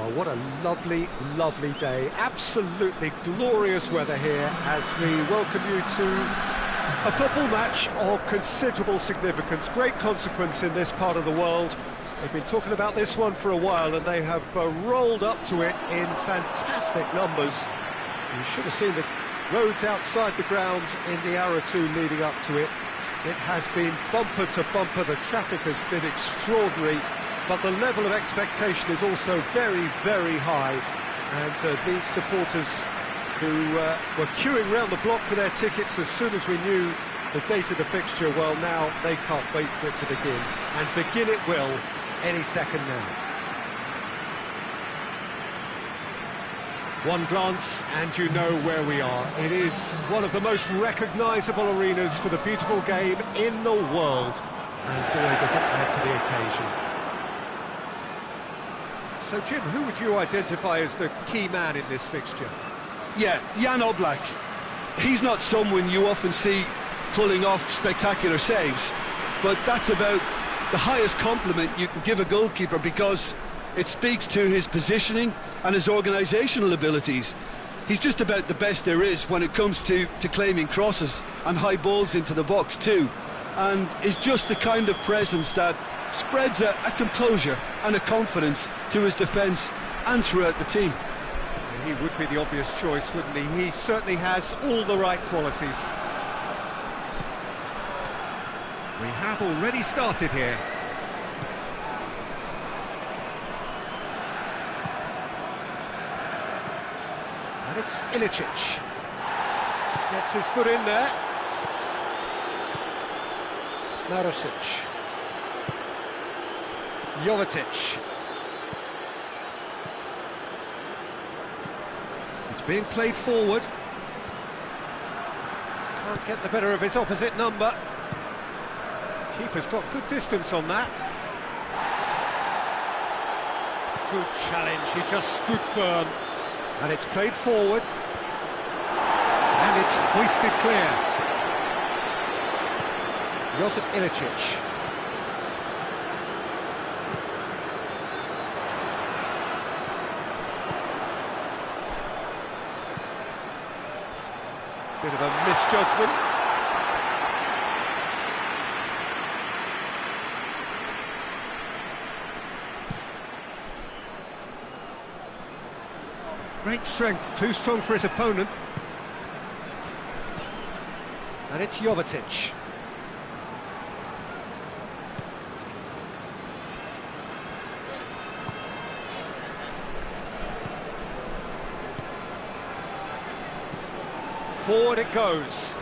Oh, what a lovely, lovely day. Absolutely glorious weather here as we welcome you to a football match of considerable significance, great consequence in this part of the world. They've been talking about this one for a while and they have rolled up to it in fantastic numbers. You should have seen the roads outside the ground in the hour or two leading up to it. It has been bumper to bumper, the traffic has been extraordinary, but the level of expectation is also very, very high. And these supporters who were queuing round the block for their tickets as soon as we knew the date of the fixture, well, now they can't wait for it to begin. And begin it will any second now. One glance and you know where we are. It is one of the most recognisable arenas for the beautiful game in the world. And boy, does it add to the occasion. So, Jim, who would you identify as the key man in this fixture? Yeah, Jan Oblak. He's not someone you often see pulling off spectacular saves, but that's about the highest compliment you can give a goalkeeper because it speaks to his positioning and his organisational abilities. He's just about the best there is when it comes to claiming crosses and high balls into the box too, and is just the kind of presence that spreads a composure and a confidence to his defence and throughout the team. He would be the obvious choice, wouldn't he? He certainly has all the right qualities. We have already started here. And it's Ilicic. Gets his foot in there. Narosic. Jovetic. It's being played forward. Can't get the better of his opposite number. Keeper's got good distance on that. Good challenge, he just stood firm. And it's played forward. And it's hoisted clear. Josip Ilicic. Bit of a misjudgment. Great strength, too strong for his opponent. And it's Jovetic. Forward it goes.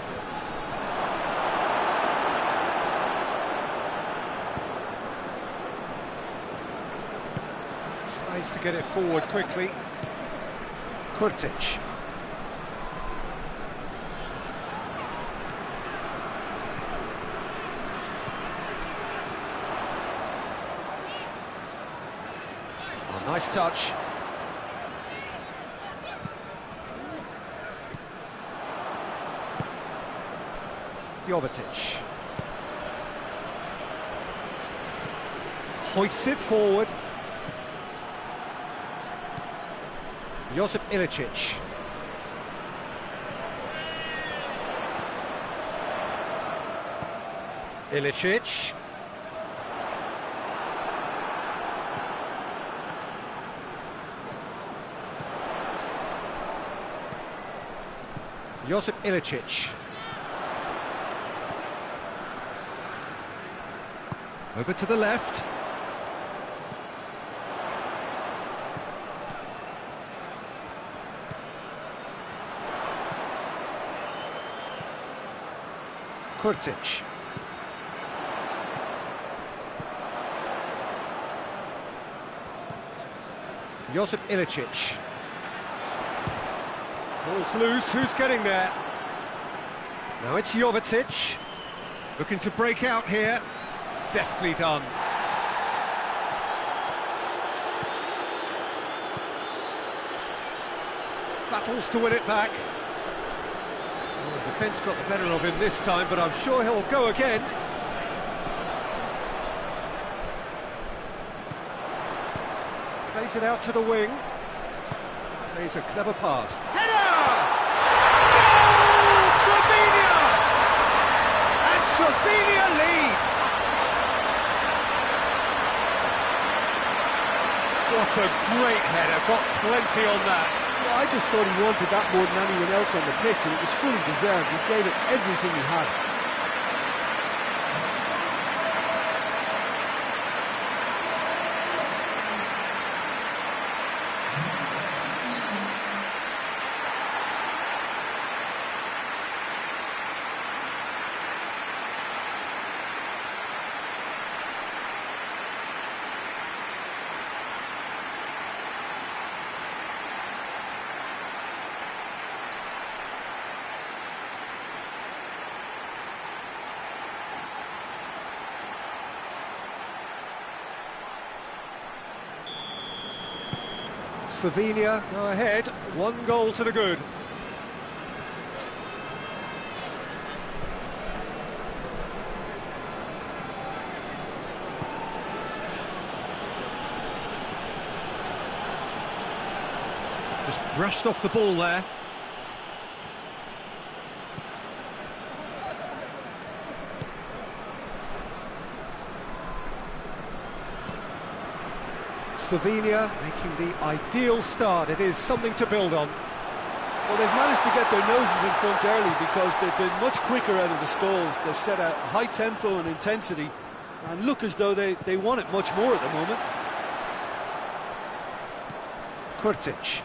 Tries to get it forward quickly. Kurtic. Oh, nice touch. Jovetic. Hoists it forward. Josip Ilicic. Ilicic. Josip Ilicic. Over to the left. Kurtic. Josip Ilicic. Ball's loose, who's getting there? Now it's Jovetic, looking to break out here. Deftly done. Battles to win it back. Oh, the defence got the better of him this time, but I'm sure he'll go again. Plays it out to the wing. Plays a clever pass. Header! Goal! Slovenia! And Slovenia lead! What a great header, got plenty on that. Well, I just thought he wanted that more than anyone else on the pitch, and it was fully deserved. He gave it everything he had. Slovenia go ahead, 1 goal to the good. Just brushed off the ball there. Slovenia making the ideal start. It is something to build on. Well, they've managed to get their noses in front early because they've been much quicker out of the stalls. They've set a high tempo and intensity and look as though they want it much more at the moment. Kurtic.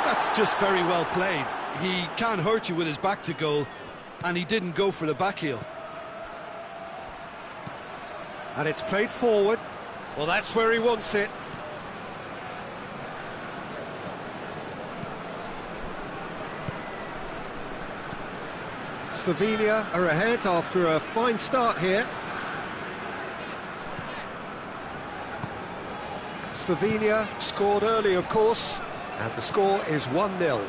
That's just very well played. He can't hurt you with his back to goal, and he didn't go for the back heel. And it's played forward. Well, that's where he wants it. Slovenia are ahead after a fine start here. Slovenia scored early, of course, and the score is 1-0.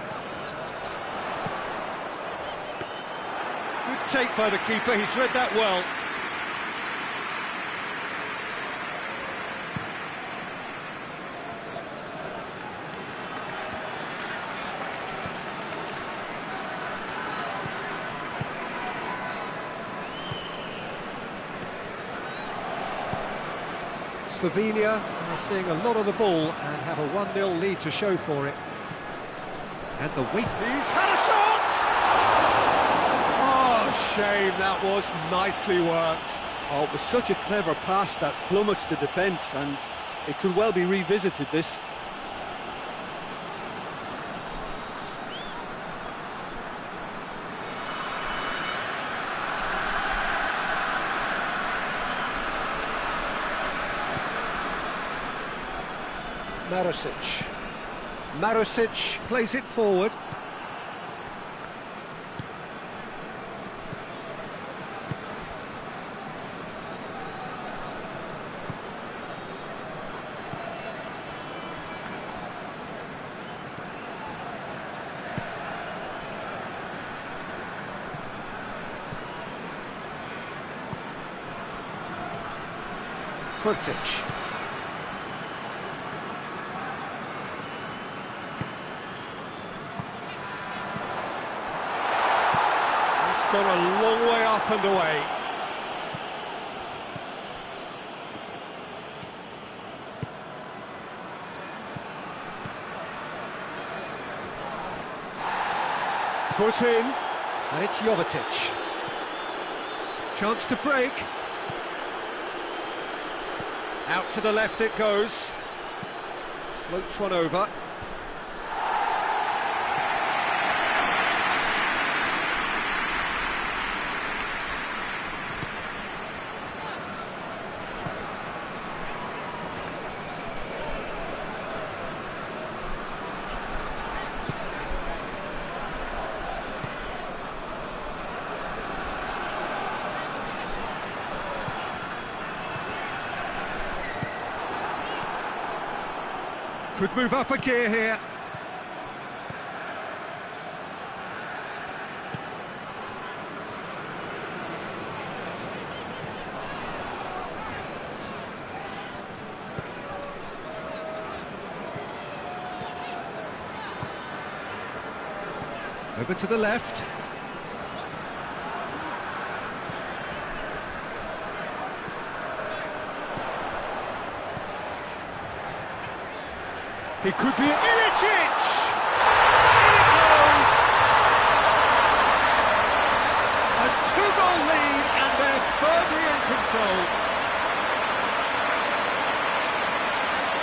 Good take by the keeper, he's read that well. Slovenia are seeing a lot of the ball and have a 1-0 lead to show for it. And the weight... He's had a shot! Oh, shame, that was nicely worked. Oh, it was such a clever pass that flummoxed the defence, and it could well be revisited, this. Marusic plays it forward. Kurtic. Gone a long way up and away. Foot in, and it's Jovetic. Chance to break. Out to the left it goes. Floats one over. Could move up a gear here. Over to the left. He could be Ilicic! In it goes! A two-goal lead, and they're firmly in control.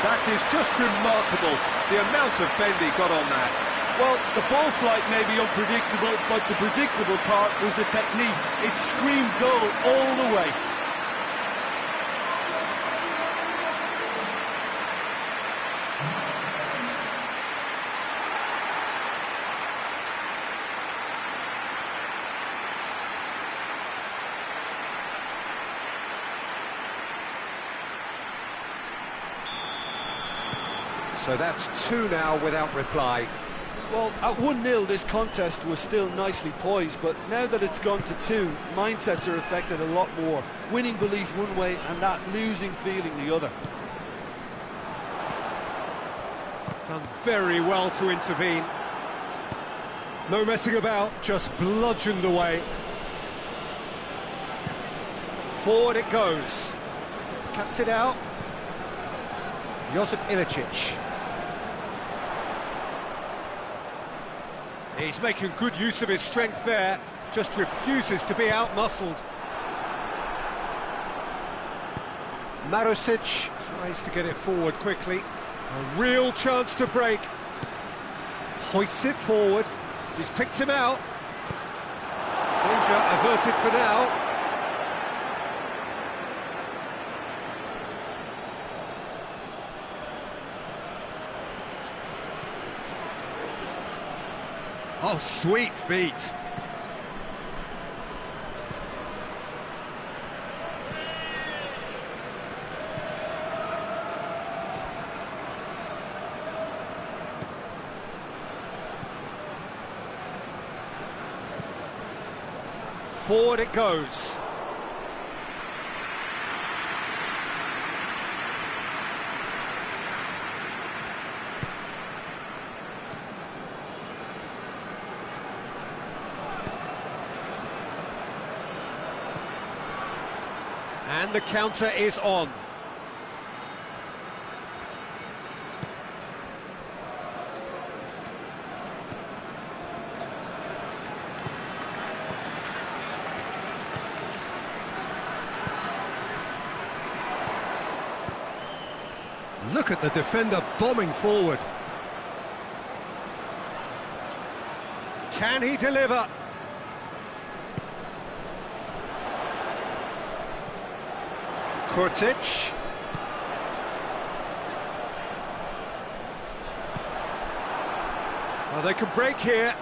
That is just remarkable, the amount of bend he got on that. Well, the ball flight may be unpredictable, but the predictable part was the technique. It screamed goal all the way. So that's two now without reply. Well, at 1-0 this contest was still nicely poised, but now that it's gone to 2, mindsets are affected a lot more. Winning belief one way and that losing feeling the other. Done very well to intervene. No messing about, just bludgeoned away. Forward it goes. Cuts it out. Josip Ilicic. He's making good use of his strength there, just refuses to be out-muscled. Marusic tries to get it forward quickly. A real chance to break. Hoists it forward. He's picked him out. Danger averted for now. Oh, sweet feet. Forward it goes. And the counter is on. Look at the defender bombing forward. Can he deliver? Kurtic. Well, they can break here.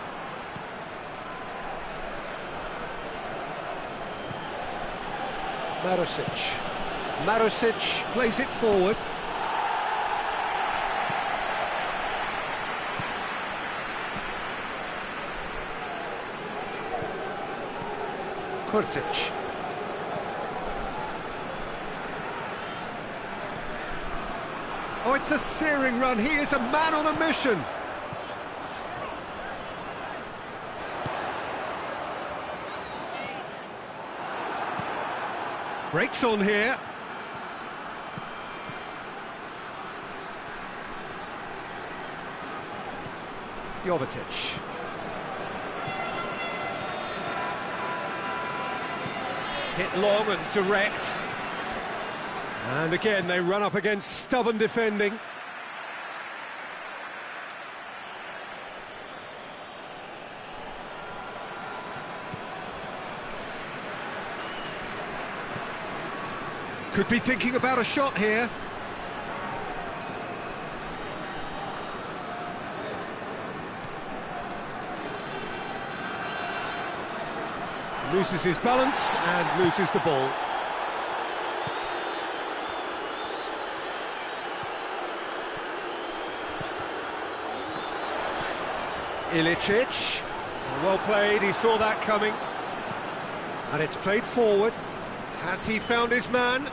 Marusic. Marusic plays it forward. Kurtic. Oh, it's a searing run. He is a man on a mission. Breaks on here. Jovetic. Hit long and direct. And again, they run up against stubborn defending. Could be thinking about a shot here. Loses his balance and loses the ball. Ilicic, well played, he saw that coming. And it's played forward. Has he found his man?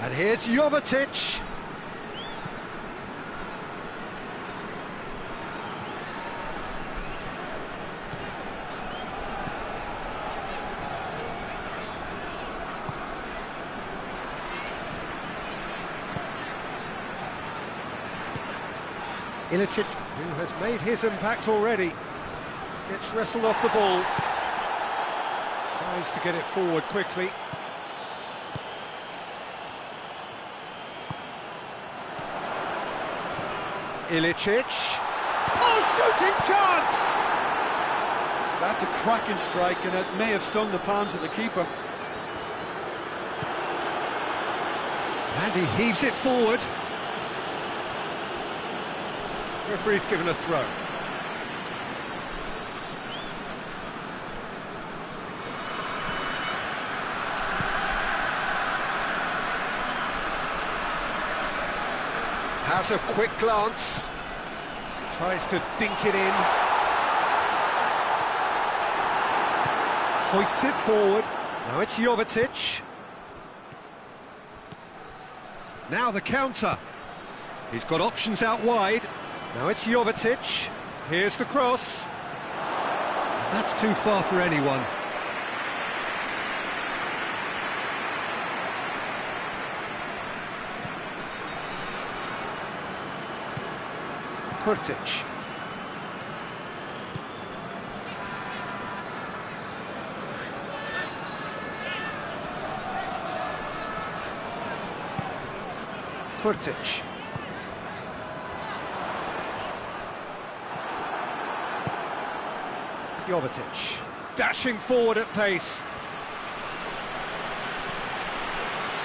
And here's Jovetic. Ilicic, who has made his impact already, gets wrestled off the ball. Tries to get it forward quickly. Ilicic. Oh, shooting chance! That's a cracking strike, and it may have stung the palms of the keeper. And he heaves it forward. Referee's given a throw. Has a quick glance. Tries to dink it in. Hoists it forward. Now it's Jovetic. Now the counter. He's got options out wide. Now it's Jovetic. Here's the cross. That's too far for anyone. Kurtic. Kurtic. Jovetic. Dashing forward at pace.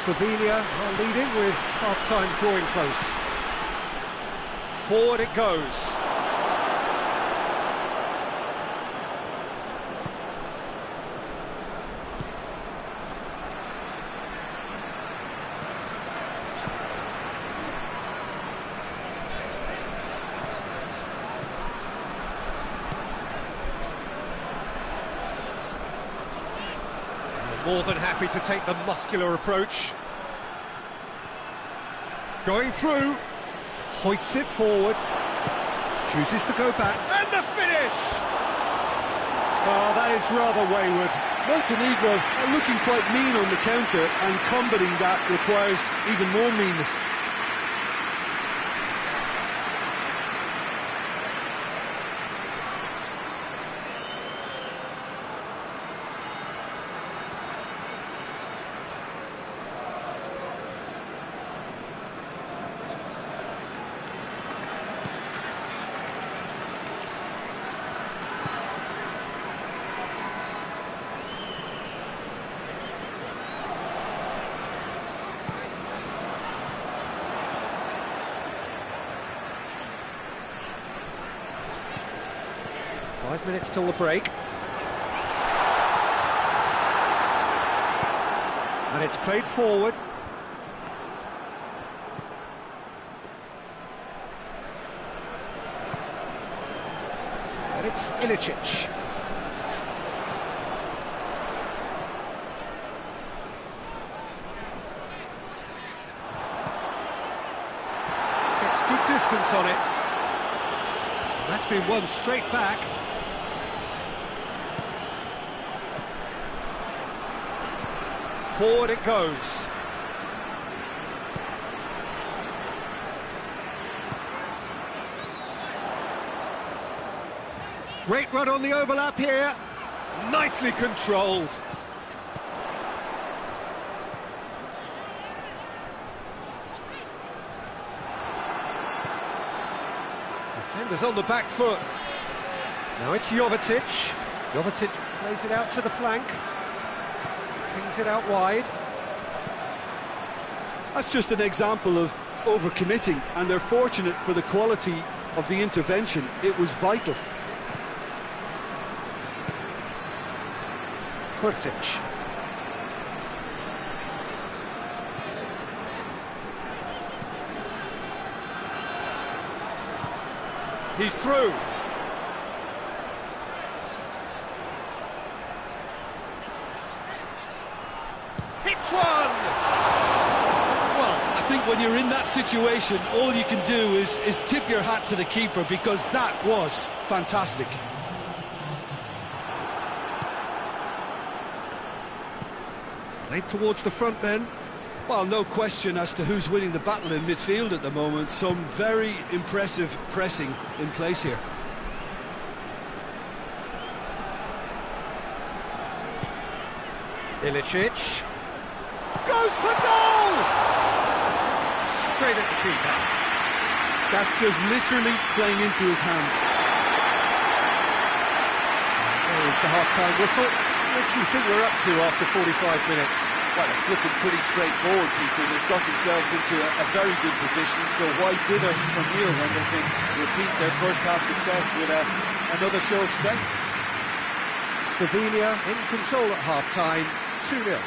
Slovenia are leading with half-time drawing close. Forward it goes. More than happy to take the muscular approach. Going through. Hoists it forward, chooses to go back, and the finish! Oh, that is rather wayward. Montenegro are looking quite mean on the counter, and combating that requires even more meanness. Five minutes till the break. And it's played forward. And it's Ilicic. Gets good distance on it. And that's been won straight back. Forward it goes. Great run on the overlap here. Nicely controlled. Defenders on the back foot. Now it's Jovetic. Jovetic plays it out to the flank. Brings it out wide. That's just an example of overcommitting, and they're fortunate for the quality of the intervention. It was vital. Kurtic. He's through. Hits one! Well, I think when you're in that situation, all you can do is tip your hat to the keeper, because that was fantastic. Played towards the front men. Well, no question as to who's winning the battle in midfield at the moment. Some very impressive pressing in place here. Ilicic goes for goal! Straight at the keeper. That's just literally playing into his hands. There's the half-time whistle. What do you think we're up to after 45 minutes? Well, it's looking pretty straightforward, Peter. They've got themselves into a very good position, so why dither from here when they can repeat their first-half success with another show of strength? Slovenia in control at half-time, 2-0.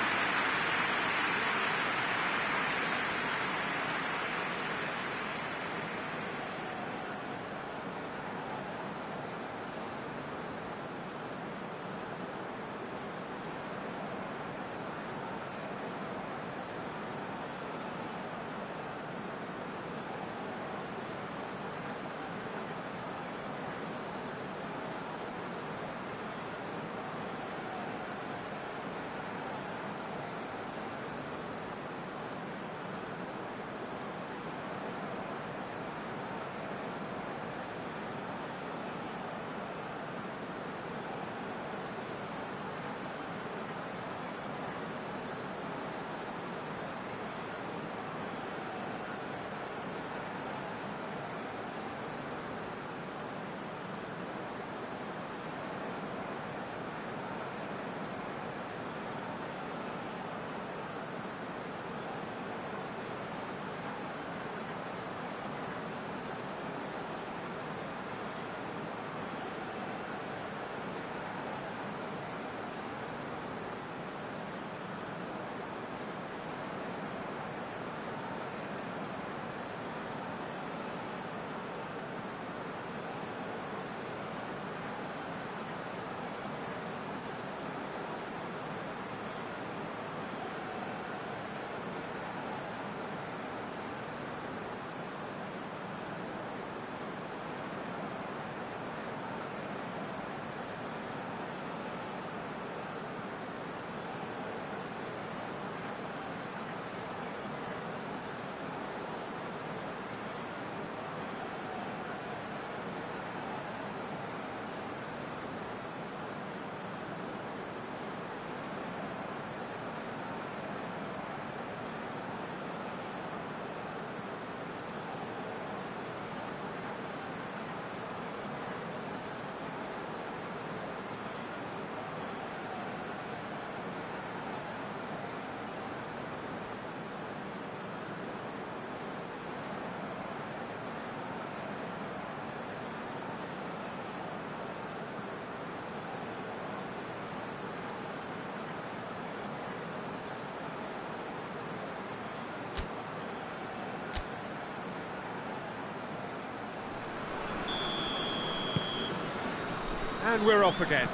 And we're off again.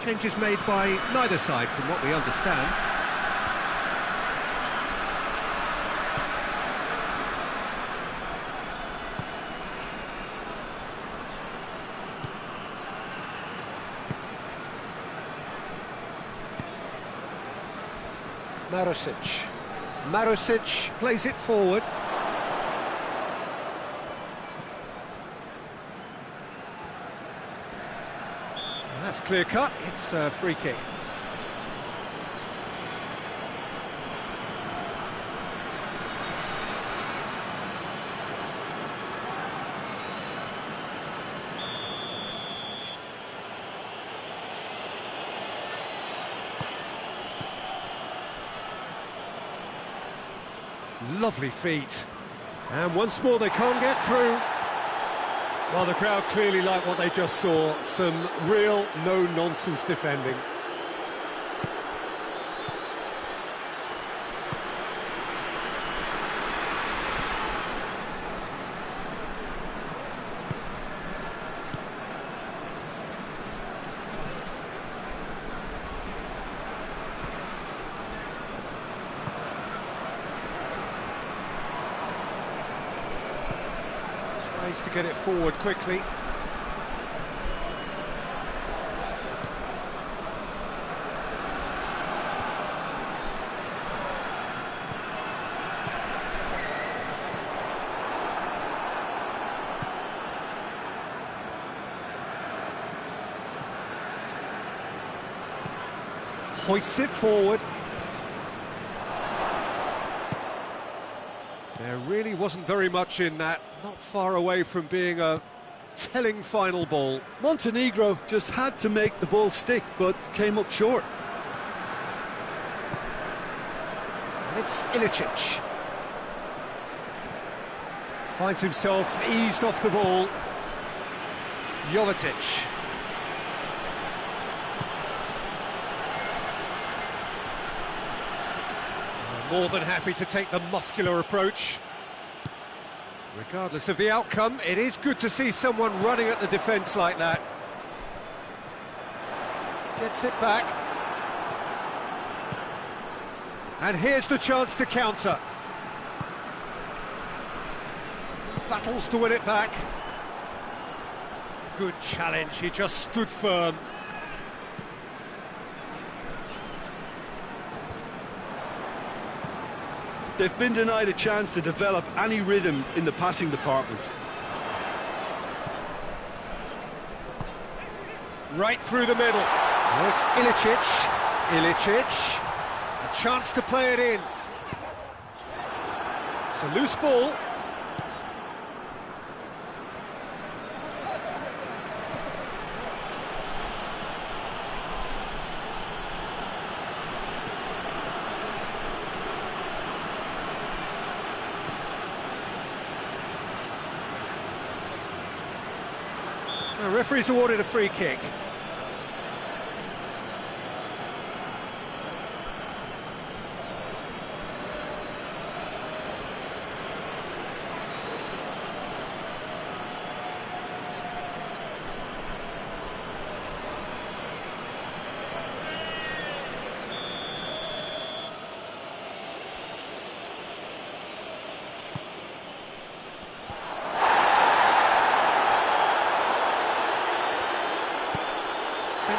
Changes made by neither side from what we understand. Marusic plays it forward. That's clear cut, it's a free kick. Lovely feet. And once more they can't get through. Well, the crowd clearly like what they just saw. Some real no-nonsense defending. Tries to get it forward quickly. hoists it forward. There really wasn't very much in that, not far away from being a telling final ball. Montenegro just had to make the ball stick, but came up short. And it's Ilicic. Finds himself eased off the ball. Jovetic. More than happy to take the muscular approach. Regardless of the outcome, it is good to see someone running at the defence like that. Gets it back. And here's the chance to counter. Battles to win it back. Good challenge, he just stood firm. They've been denied a chance to develop any rhythm in the passing department. Right through the middle. Oh, it's Ilicic. Ilicic. A chance to play it in. It's a loose ball. The referee's awarded a free kick.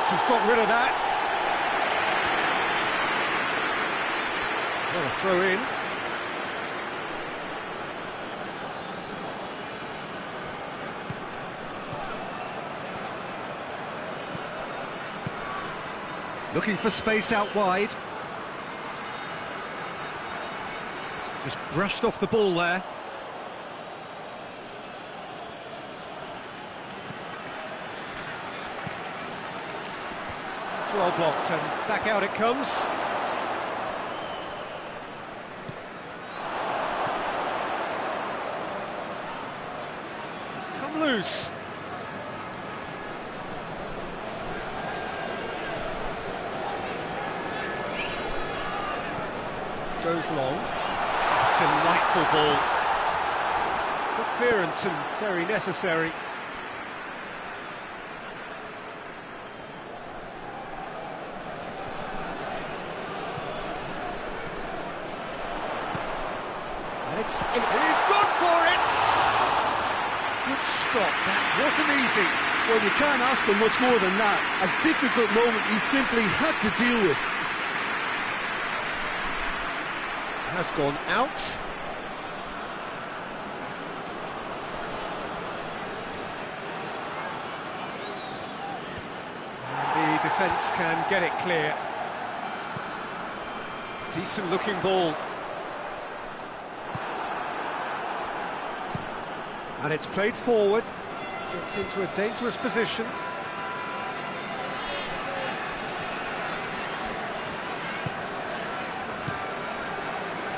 Has got rid of that. What a throw in. Looking for space out wide. Just brushed off the ball there. Well blocked, and back out it comes. It's come loose. Goes long. Delightful ball. Good clearance and very necessary. He's gone for it! Good stop, that wasn't easy. Well, you can't ask for much more than that. A difficult moment he simply had to deal with. Has gone out. And the defence can get it clear. Decent looking ball. And it's played forward, gets into a dangerous position.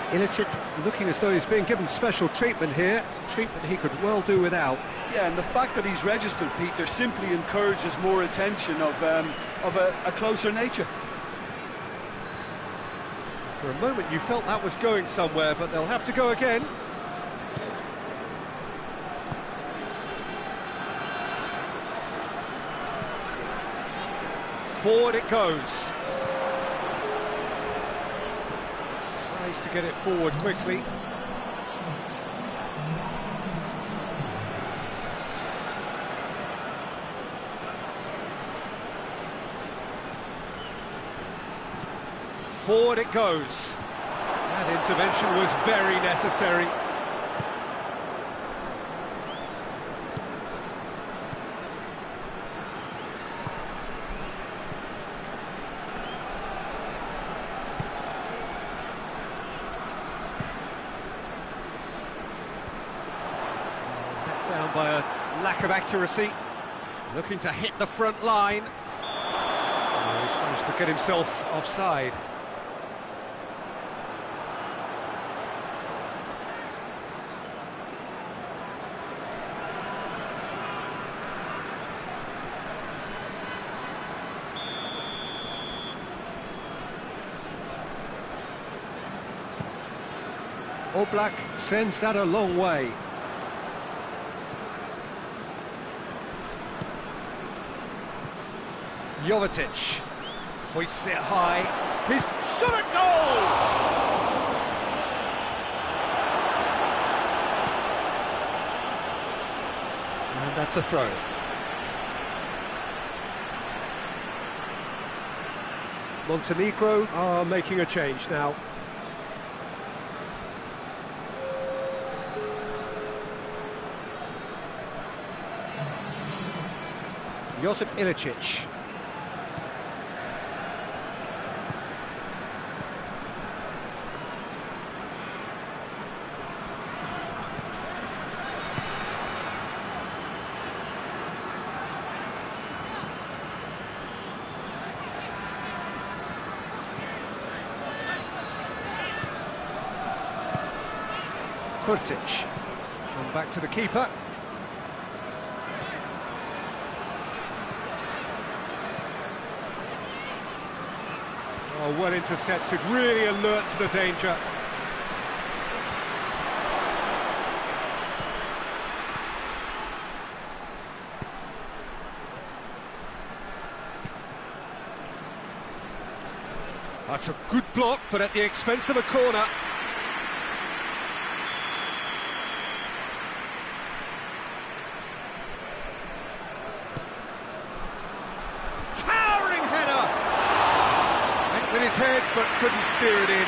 Ilicic looking as though he's being given special treatment here, treatment he could well do without. Yeah, and the fact that he's registered, Peter, simply encourages more attention of a closer nature. For a moment you felt that was going somewhere, but they'll have to go again. Forward it goes. Tries to get it forward quickly. Forward it goes. That intervention was very necessary. down by a lack of accuracy. Looking to hit the front line. Oh, he's managed to get himself offside. Oblak sends that a long way. Jovetic hoists it high. He's shot at goal! And that's a throw. Montenegro are making a change now. Josip Ilicic. Kurtic. Come back to the keeper. Oh, well intercepted, really alert to the danger. That's a good block, but at the expense of a corner. Towering header! Went with his head, but couldn't steer it in.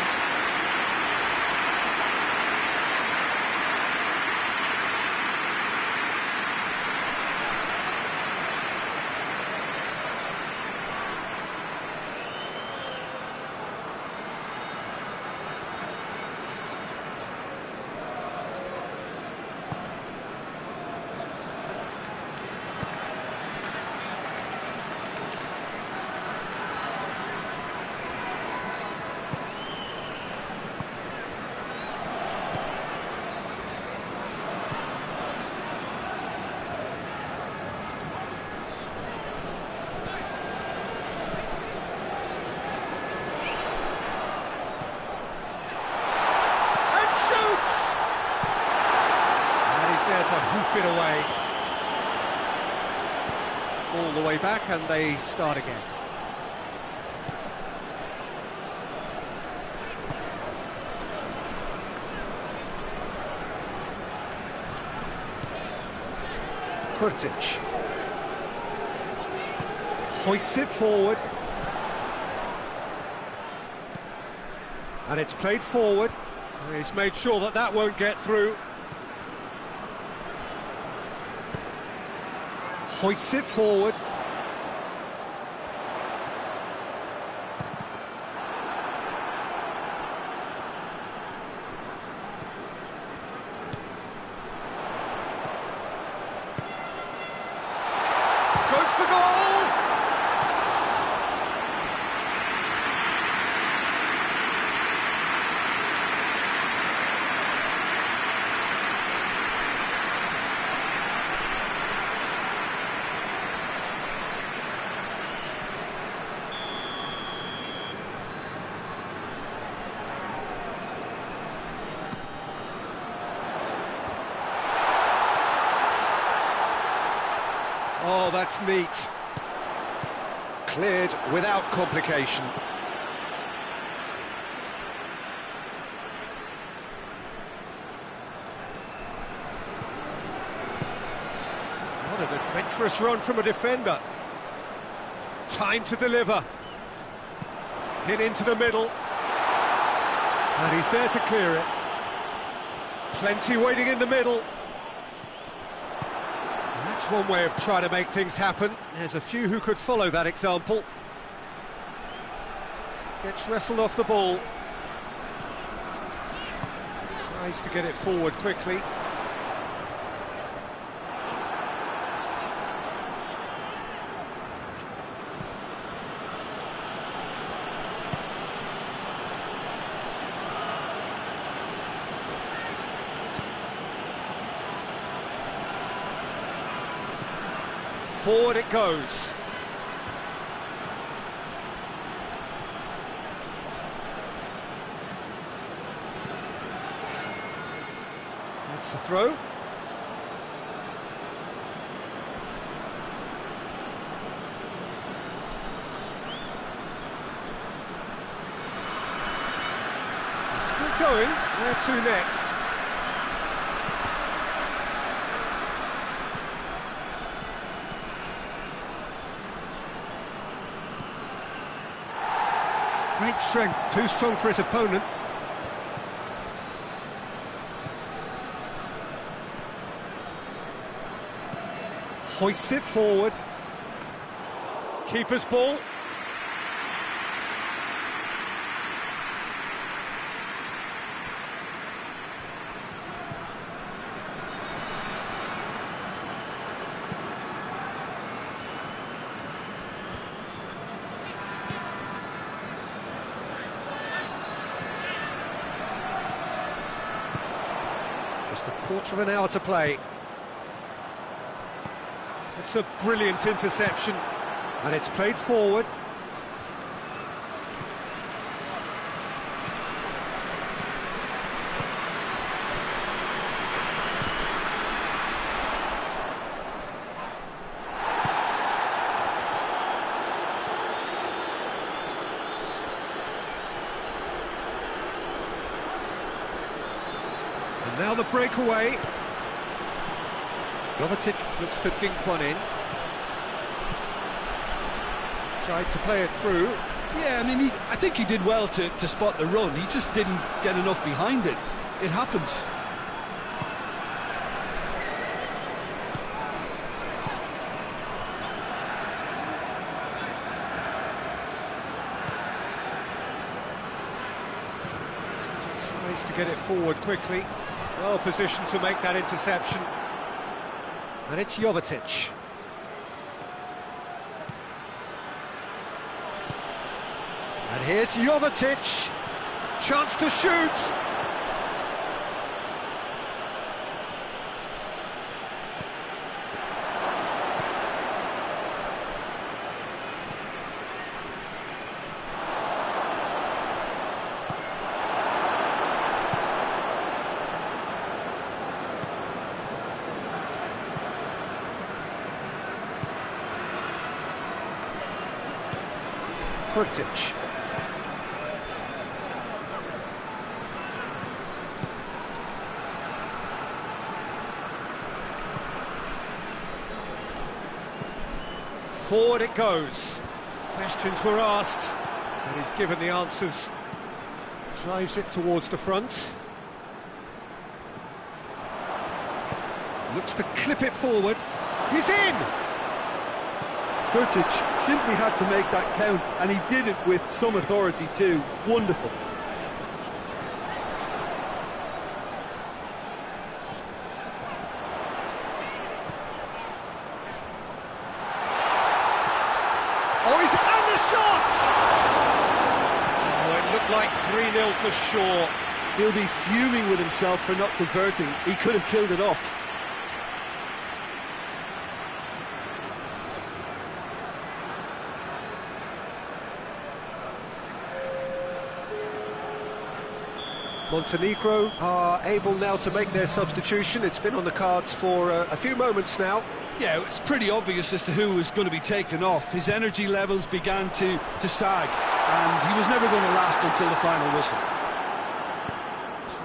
There to hoof it away. All the way back, and they start again. Kurtic hoists it forward, and it's played forward. He's made sure that that won't get through. Hoists it forward. Goes for goal! Oh, that's neat. Cleared without complication. What an adventurous run from a defender. Time to deliver. Hit into the middle. And he's there to clear it. Plenty waiting in the middle. That's one way of trying to make things happen. There's a few who could follow that example. Gets wrestled off the ball. Tries to get it forward quickly. Forward it goes. That's the throw. Still going. Where to next? Great strength, too strong for his opponent. Hoists it forward. Keeper's ball. Just a quarter of an hour to play. It's a brilliant interception, and it's played forward. And now the breakaway. Jovetic looks to dink one in. Tried to play it through. Yeah, I mean, I think he did well to spot the run. He just didn't get enough behind it. It happens. Tries to get it forward quickly. Well positioned to make that interception. And it's Jovetic. And here's Jovetic. Chance to shoot. Kurtic. Forward it goes. Questions were asked, and he's given the answers. Drives it towards the front. Looks to clip it forward. He's in! Kurtic simply had to make that count, and he did it with some authority too. Wonderful. Oh, he's and the shot! Oh, it looked like 3-0 for sure. He'll be fuming with himself for not converting. He could have killed it off. Montenegro are able now to make their substitution. It's been on the cards for a few moments now. Yeah, it's pretty obvious as to who was going to be taken off. His energy levels began to sag, and he was never going to last until the final whistle.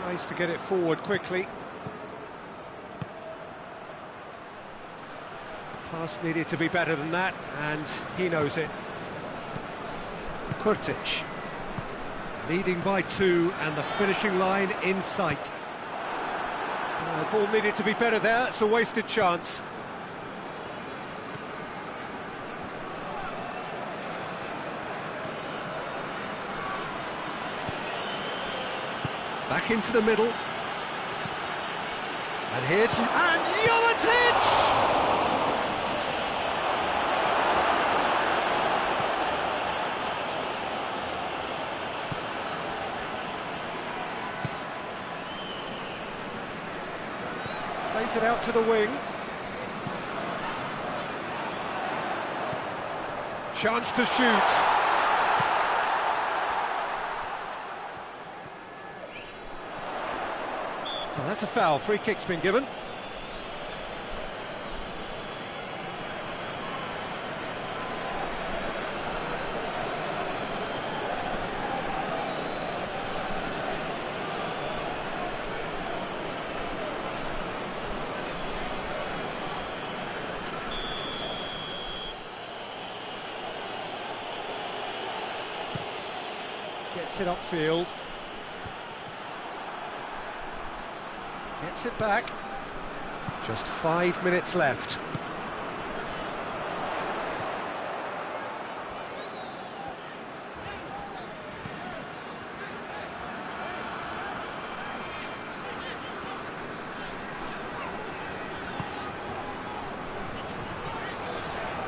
Tries to get it forward quickly. Pass needed to be better than that, and he knows it. Kurtic. Leading by 2, and the finishing line in sight. Ball needed to be better there, it's a wasted chance. Back into the middle. And here's... And Jovetic! Plays it out to the wing. Chance to shoot. Well, that's a foul. Free kick's been given. Gets it upfield. Gets it back. Just 5 minutes left.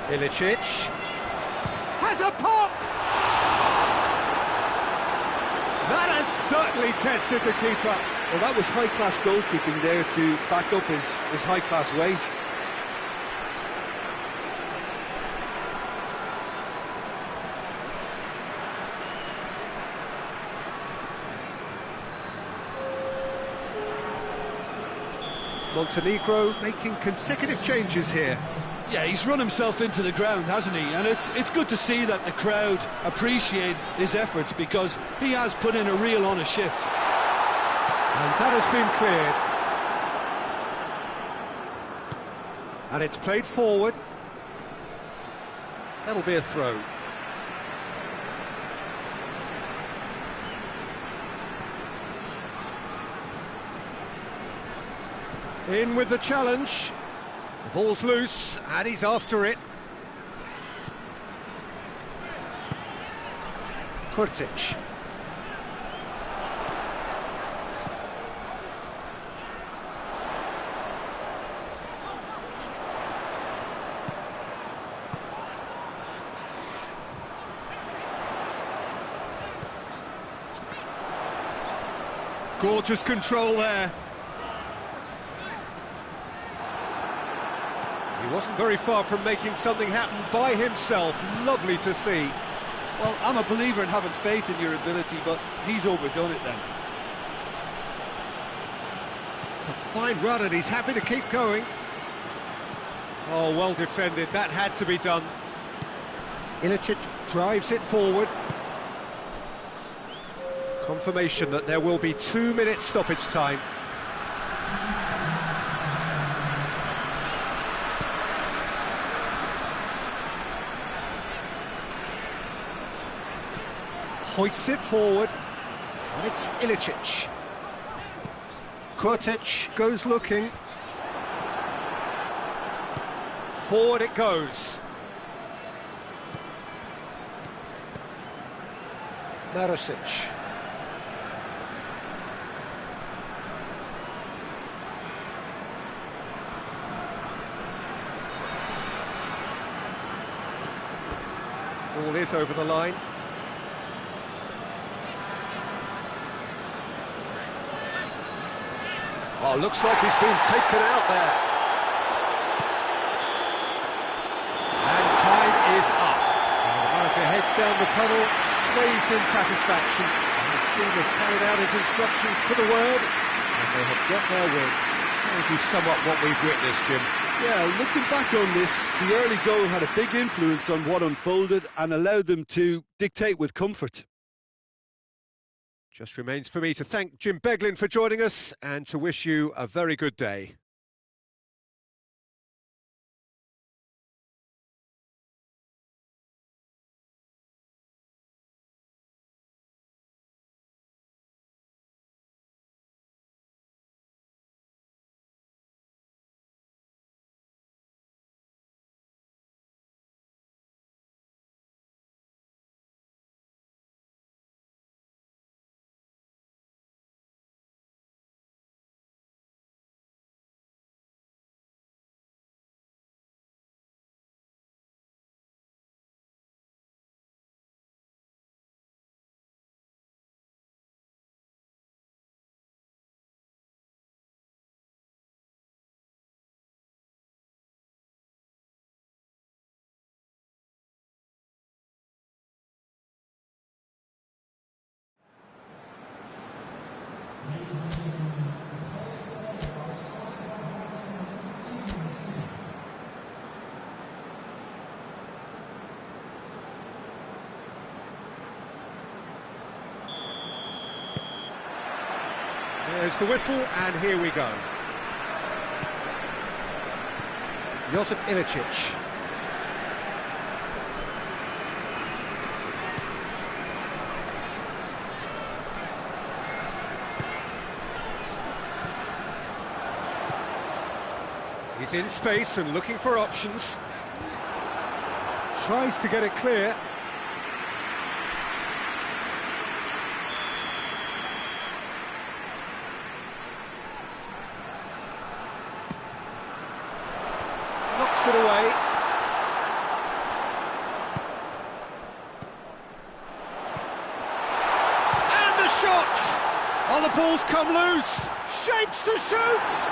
Ilicic has a pop! That has certainly tested the keeper. Well, that was high-class goalkeeping there to back up his high-class wage. Montenegro making consecutive changes here. Yeah, he's run himself into the ground, hasn't he? And it's good to see that the crowd appreciate his efforts, because he has put in a real honest shift. And that has been cleared. And it's played forward. That'll be a throw. In with the challenge. The ball's loose, and he's after it. Kurtic. Gorgeous control there. He wasn't very far from making something happen by himself. Lovely to see. Well, I'm a believer in having faith in your ability, but he's overdone it then. It's a fine run, and he's happy to keep going. Oh, well defended. That had to be done. Ilicic drives it forward. Confirmation that there will be 2 minutes stoppage time. Hoists it forward, and it's Ilicic. Kurtic goes looking. Forward it goes. Marosic. Ball is over the line. Oh, looks like he's been taken out there. And time is up. And the manager heads down the tunnel, swathed in satisfaction. And his team have carried out his instructions to the word, and they have got their win. How would you sum up what we've witnessed, Jim? Yeah, looking back on this, the early goal had a big influence on what unfolded and allowed them to dictate with comfort. Just remains for me to thank Jim Beglin for joining us and to wish you a very good day. There's the whistle, and here we go. Josip Ilicic. He's in space and looking for options. Tries to get it clear. Knocks it away. And the shot! Oh, the ball's come loose. Shapes to shoot!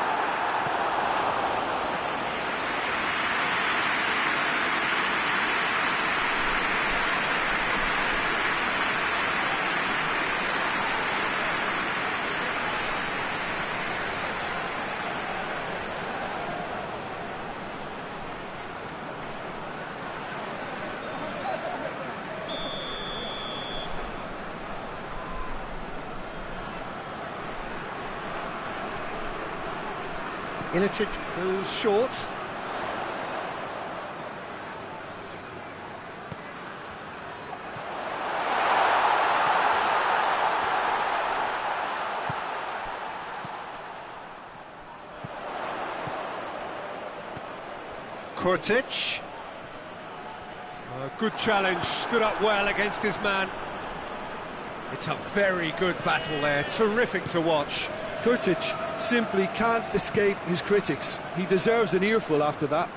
Ilicic goes short. Kurtic. Good challenge, stood up well against his man. It's a very good battle there, terrific to watch. Kurtic simply can't escape his critics. He deserves an earful after that.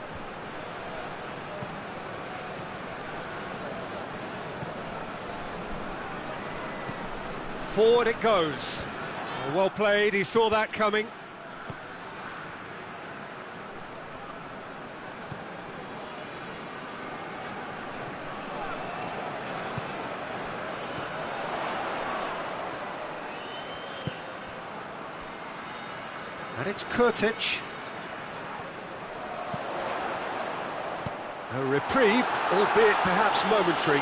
Forward it goes. Well played, he saw that coming. And it's Kurtic. A reprieve, albeit perhaps momentary.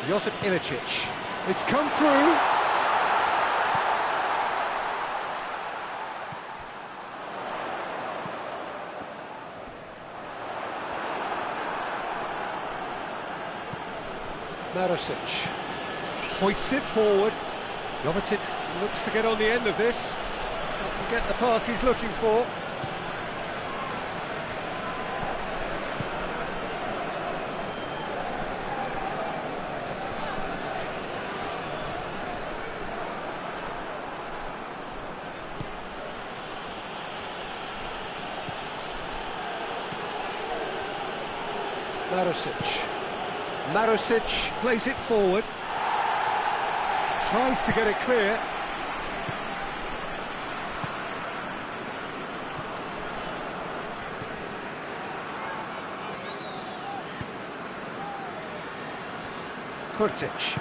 Josip Ilicic. It's come through. Marusic hoists it forward. Jovetic looks to get on the end of this. Doesn't get the pass he's looking for. Marusic plays it forward. Tries to get it clear. Kurtic.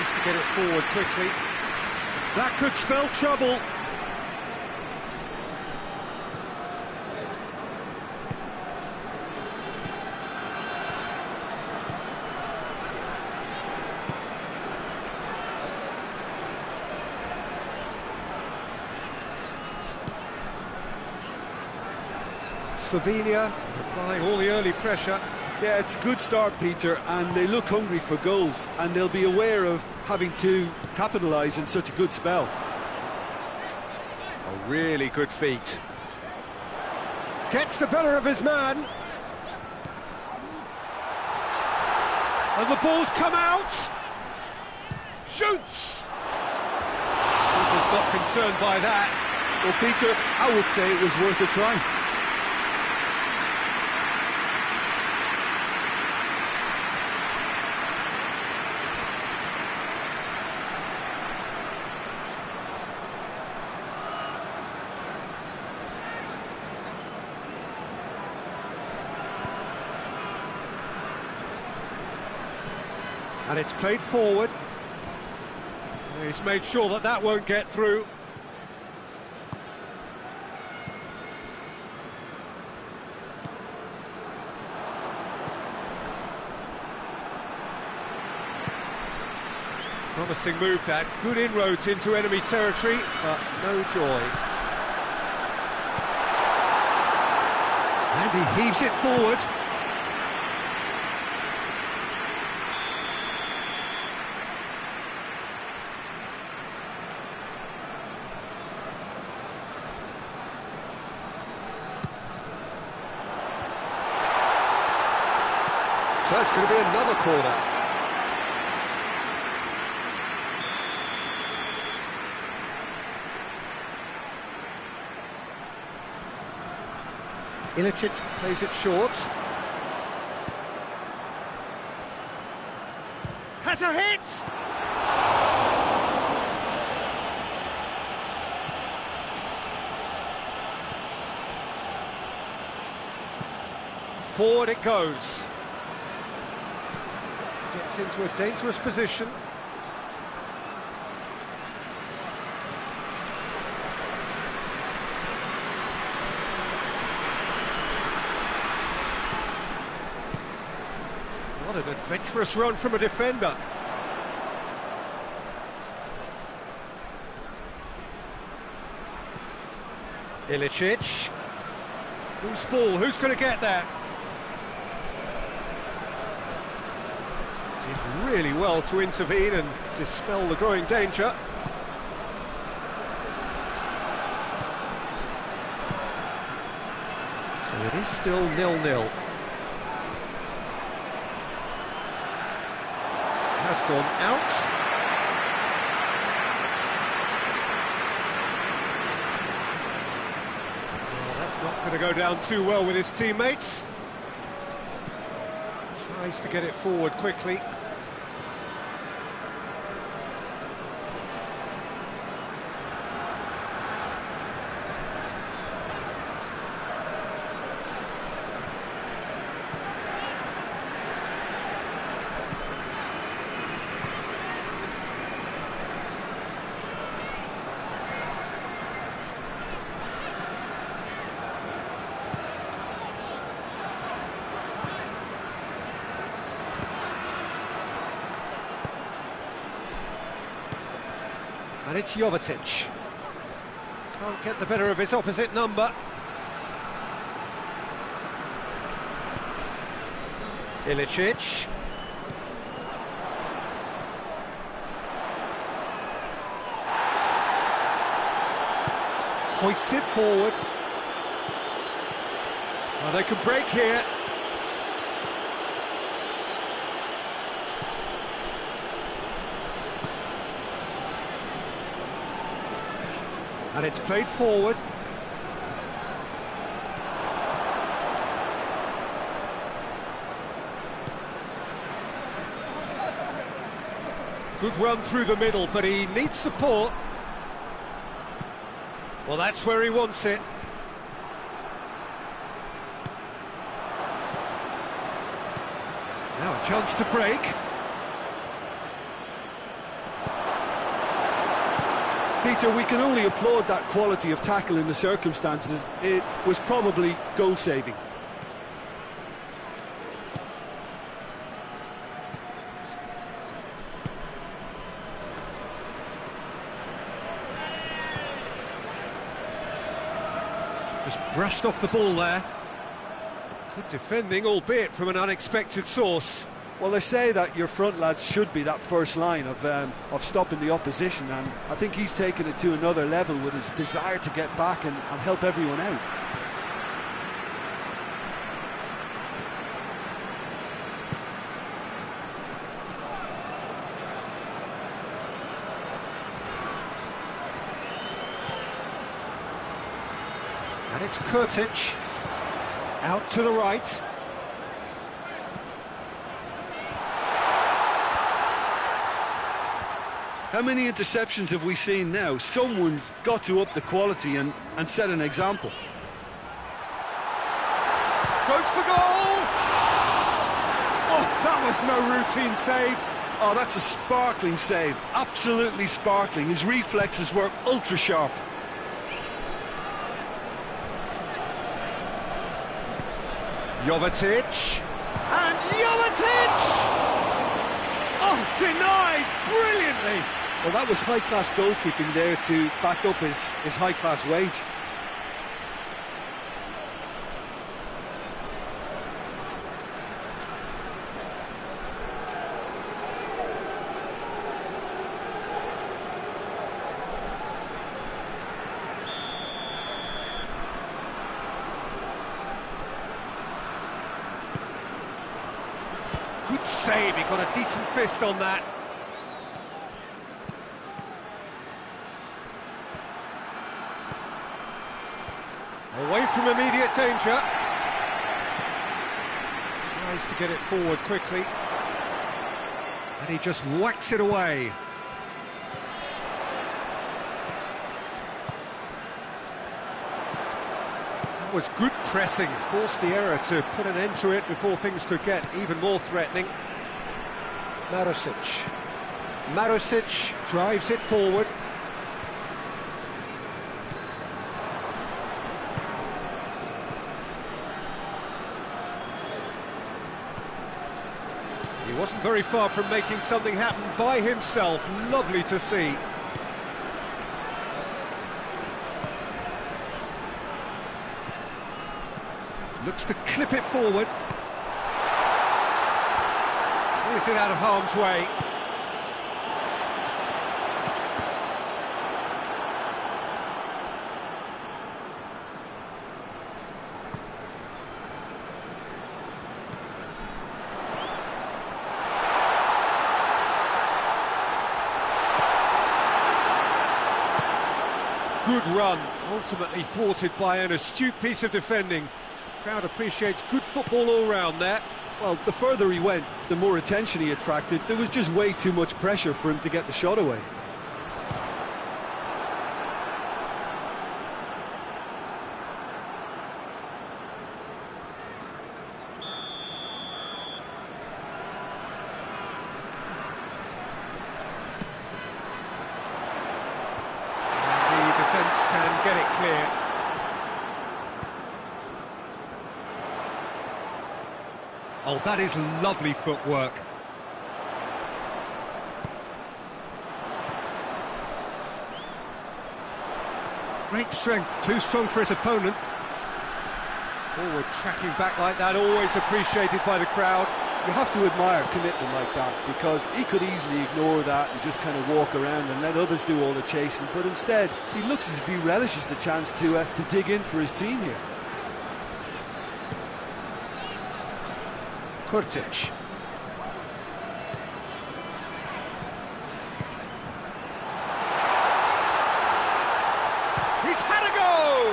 To get it forward quickly. That could spell trouble. Slovenia applying all the early pressure. Yeah, it's a good start, Peter, and they look hungry for goals, and they'll be aware of having to capitalise in such a good spell. A really good feat. Gets the better of his man. And the ball's come out. Shoots! Keeper's not concerned by that. Well, Peter, I would say it was worth a try. And it's played forward. He's made sure that that won't get through. Promising move that, good inroads into enemy territory, but no joy. And he heaves it forward. So it's going to be another corner. Ilicic plays it short. Has a hit! Forward it goes. Gets into a dangerous position. What an adventurous run from a defender. Ilicic. Who's ball? Who's going to get there? Did really well to intervene and dispel the growing danger. So it is still 0-0. Has gone out. Well, that's not going to go down too well with his teammates. Tries to get it forward quickly. And it's Jovetic. Can't get the better of his opposite number. Ilicic. Hoists it forward. Well, they can break here. And it's played forward. Good run through the middle, but he needs support. Well, that's where he wants it. Now a chance to break. Peter, we can only applaud that quality of tackle in the circumstances. It was probably goal-saving. Just brushed off the ball there. Good defending, albeit from an unexpected source. Well, they say that your front lads should be that first line of stopping the opposition, and I think he's taken it to another level with his desire to get back and help everyone out. And it's Kurtic. Out to the right. How many interceptions have we seen now? Someone's got to up the quality and set an example. Goes for goal! Oh, that was no routine save. Oh, that's a sparkling save. Absolutely sparkling. His reflexes were ultra sharp. Jovetic. And Jovetic! Oh, denied brilliantly. Well, that was high-class goalkeeping there to back up his high-class wage. Good save, he got a decent fist on that. Away from immediate danger. Tries to get it forward quickly. And he just whacks it away. That was good pressing, forced the error to put an end to it before things could get even more threatening. Marusic. Marusic drives it forward. He wasn't very far from making something happen by himself. Lovely to see. Looks to clip it forward. Clears it out of harm's way. Good run, ultimately thwarted by an astute piece of defending. Crowd appreciates good football all round there. Well, the further he went, the more attention he attracted. There was just way too much pressure for him to get the shot away. The defence can get it clear. Oh, that is lovely footwork. Great strength, too strong for his opponent. Forward tracking back like that, always appreciated by the crowd. You have to admire commitment like that, because he could easily ignore that and just kind of walk around and let others do all the chasing, but instead he looks as if he relishes the chance to dig in for his team here. Kurtic. He's had a go!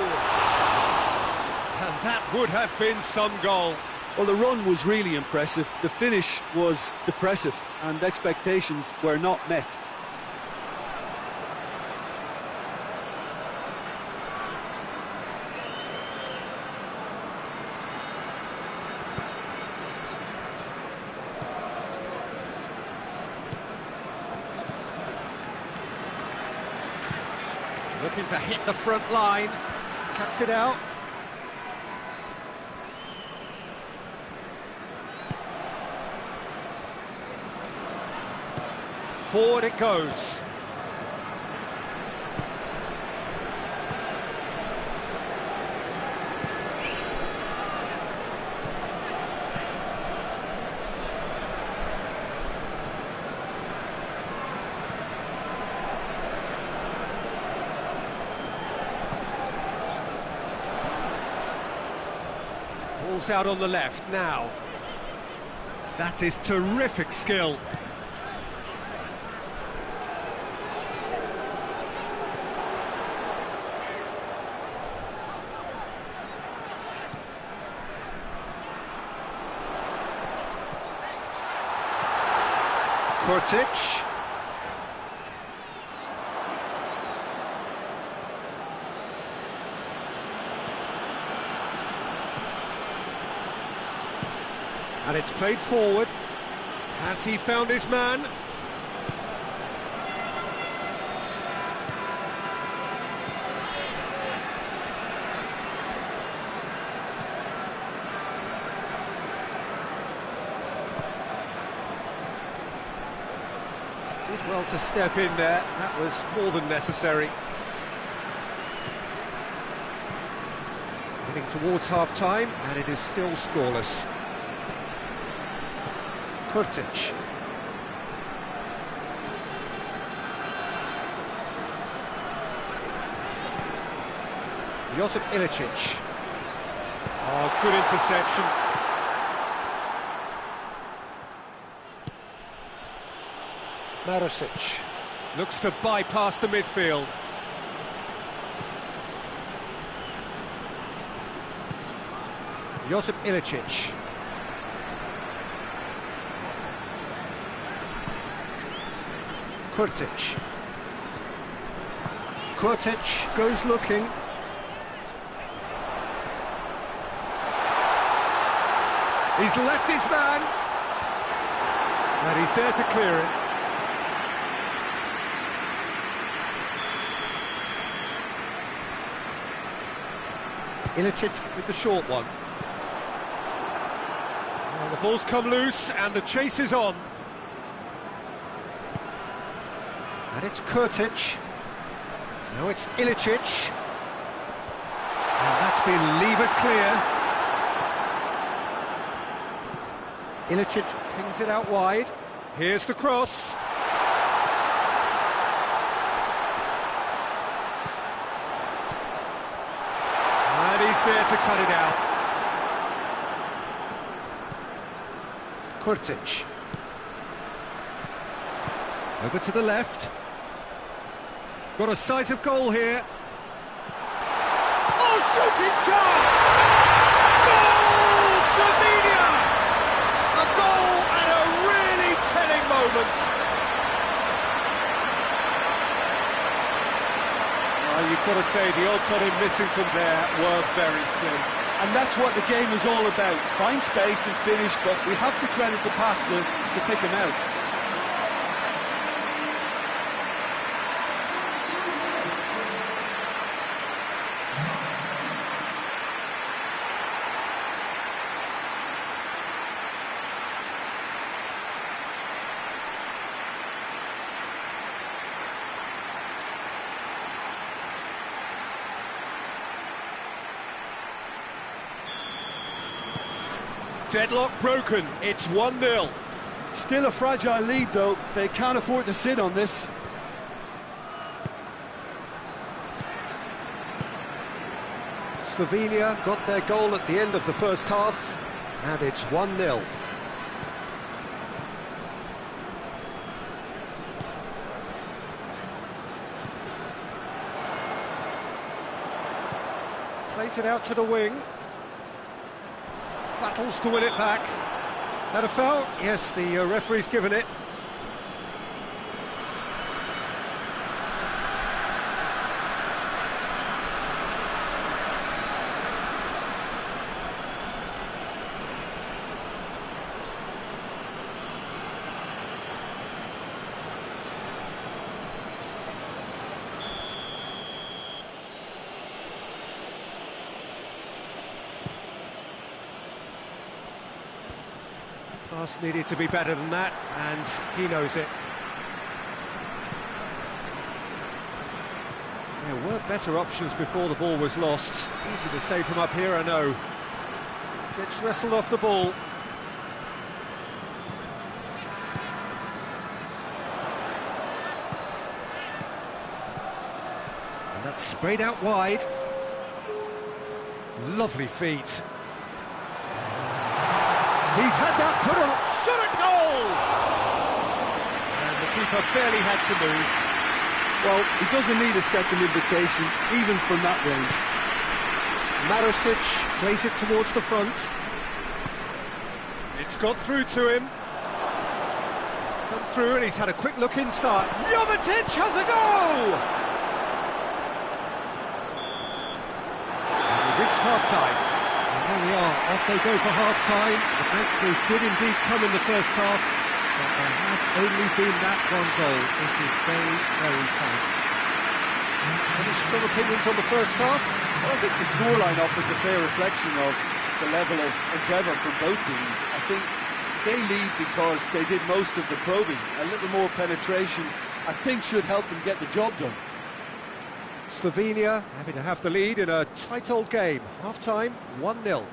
And that would have been some goal. Well, the run was really impressive, the finish was depressive, and expectations were not met. Looking to hit the front line, cuts it out. Forward it goes. Ball's out on the left now. That is terrific skill. Kurtic. And it's played forward. Has he found his man? Did well to step in there, that was more than necessary. Heading towards half-time, and it is still scoreless. Kurtic. Josip Ilicic. Oh, good interception. Marusic. Looks to bypass the midfield. Josip Ilicic. Kurtic. Kurtic goes looking. He's left his man. And he's there to clear it. Ilicic with the short one. Well, the ball's come loose and the chase is on. And it's Kurtic. Now it's Ilicic. And that's been levered clear. Ilicic pings it out wide. Here's the cross. And he's there to cut it out. Kurtic. Over to the left. Got a sight of goal here. Oh, shooting chance! Goal! Slovenia! A goal at a really telling moment. Well, you've got to say the odds on him missing from there were very slim. And that's what the game is all about. Find space and finish, but we have to credit the passer to pick him out. Deadlock broken, it's 1-0. Still a fragile lead though, they can't afford to sit on this. Slovenia got their goal at the end of the first half, and it's 1-0. Plays it out to the wing. Battles to win it back. That a foul? Yes, the referee's given it. Pass needed to be better than that, and he knows it. There were better options before the ball was lost. Easy to say from up here, I know. Gets wrestled off the ball. And that's sprayed out wide. Lovely feet. He's had that put on, shot at goal! And the keeper barely had to move. Well, he doesn't need a second invitation, even from that range. Marusic plays it towards the front. It's got through to him. It's come through and he's had a quick look inside. Jovetic has a go! And we've reached half-time. And there we are, off they go for half-time. The breakthrough did indeed come in the first half. but there has only been that one goal. It is very, very tight. Any strong opinions on the first half? Well, the scoreline offers a fair reflection of the level of endeavour from both teams. I think they lead because they did most of the probing. A little more penetration, I think, should help them get the job done. Slovenia happy to have the lead in a tight old game. Half-time, 1-0.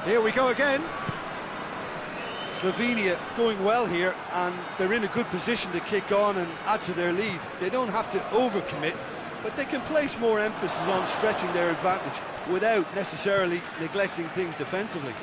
Here we go again. Slovenia going well here, and they're in a good position to kick on and add to their lead. They don't have to overcommit, but they can place more emphasis on stretching their advantage without necessarily neglecting things defensively.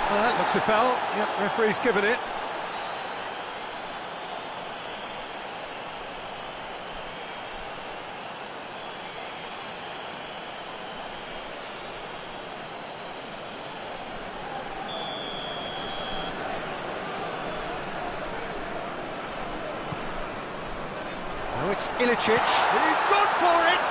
Well, that looks a foul. Yep, referee's given it. Now it's Ilicic. He's gone for it!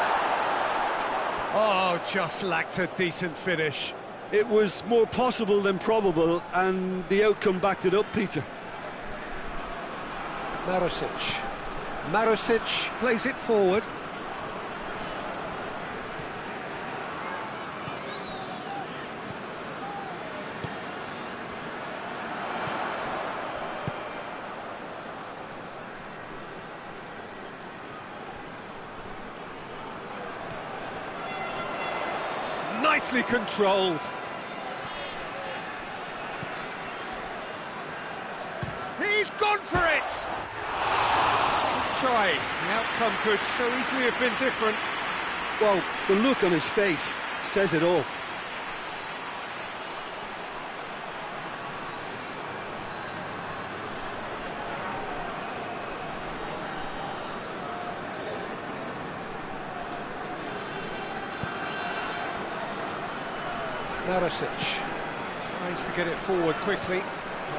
Oh, just lacked a decent finish. It was more possible than probable, and the outcome backed it up, Peter. Marusic. Marusic plays it forward. Nicely controlled. He's gone for it! Good try. The outcome could so easily have been different. Well, the look on his face says it all. Narasic. Tries to get it forward quickly.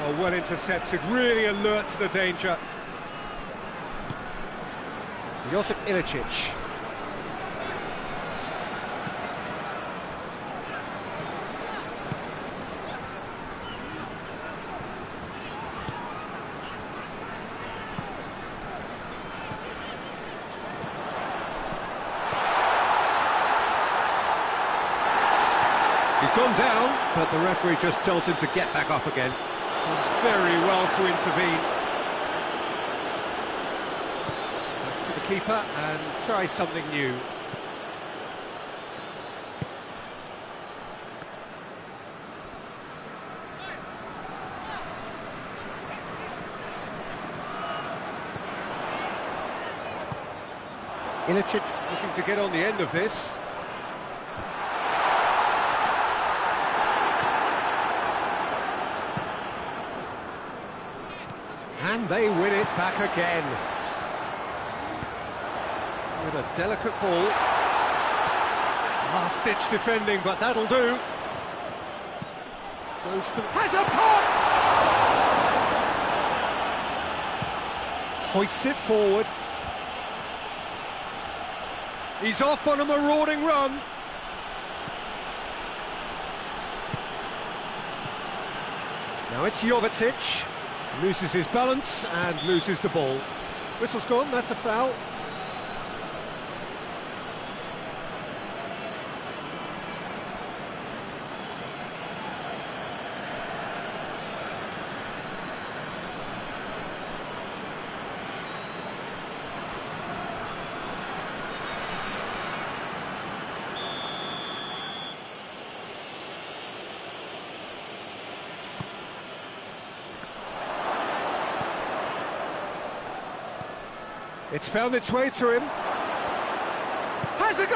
Oh, well intercepted, really alert to the danger. Josip Ilicic. He's gone down, but the referee just tells him to get back up again. Done very well to intervene. Back to the keeper and try something new. Ilicic Looking to get on the end of this. And they win it back again. With a delicate ball. Last-ditch defending, but that'll do. Goes for... Has a pop! Hoists it forward. He's off on a marauding run. Now it's Jovetic. Loses his balance and loses the ball. Whistle's gone, that's a foul. It's found its way to him. Has a goal!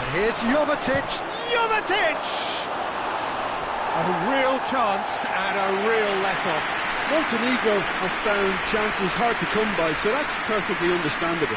And here's Jovetic. Jovetic! A real chance and a real let-off. Montenegro have found chances hard to come by, so that's perfectly understandable.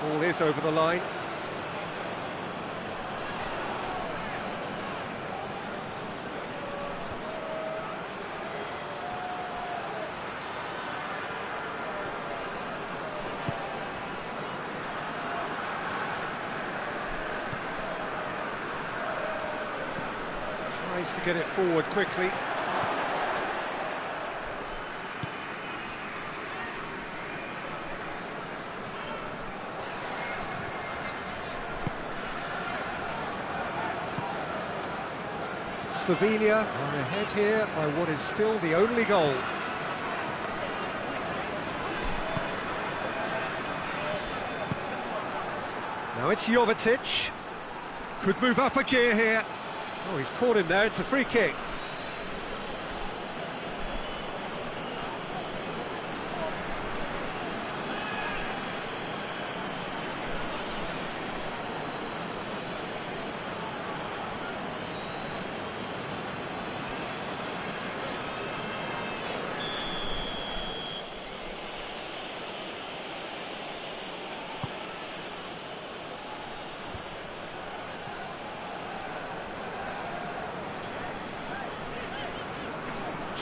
Ball is over the line. Tries to get it forward quickly. Slovenia are ahead here by what is still the only goal. Now it's Jovetic. Could move up a gear here. Oh, he's caught him there, it's a free kick.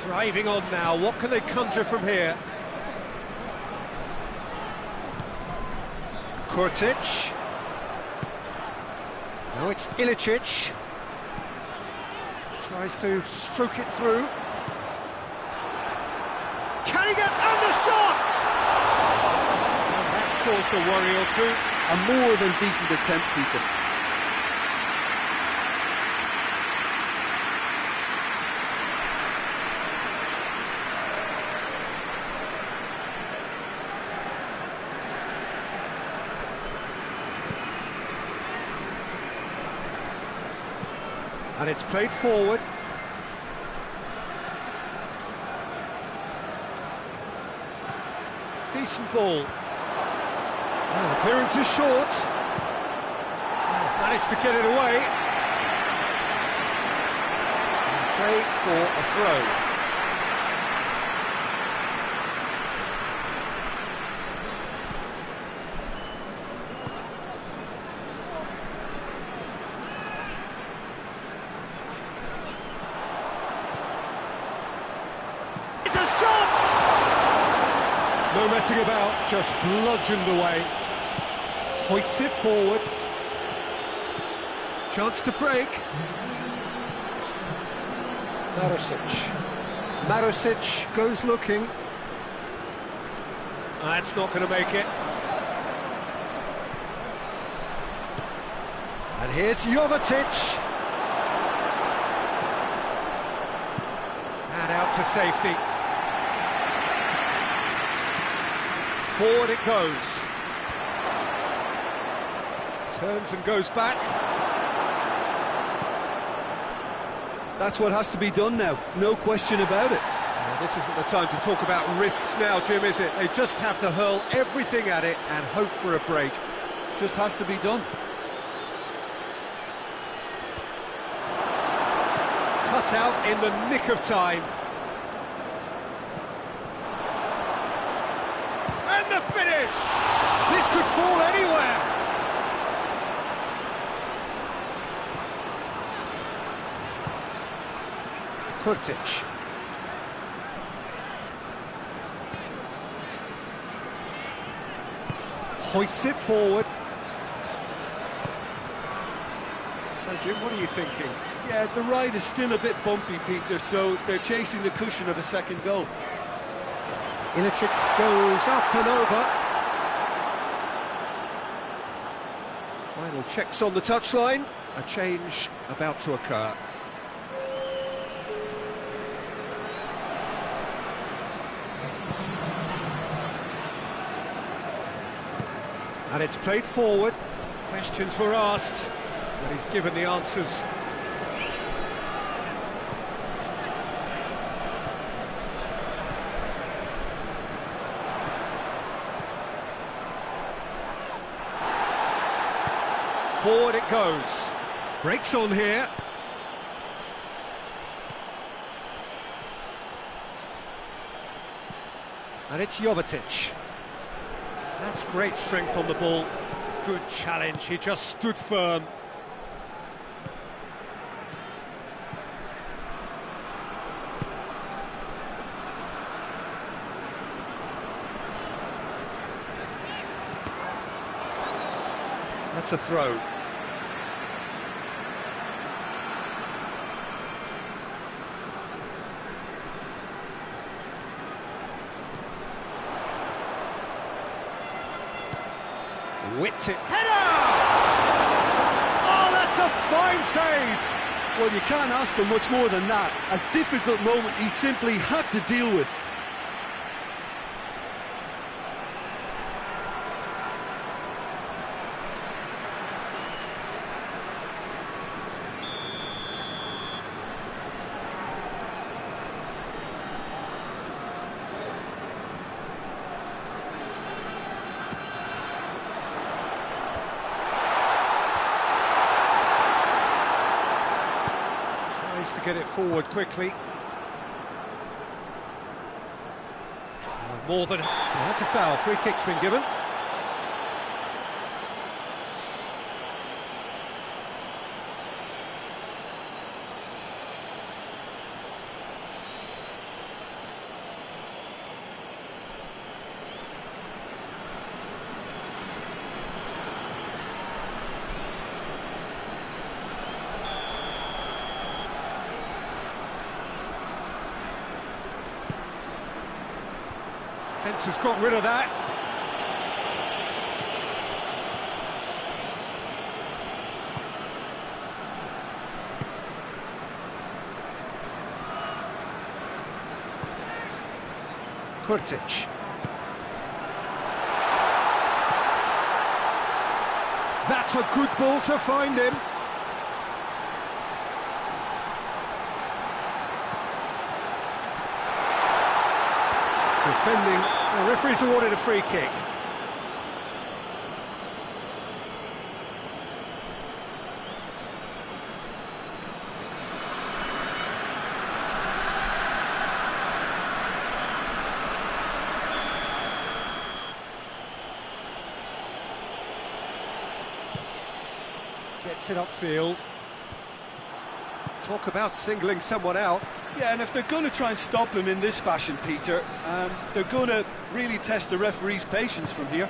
Driving on now, what can they conjure from here? Kurtic. Now it's Ilicic. Tries to stroke it through. Can he get... and the shot! And that's caused a worry or two. A more than decent attempt, Peter. And it's played forward. Decent ball. Oh, clearance is short. Oh, managed to get it away. Play for a throw. It's a shot! No messing about, just bludgeoned away. Hoists it forward. Chance to break. Marusic goes looking. That's not going to make it. And here's Jovetic. And out to safety. Forward it goes. Turns and goes back. That's what has to be done now, no question about it. Well, this isn't the time to talk about risks now, Jim, is it? They just have to hurl everything at it and hope for a break. Just has to be done. Cut out in the nick of time. And the finish! This could fall anywhere. Kurtic. Hoists it forward. So, Jim, what are you thinking? Yeah, the ride is still a bit bumpy, Peter, so they're chasing the cushion of a second goal. Ilicic goes up and over. Final checks on the touchline. A change about to occur. And it's played forward. Questions were asked, but he's given the answers. Forward it goes. Breaks on here. And it's Jovetic. That's great strength on the ball. Good challenge, he just stood firm. That's a throw. Whipped it. Header! Oh, that's a fine save! Well, you can't ask for much more than that. A difficult moment he simply had to deal with. To get it forward quickly. More than... Oh, that's a foul. Free kick's been given. Fence has got rid of that. Kurtic. That's a good ball to find him. Defending, the referee's awarded a free kick. Gets it upfield. Talk about singling someone out. Yeah, and if they're going to try and stop him in this fashion, Peter, they're going to really test the referee's patience from here.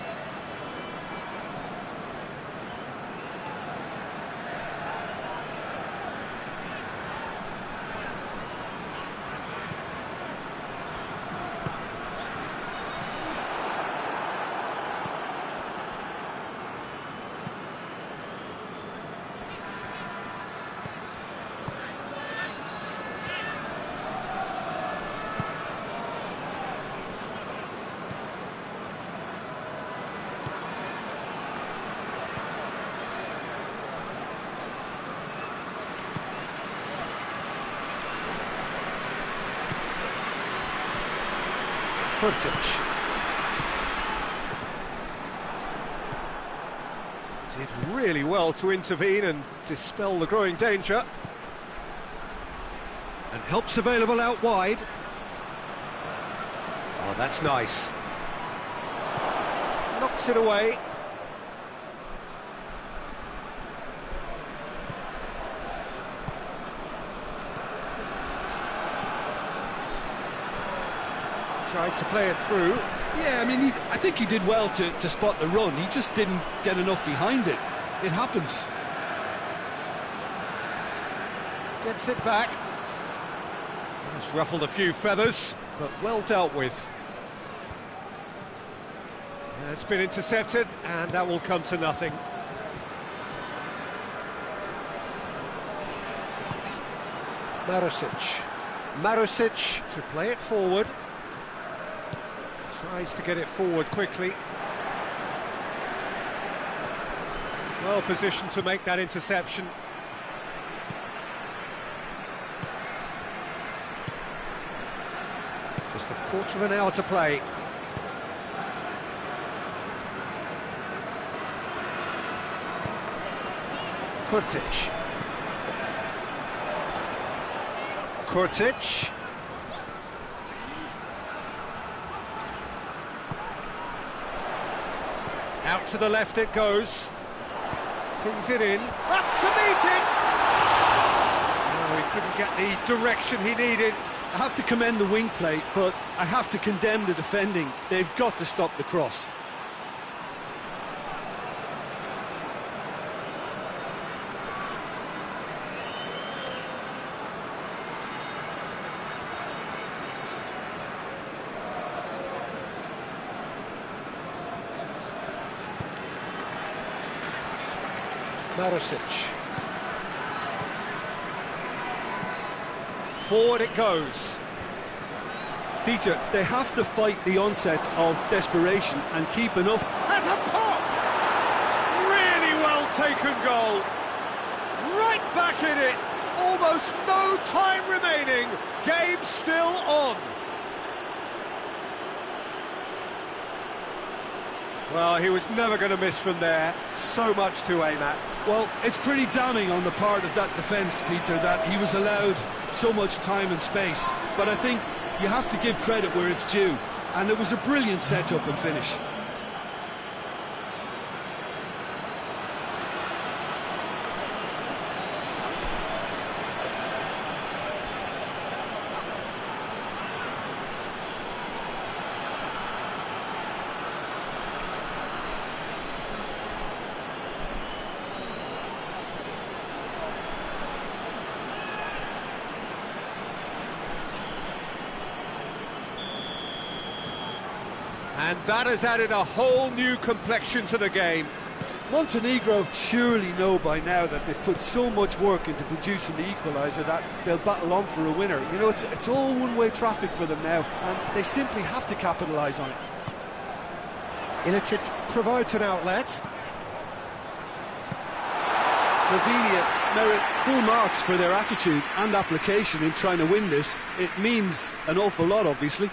Kurtic. Did really well to intervene and dispel the growing danger. And help's available out wide. Oh, that's nice. Knocks it away. Tried to play it through. Yeah, I mean, I think he did well to spot the run. He just didn't get enough behind it. It happens. Gets it back. It's ruffled a few feathers, but well dealt with. It's been intercepted, and that will come to nothing. Marusic to play it forward. Tries to get it forward quickly. Well positioned to make that interception. Just a quarter of an hour to play. Kurtic. Out to the left it goes. Pings it in. Up to meet it! No, he couldn't get the direction he needed. I have to commend the wing play, but I have to condemn the defending. They've got to stop the cross. Marusic. Forward it goes. Peter, they have to fight the onset of desperation and keep enough. Has a pop! Really well taken goal. Right back in it. Almost no time remaining. Game still on. Well, he was never going to miss from there. So much to aim at. Well, it's pretty damning on the part of that defence, Peter, that he was allowed so much time and space. But I think you have to give credit where it's due. And it was a brilliant set-up and finish. And that has added a whole new complexion to the game. Montenegro surely know by now that they've put so much work into producing the equaliser that they'll battle on for a winner. You know, it's all one-way traffic for them now, and they simply have to capitalise on it. Ilicic provides an outlet. Slovenia merit full marks for their attitude and application in trying to win this. It means an awful lot, obviously.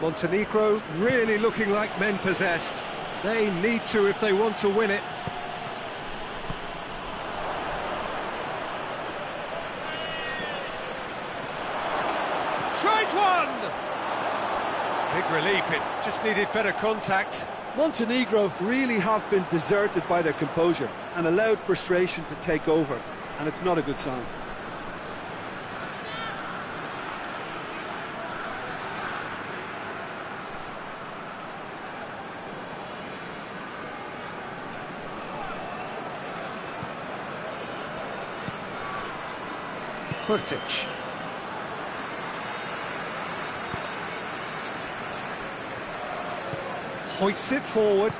Montenegro really looking like men possessed. They need to if they want to win it. Tries one! Big relief, it just needed better contact. Montenegro really have been deserted by their composure and allowed frustration to take over, and it's not a good sign. Kurtic. Hoists it forward.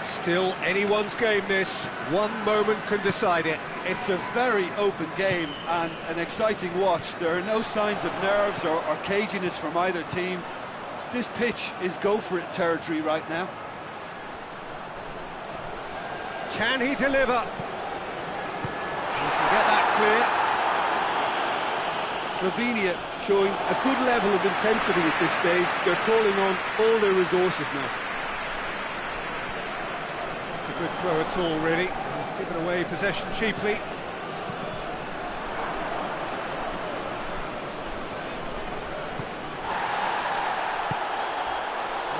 Still anyone's game this. One moment can decide it. It's a very open game and an exciting watch. There are no signs of nerves or caginess from either team. This pitch is go-for-it territory right now. Can he deliver? He can get that clear. Slovenia showing a good level of intensity at this stage. They're calling on all their resources now. It's a good throw at all, really. He's given away possession cheaply.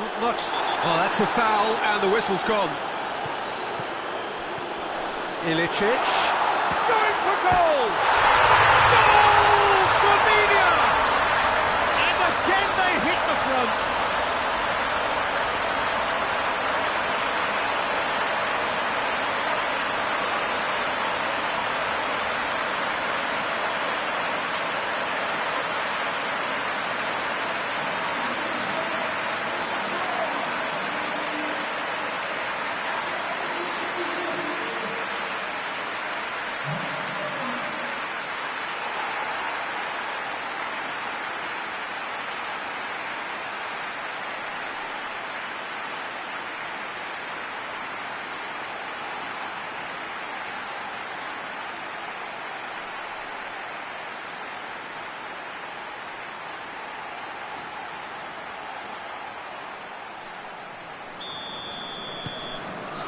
Not much. Oh, that's a foul, and the whistle's gone. Ilicic. Going for goal! Goal! Slovenia! And again they hit the front.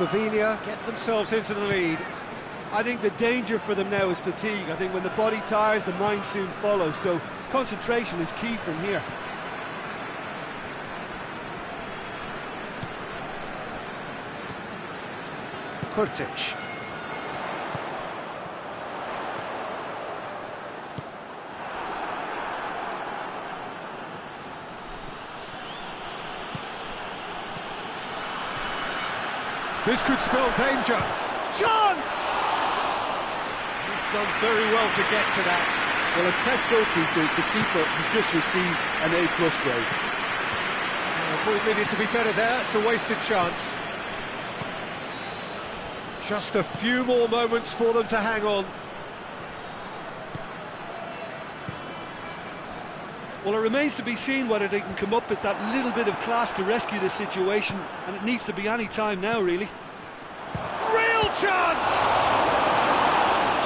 Slovenia get themselves into the lead. I think the danger for them now is fatigue. I think when the body tires, the mind soon follows. So concentration is key from here. Kurtic. This could spell danger. Chance! He's done very well to get to that. Well, as test goalkeeper, the keeper has just received an A+ grade. Ball needed to be better there. It's a wasted chance. Just a few more moments for them to hang on. Well, it remains to be seen whether they can come up with that little bit of class to rescue this situation, and it needs to be any time now, really. Real chance!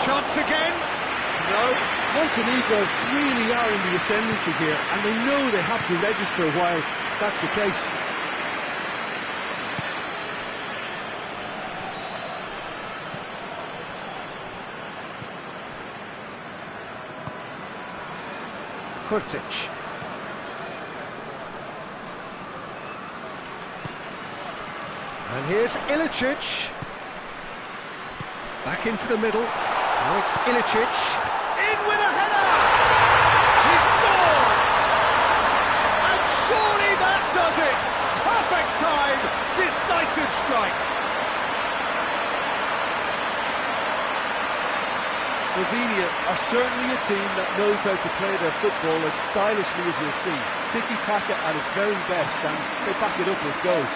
Chance again? No. Montenegro really are in the ascendancy here, and they know they have to register while that's the case. Kurtic. And here's Ilicic. Back into the middle. Now it's Ilicic. In with a header! He scored! And surely that does it! Perfect time! Decisive strike! Slovenia are certainly a team that knows how to play their football as stylishly as you'll see. Tiki-taka at its very best, and they back it up with goals.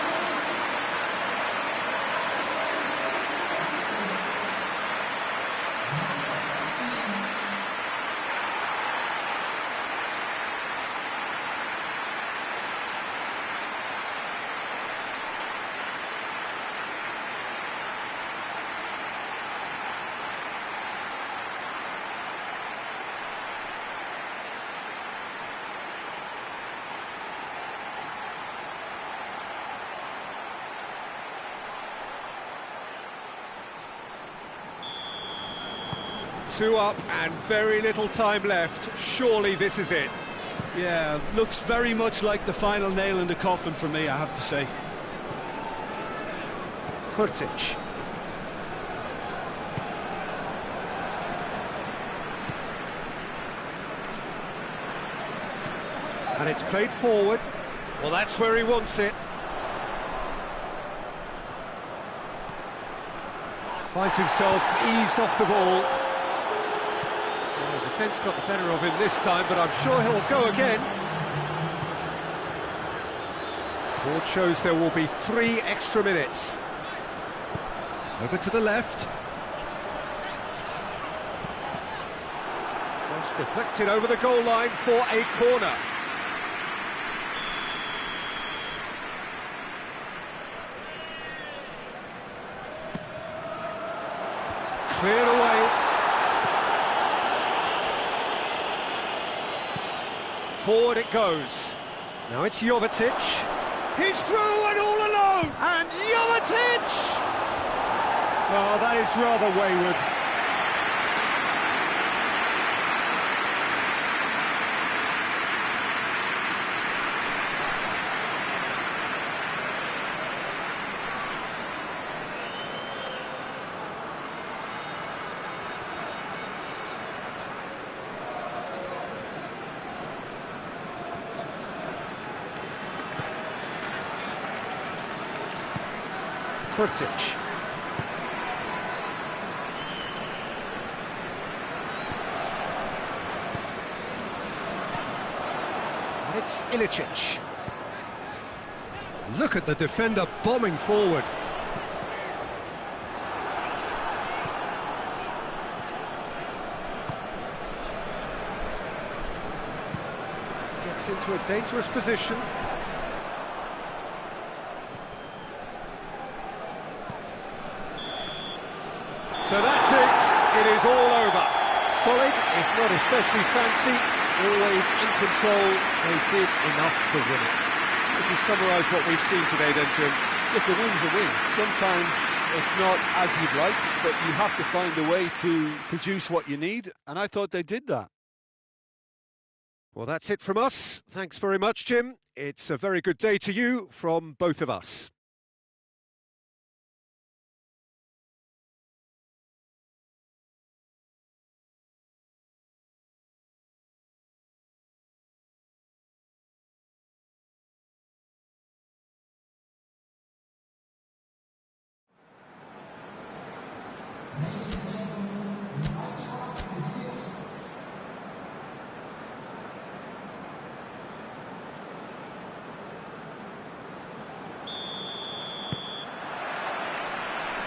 2 up and very little time left. Surely this is it. Yeah, looks very much like the final nail in the coffin for me, I have to say. Kurtic. And it's played forward. Well, that's where he wants it. Finds himself eased off the ball. Well, the defence got the better of him this time, but I'm sure he'll go again. Board shows there will be 3 extra minutes. Over to the left. Cross deflected over the goal line for a corner. Cleared away. Forward it goes. Now it's Jovetic. He's through and all alone! And Jovetic! Oh, that is rather wayward. Kurtic. And it's Ilicic. Look at the defender bombing forward. Gets into a dangerous position. So that's it. It is all over. Solid, if not especially fancy, always in control. They did enough to win it. Would you summarise what we've seen today then, Jim? Look, a win's a win. Sometimes it's not as you'd like, but you have to find a way to produce what you need, and I thought they did that. Well, that's it from us. Thanks very much, Jim. It's a very good day to you from both of us.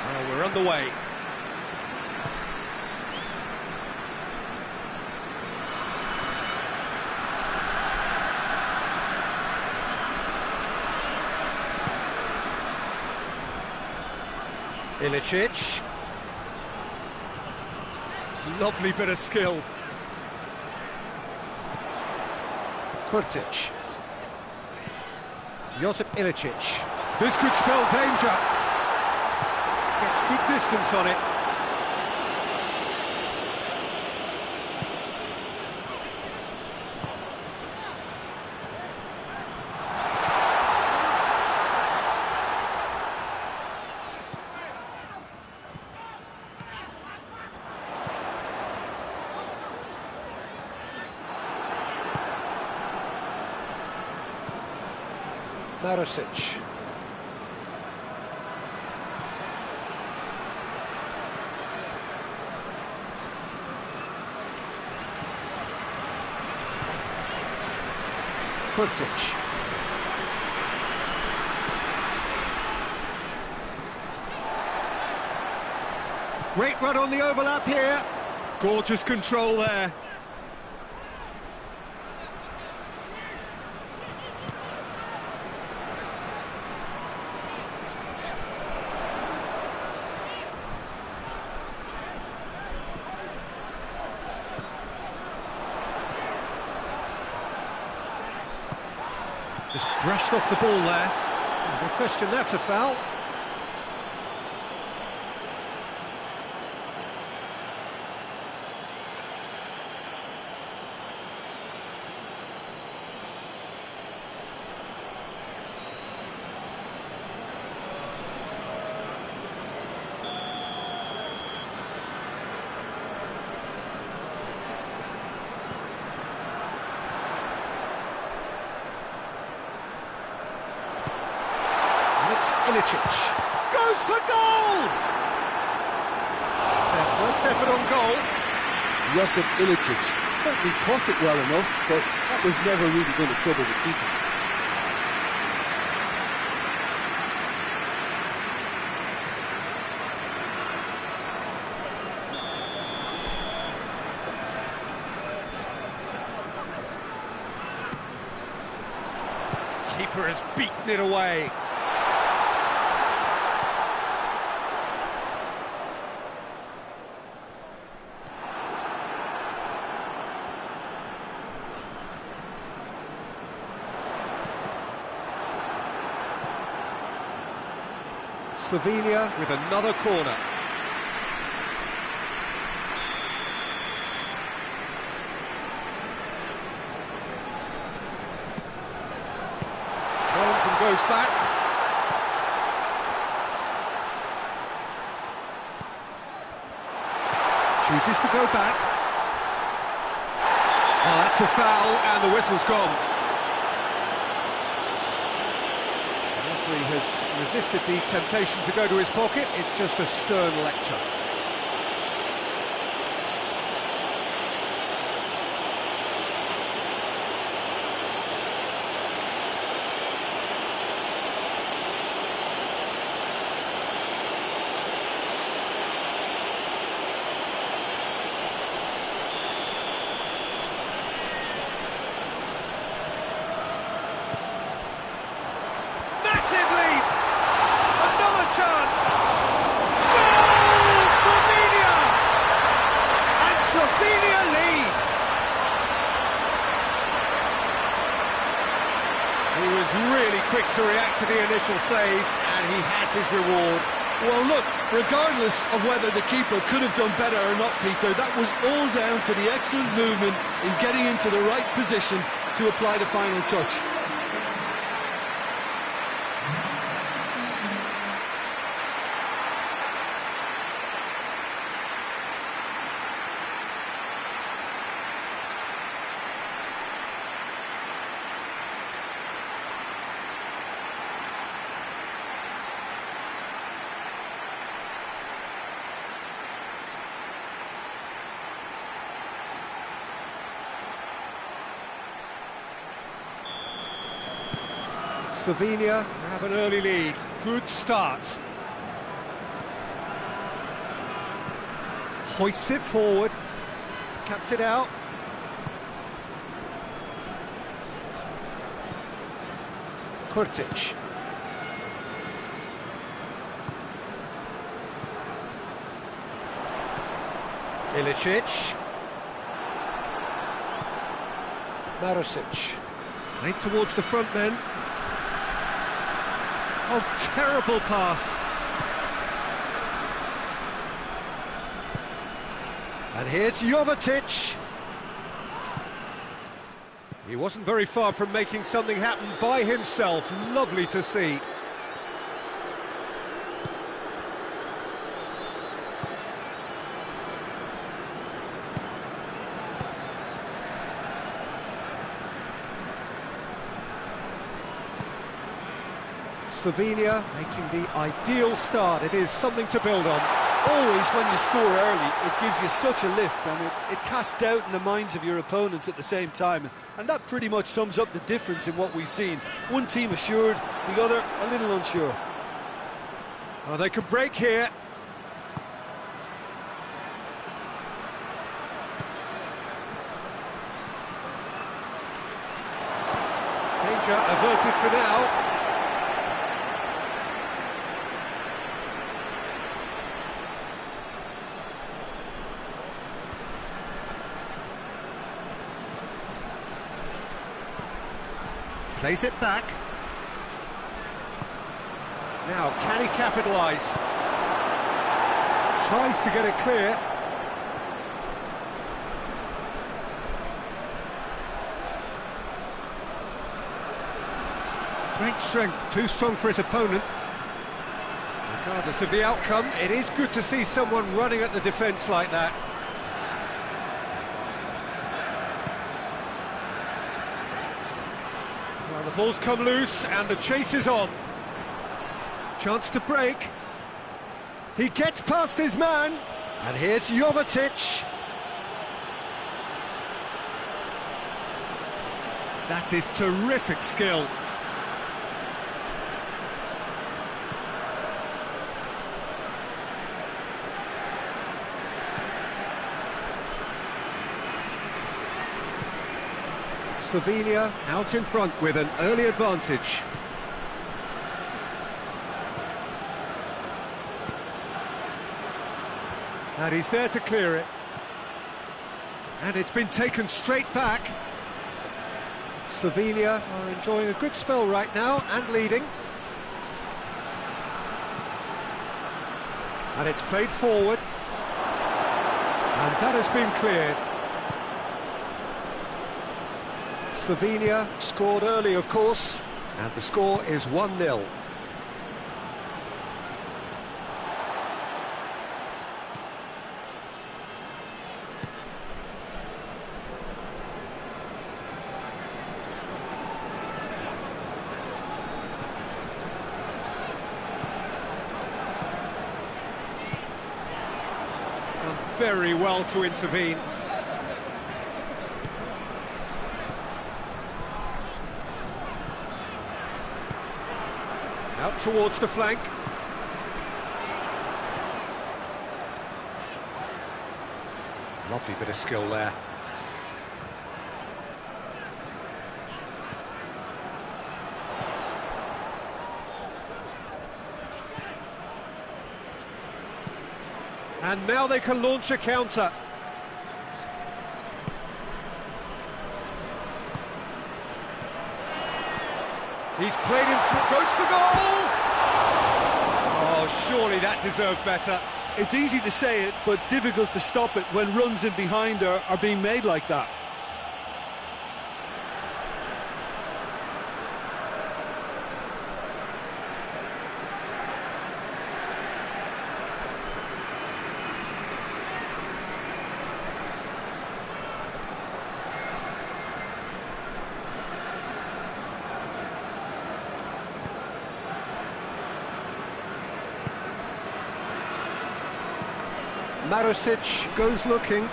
Well, we're underway. Ilicic. Lovely bit of skill. Kurtic. Josip Ilicic. This could spell danger. Gets good distance on it. Marosic. Kurtic. Great run on the overlap here. Gorgeous control there. Just brushed off the ball there. No question, that's a foul. Ilicic goes for goal! It's their first effort on goal. Josip Ilicic certainly caught it well enough, but that was never really going to trouble the keeper. Keeper has beaten it away. Slovenia with another corner. Turns and goes back. Chooses to go back. Oh, that's a foul, and the whistle's gone. The referee has resisted the temptation to go to his pocket. It's just a stern lecture. Chance! Goal! Slovenia! And Slovenia lead! He was really quick to react to the initial save, and he has his reward. Well, look, regardless of whether the keeper could have done better or not, Peter, that was all down to the excellent movement in getting into the right position to apply the final touch. Slovenia have an early lead. Good start. Hoists it forward. Cuts it out. Kurtic. Ilicic. Marusic. Played towards the front men. Oh, terrible pass. And here's Jovetic. He wasn't very far from making something happen by himself. Lovely to see. Slovenia making the ideal start. It is something to build on. Always when you score early, it gives you such a lift, and it casts doubt in the minds of your opponents at the same time. And that pretty much sums up the difference in what we've seen. One team assured, the other a little unsure. Oh, they could break here. Danger averted for now. Plays it back. Now, can he capitalise? Tries to get it clear. Great strength, too strong for his opponent. Regardless of the outcome, it is good to see someone running at the defence like that. Well, the ball's come loose and the chase is on. Chance to break. He gets past his man. And here's Jovetic. That is terrific skill. Slovenia out in front with an early advantage. And he's there to clear it. And it's been taken straight back. Slovenia are enjoying a good spell right now and leading. And it's played forward. And that has been cleared. Slovenia scored early, of course, and the score is 1-0. Done very well to intervene. Out towards the flank. Lovely bit of skill there. And now they can launch a counter. He's played in front, goes for goal! Oh, surely that deserved better. It's easy to say it, but difficult to stop it when runs in behind are being made like that. Marusic goes looking.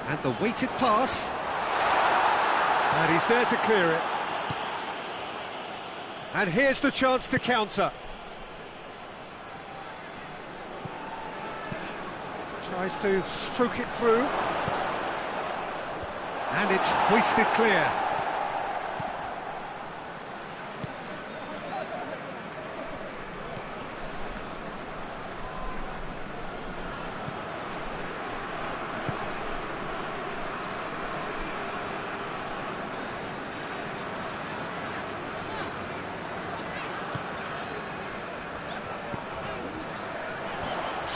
And the weighted pass. And he's there to clear it. And here's the chance to counter. Tries to stroke it through. And it's hoisted clear.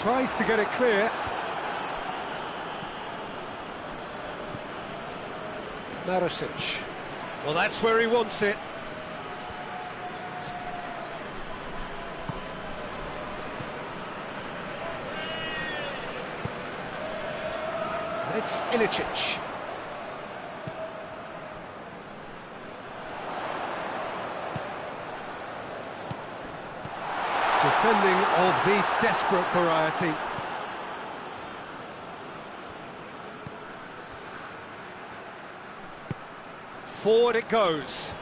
Tries to get it clear. Marusic. Well, that's where he wants it. And it's Ilicic. Defending of the desperate variety. Forward it goes.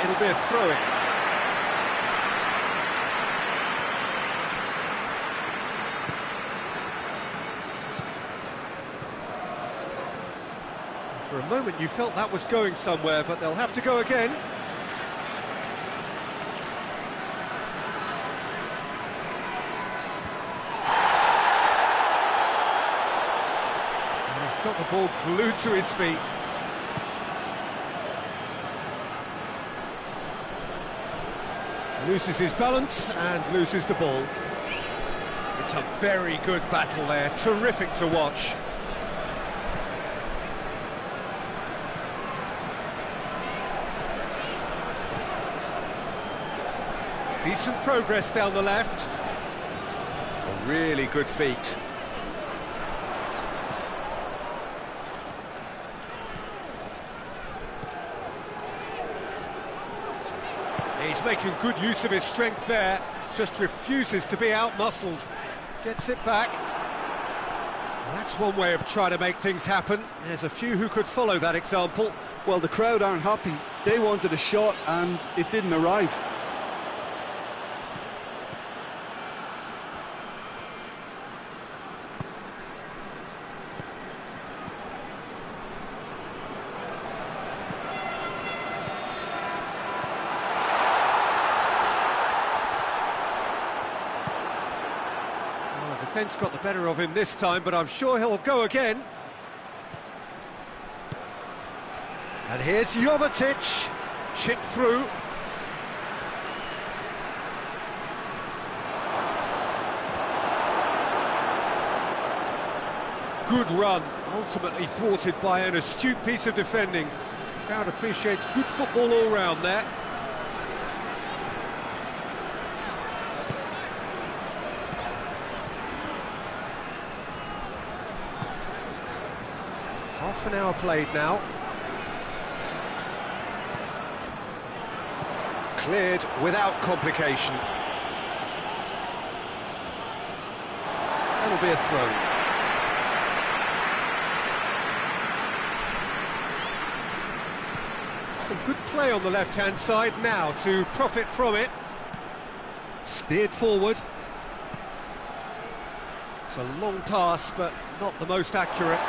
It'll be a throw-in. For a moment you felt that was going somewhere, but they'll have to go again. Got the ball glued to his feet. Loses his balance and loses the ball. It's a very good battle there, terrific to watch. Decent progress down the left. A really good feat. He's making good use of his strength there, just refuses to be out-muscled. Gets it back. That's one way of trying to make things happen. There's a few who could follow that example. Well, the crowd aren't happy. They wanted a shot and it didn't arrive. Defence got the better of him this time, but I'm sure he'll go again. And here's Jovetic, chipped through. Good run, ultimately thwarted by an astute piece of defending. Crowd appreciates good football all round there. Half an hour played now. Cleared without complication. That'll be a throw. Some good play on the left-hand side now to profit from it. Steered forward. It's a long pass, but not the most accurate.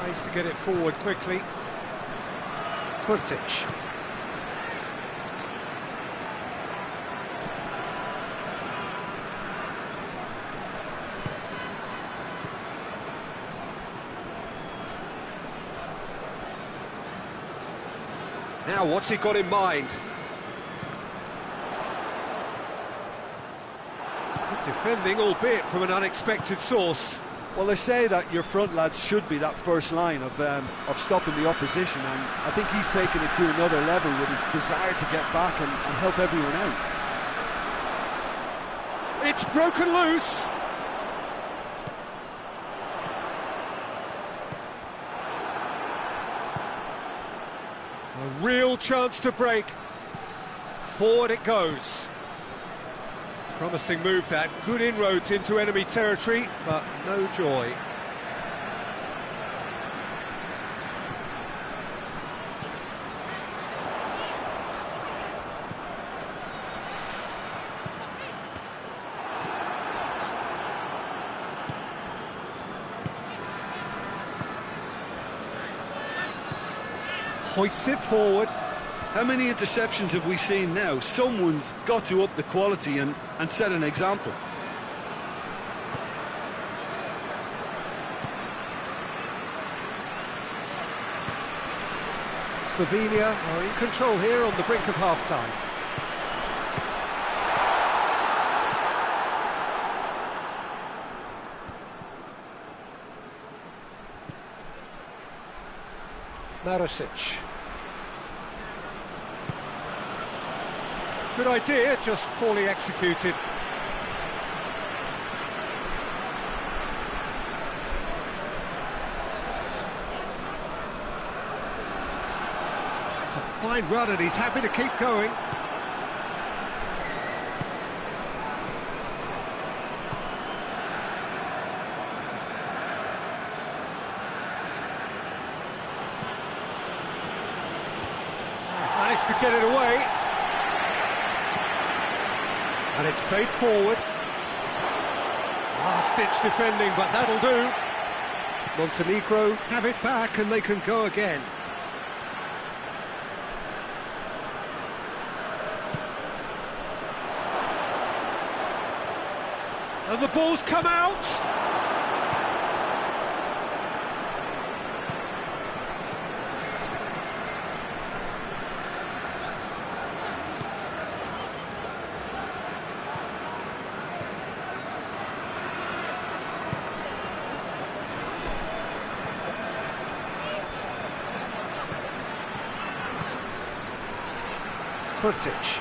Tries to get it forward quickly. Kurtic. Now, what's he got in mind? Good defending, albeit from an unexpected source. Well, they say that your front lads should be that first line of stopping the opposition, and I think he's taken it to another level with his desire to get back and help everyone out. It's broken loose. A real chance to break. Forward it goes. Promising move that, good inroads into enemy territory, but no joy. Hoists it forward. How many interceptions have we seen now? Someone's got to up the quality and set an example. Slovenia are in control here on the brink of half-time. Marosic. Good idea, just poorly executed. It's a fine run and he's happy to keep going. He's managed to get it away. And it's played forward. Last-ditch defending, but that'll do. Montenegro have it back and they can go again. And the ball's come out. Kurtic.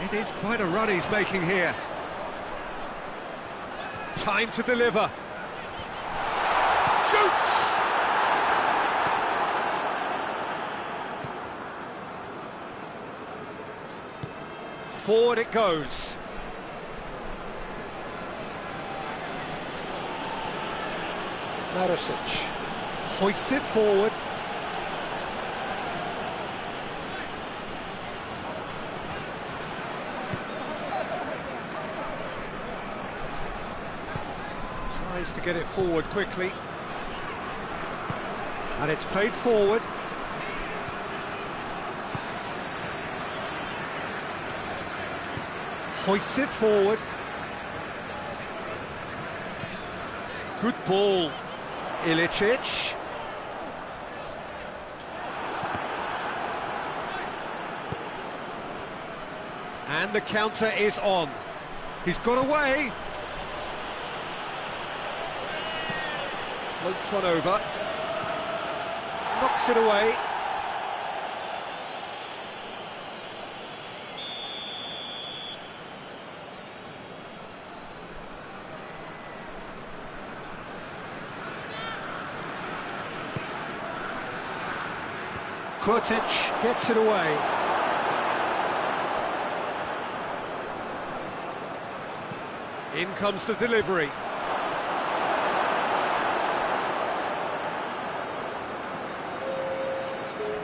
It is quite a run he's making here. Time to deliver. Shoots! Forward it goes. Marosic hoists it forward. Tries to get it forward quickly. And it's played forward. Hoists it forward. Good ball. Ilicic. And the counter is on. He's got away. Floats one over. Knocks it away. Kurtic gets it away. In comes the delivery.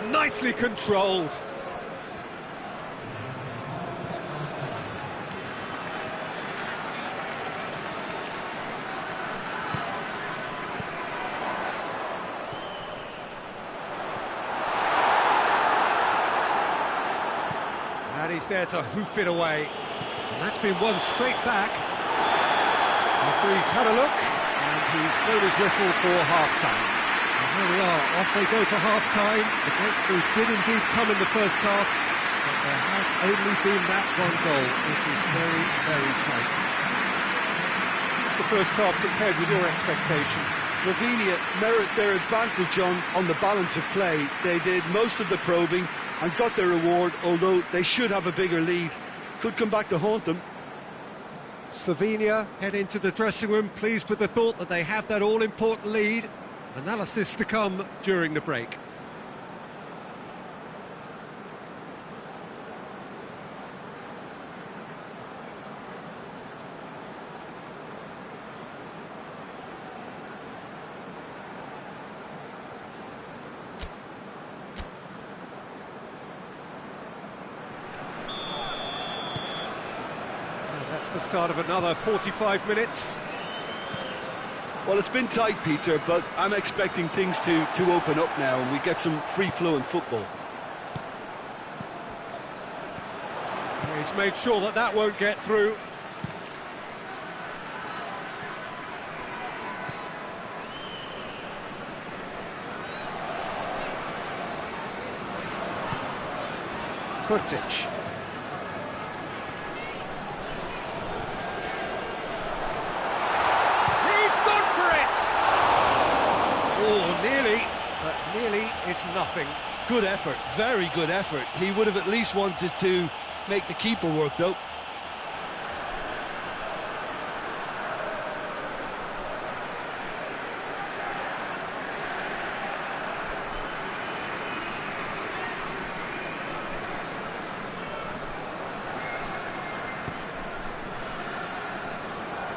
Nicely controlled. And he's there to hoof it away. And that's been one straight back. Referee's had a look, and he's blown his whistle for half-time. And here we are, off they go for half-time. The breakthrough did indeed come in the first half, but there has only been that one goal, which is very, very tight. What's the first half compared with your expectation? Slovenia merit their advantage on the balance of play. They did most of the probing and got their reward, although they should have a bigger lead. Could come back to haunt them. Slovenia head into the dressing room pleased with the thought that they have that all-important lead. Analysis to come during the break. That's the start of another 45 minutes. Well, it's been tight, Peter, but I'm expecting things to open up now and we get some free-flowing football. He's made sure that that won't get through. Kurtic. Nearly, but nearly is nothing. Good effort, very good effort. He would have at least wanted to make the keeper work, though.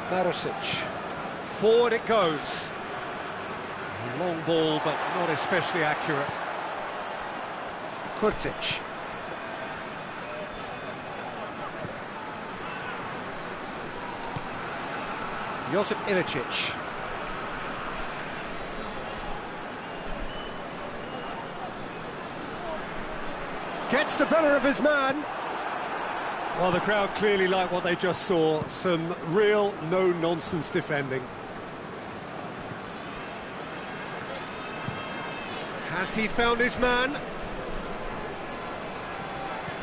Marosic. Forward it goes. Long ball, but not especially accurate. Kurtic. Josip Ilicic. Gets the better of his man. Well, the crowd clearly like what they just saw. Some real no-nonsense defending. Has he found his man?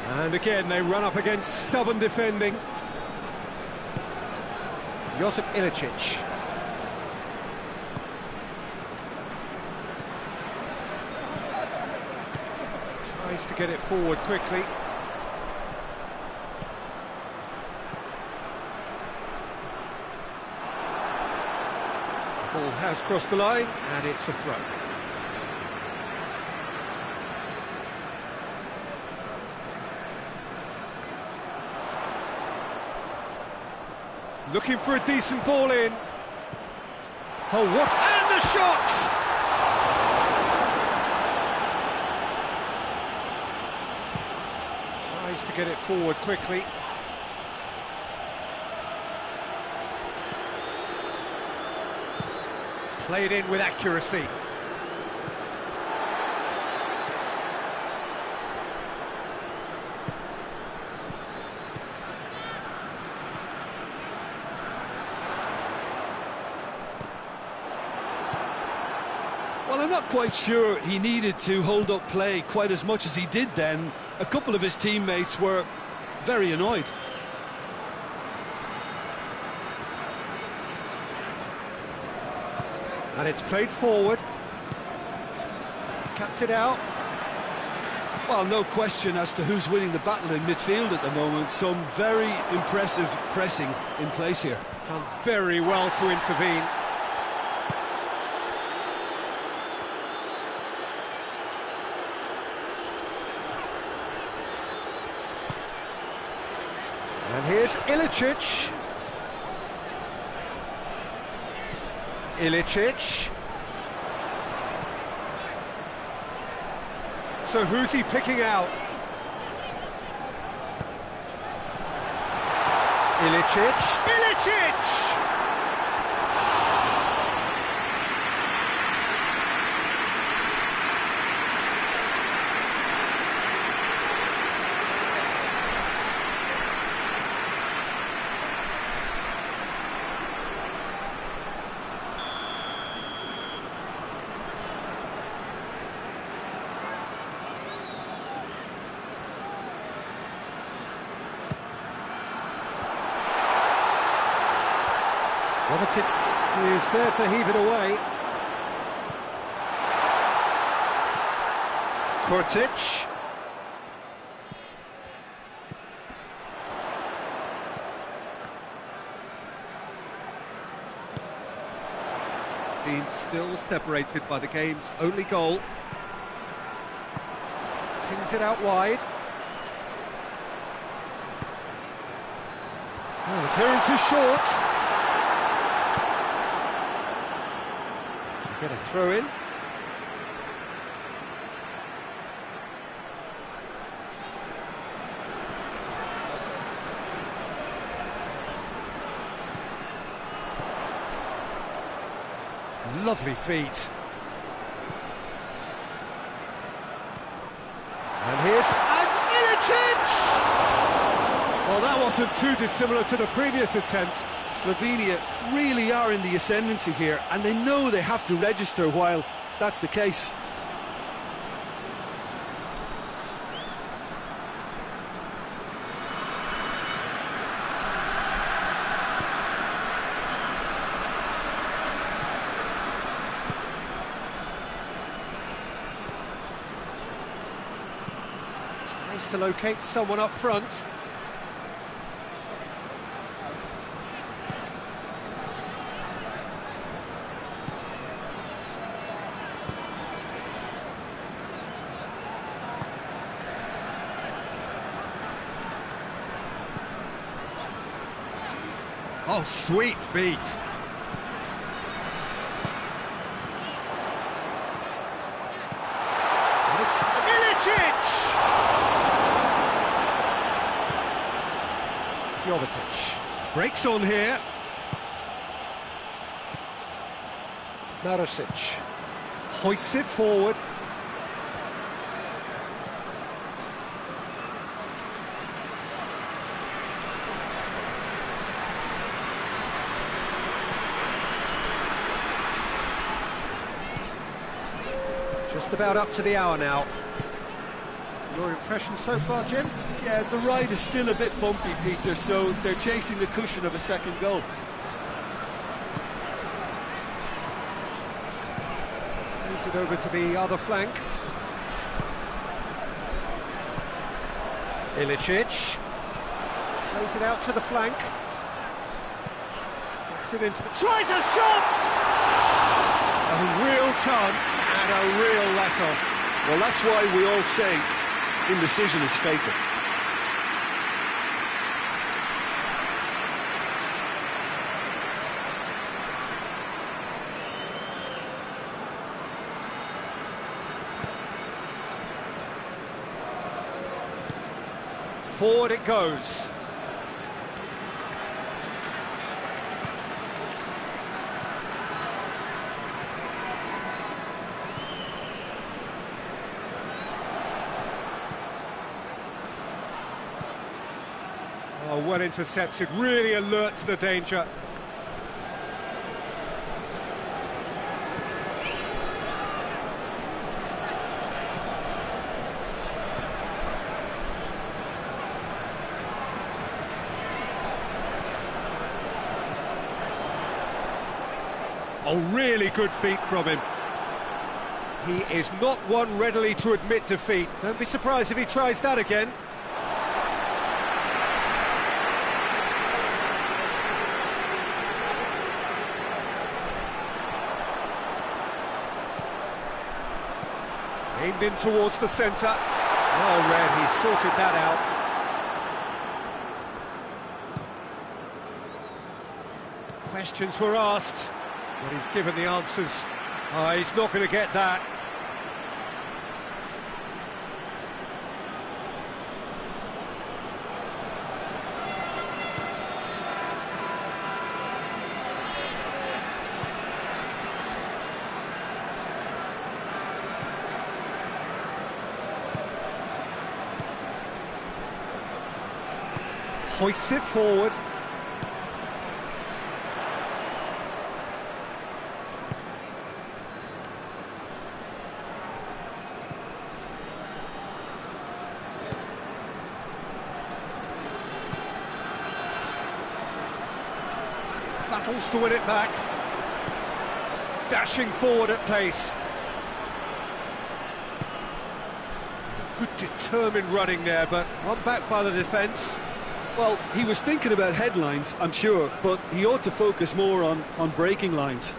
And again, they run up against stubborn defending. Josip Ilicic. Tries to get it forward quickly. Ball has crossed the line, and it's a throw. Looking for a decent ball in. Oh, what? And the shot! Tries to get it forward quickly. Played in with accuracy. Well, I'm not quite sure he needed to hold up play quite as much as he did then. A couple of his teammates were very annoyed. And it's played forward. Cuts it out. Well, no question as to who's winning the battle in midfield at the moment. Some very impressive pressing in place here. Done very well to intervene. And here's Ilicic. Ilicic. So who's he picking out? Ilicic. Ilicic! Kovacic is there to heave it away. Kurtic. Being still separated by the game's only goal. Tings it out wide. Oh, the clearance is short. Get a throw in. Lovely feet. And here's Ilicic! Well, that wasn't too dissimilar to the previous attempt. Slovenia really are in the ascendancy here, and they know they have to register while that's the case. Tries to locate someone up front. Oh, sweet feet. And it's Ilicic! Jovetic breaks on here. Marosic hoists it forward. Just about up to the hour now. Your impression so far, Jim? Yeah, the ride is still a bit bumpy, Peter, so they're chasing the cushion of a second goal. Moves it over to the other flank. Ilicic plays it out to the flank. Gets it into. Tries a shot! A real chance and a real let-off. Well, that's why we all say indecision is fatal. Forward it goes. Oh, well intercepted, really alert to the danger. Oh, really good feet from him. He is not one readily to admit defeat. Don't be surprised if he tries that again. Aimed in towards the centre. Well read, he sorted that out. Questions were asked, but he's given the answers. He's not going to get that. Hoists it forward. Battles to win it back. Dashing forward at pace. Good determined running there, but one back by the defence. Well, he was thinking about headlines, I'm sure, but he ought to focus more on breaking lines.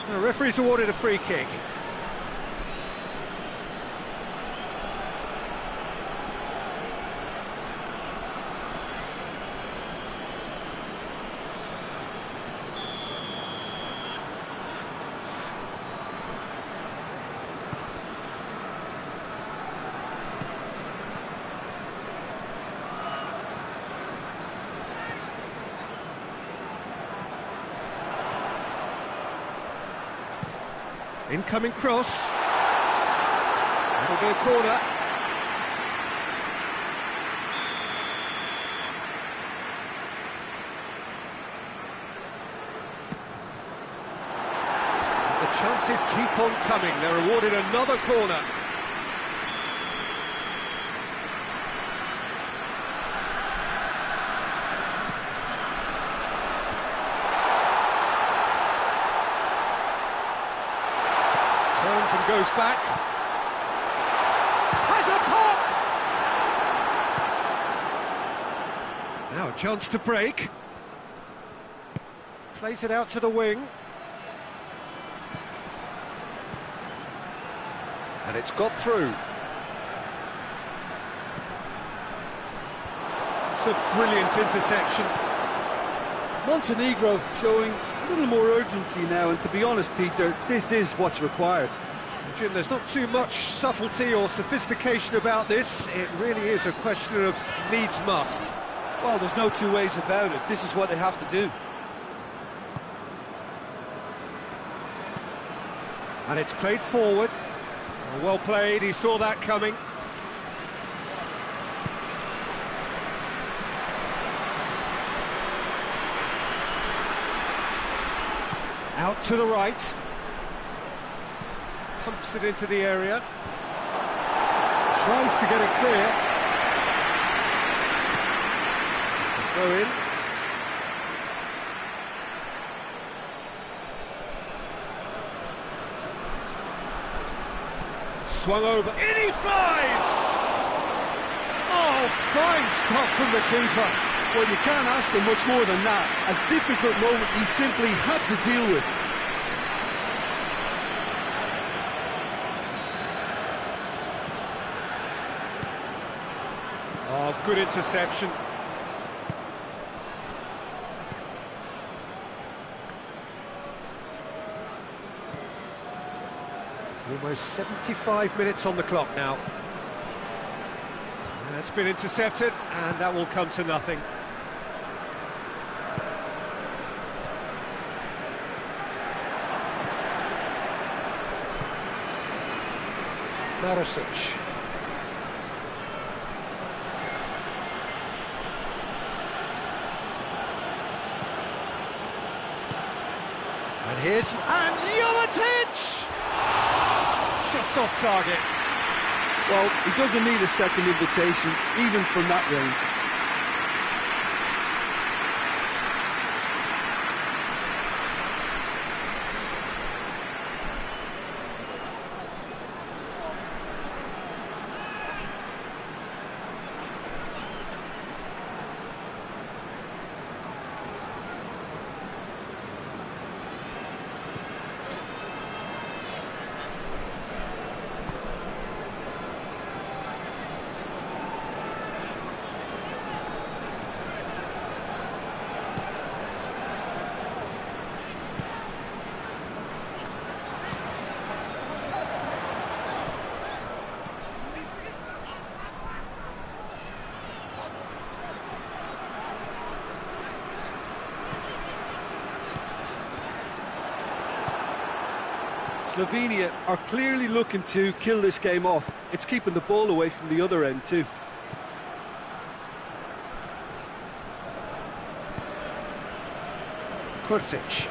The referee's awarded a free kick. Incoming cross. That'll be a corner. The chances keep on coming. They're awarded another corner. Turns and goes back. Has a pop! Now a chance to break. Plays it out to the wing. And it's got through. It's a brilliant interception. Montenegro showing a little more urgency now, and to be honest, Peter, this is what's required. Jim, there's not too much subtlety or sophistication about this. It really is a question of needs must. Well, there's no two ways about it. This is what they have to do. And it's played forward. Well played, he saw that coming. Out to the right. Pumps it into the area. Tries to get it clear. It's a throw in. Swung over, in he flies! Oh, fine stop from the keeper. Well, you can't ask for much more than that. A difficult moment he simply had to deal with. Oh, good interception. Almost 75 minutes on the clock now. That's been intercepted, and that will come to nothing. Marosic. And here's... And Jovetic! Just off target. Well, he doesn't need a second invitation, even from that range. Slovenia are clearly looking to kill this game off. It's keeping the ball away from the other end too. Kurtic.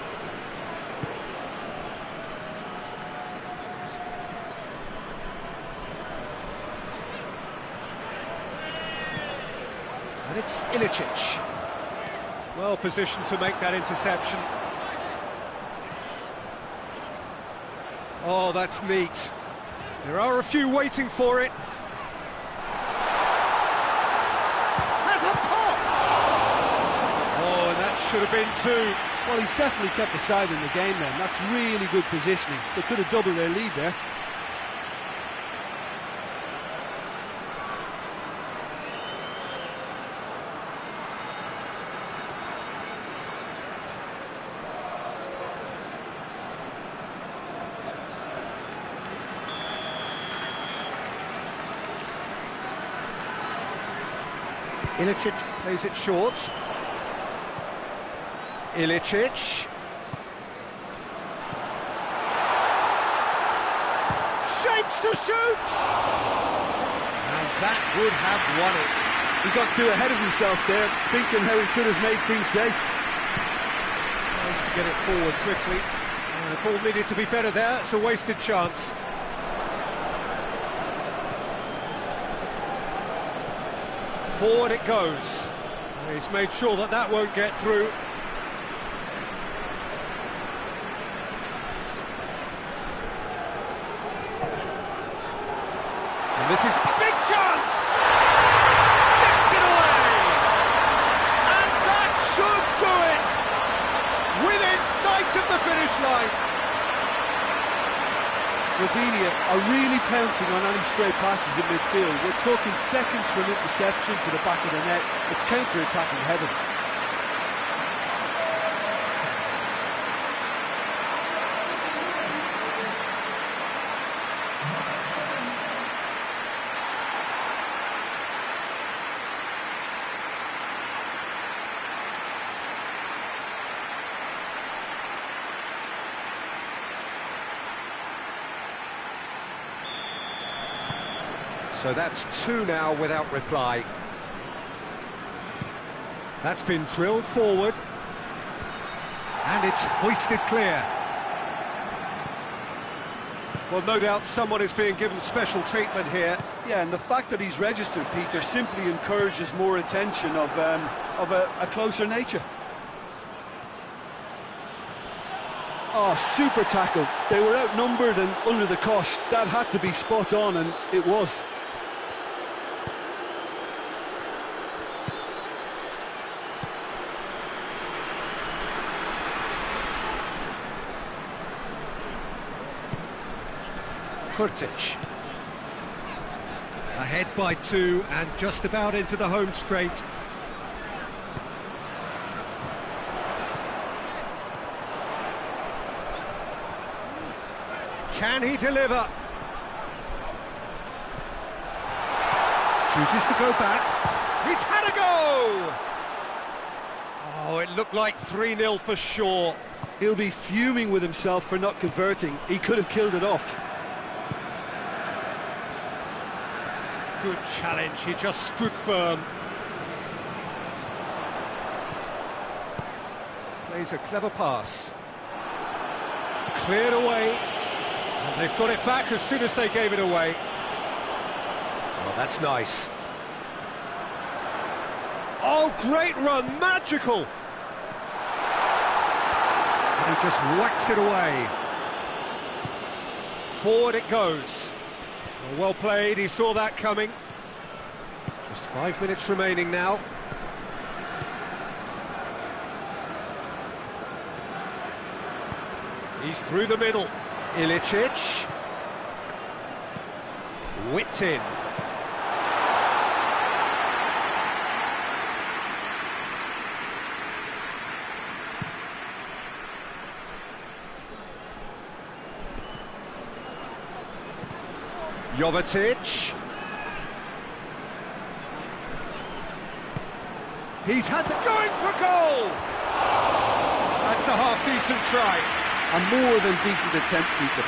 And it's Ilicic. Well positioned to make that interception. Oh, that's neat. There are a few waiting for it. Has a pop! Oh, and that should have been two. Well, he's definitely kept the side in the game then. That's really good positioning. They could have doubled their lead there. Ilicic plays it short. Ilicic. Shapes to shoot! And that would have won it. He got too ahead of himself there, thinking how he could have made things safe. Nice to get it forward quickly. The ball needed to be better there. It's a wasted chance. Forward it goes. He's made sure that that won't get through. And this is a big chance! Sticks it away! And that should do it! Within sight of the finish line. Slovenia are really pouncing on any stray passes in midfield. We're talking seconds from interception to the back of the net. It's counter-attacking heaven. So that's two now without reply. That's been drilled forward. And it's hoisted clear. Well, no doubt someone is being given special treatment here. Yeah, and the fact that he's registered, Peter, simply encourages more attention of a closer nature. Oh, super tackle. They were outnumbered and under the cosh. That had to be spot on, and it was. Kurtic. Ahead by 2 and just about into the home straight. Can he deliver? Chooses to go back. He's had a go! Oh, it looked like 3-0 for sure. He'll be fuming with himself for not converting. He could have killed it off. Good challenge, he just stood firm. Plays a clever pass. Cleared away. And they've got it back as soon as they gave it away. Oh, that's nice. Oh, great run, magical! And he just whacks it away. Forward it goes. Well played, he saw that coming. Just 5 minutes remaining now. He's through the middle. Ilicic. Whipped in. Jovetic. He's had the going for goal! That's a half-decent try. A more than decent attempt, Peter.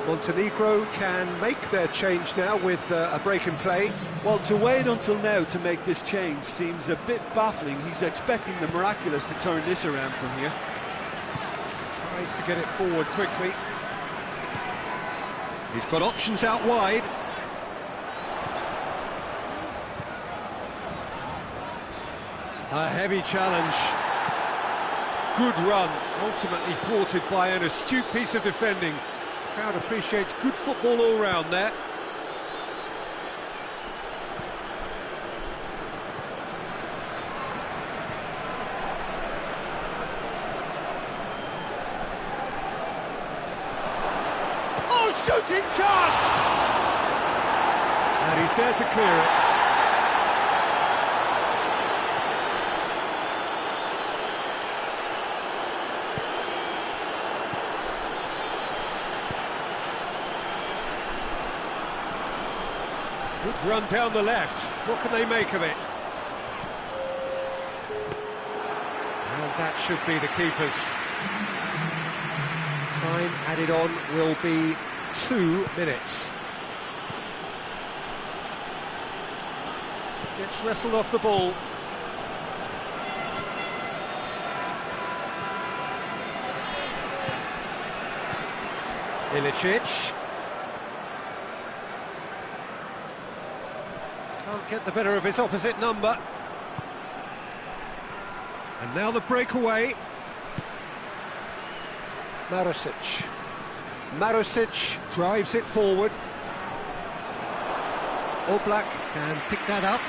Montenegro can make their change now with a break in play. Well, to wait until now to make this change seems a bit baffling. He's expecting the miraculous to turn this around from here. Tries to get it forward quickly. He's got options out wide. A heavy challenge. Good run, ultimately thwarted by an astute piece of defending. Crowd appreciates good football all round there. Shooting chance! And he's there to clear it. Good run down the left. What can they make of it? And that should be the keepers. Time added on will be 2 minutes. Gets wrestled off the ball. Ilicic. Can't get the better of his opposite number. And now the breakaway. Marusic. Marusic drives it forward. Oblak can pick that up.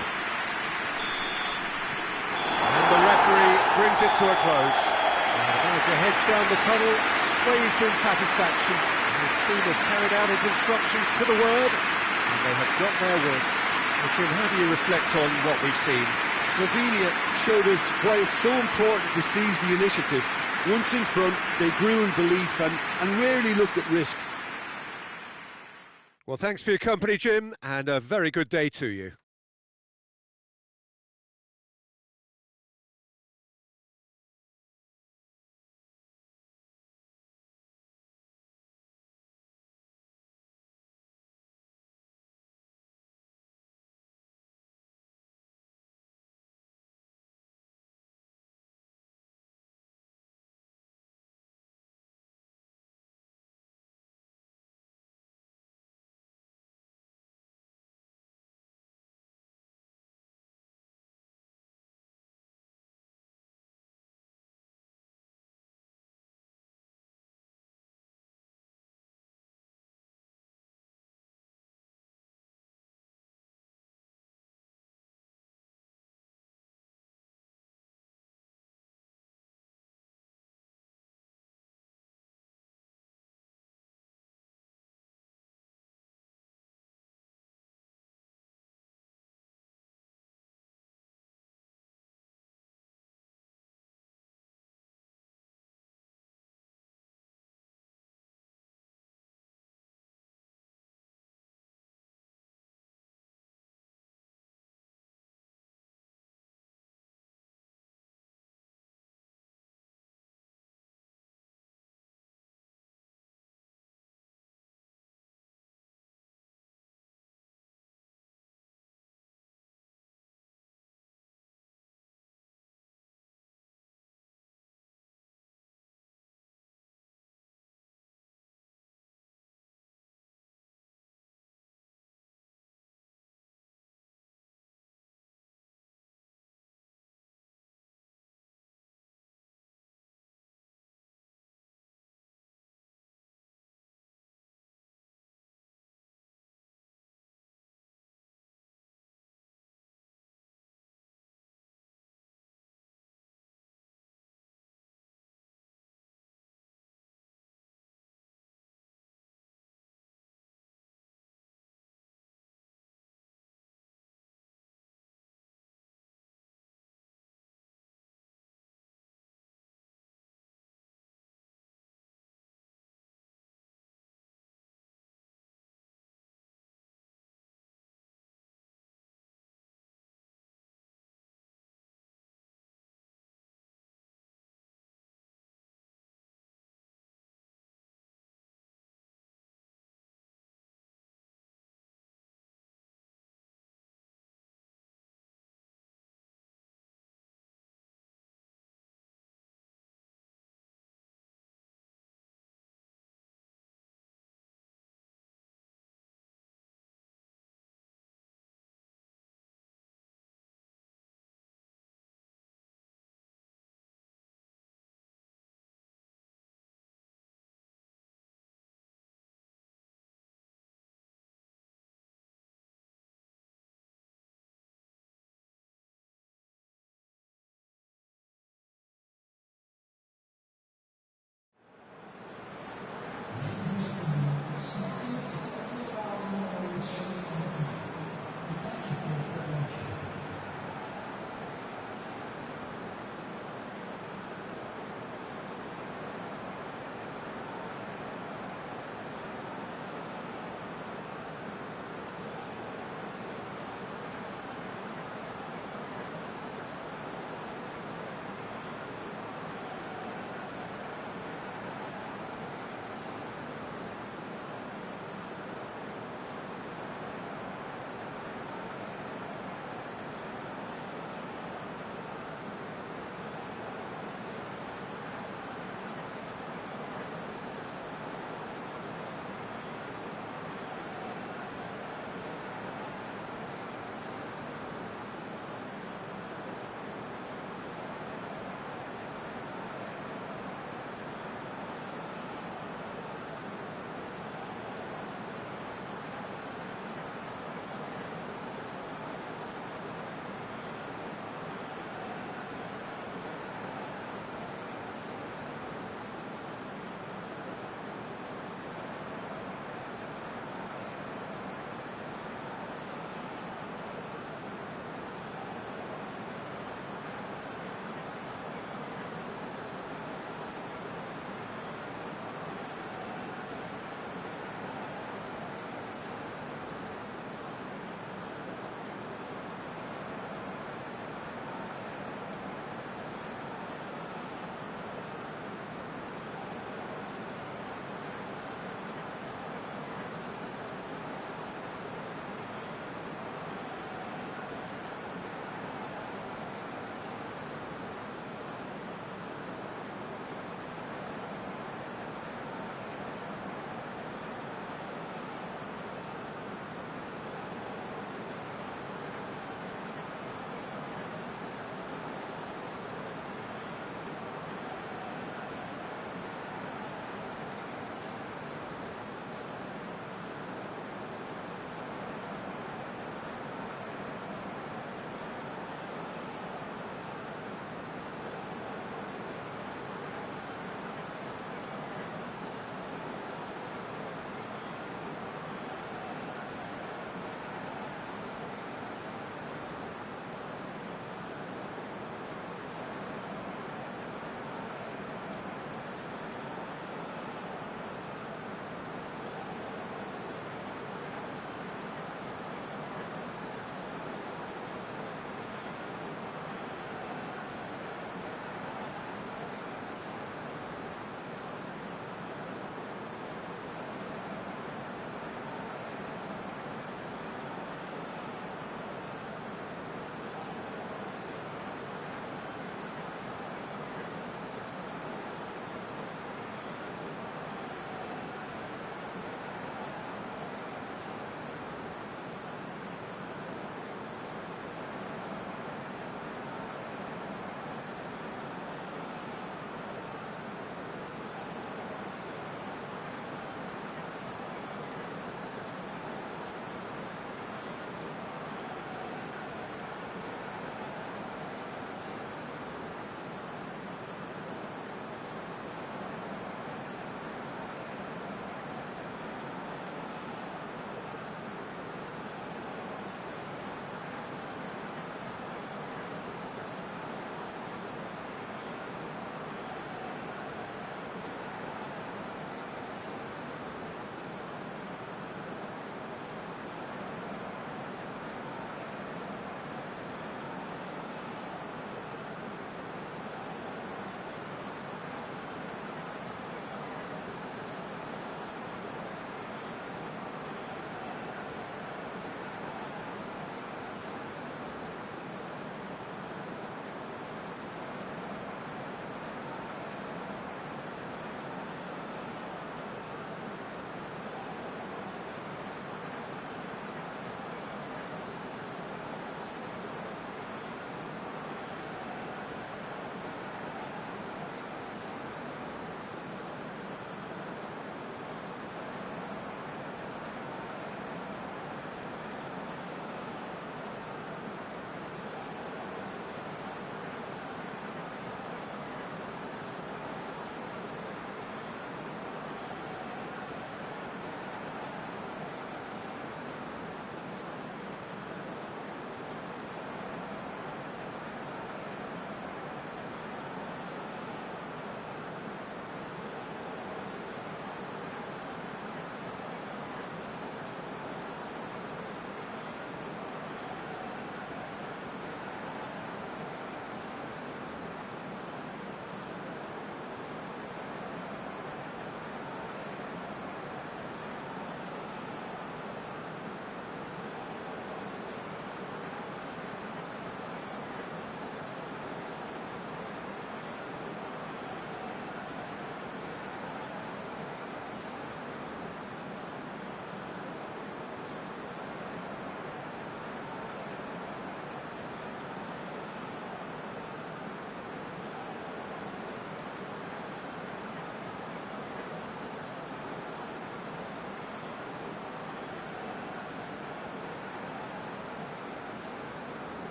And the referee brings it to a close. And the manager heads down the tunnel, swathed in satisfaction. His team have carried out his instructions to the word, and they have got their win. So, Jim, how do you reflect on what we've seen? Slovenia showed us why it's so important to seize the initiative. Once in front, they grew in belief and rarely looked at risk. Well, thanks for your company, Jim, and a very good day to you.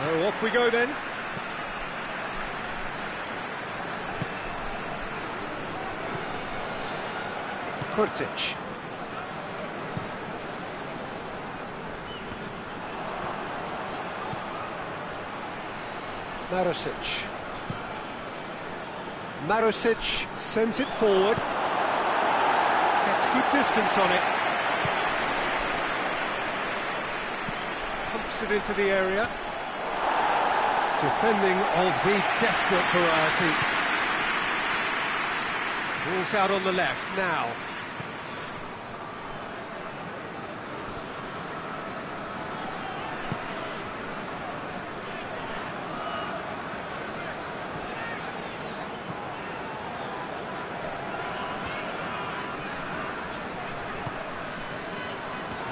So off we go then. Kurtic. Marusic. Marusic sends it forward. Gets good distance on it. Pumps it into the area. Defending of the desperate variety. Ball's out on the left now.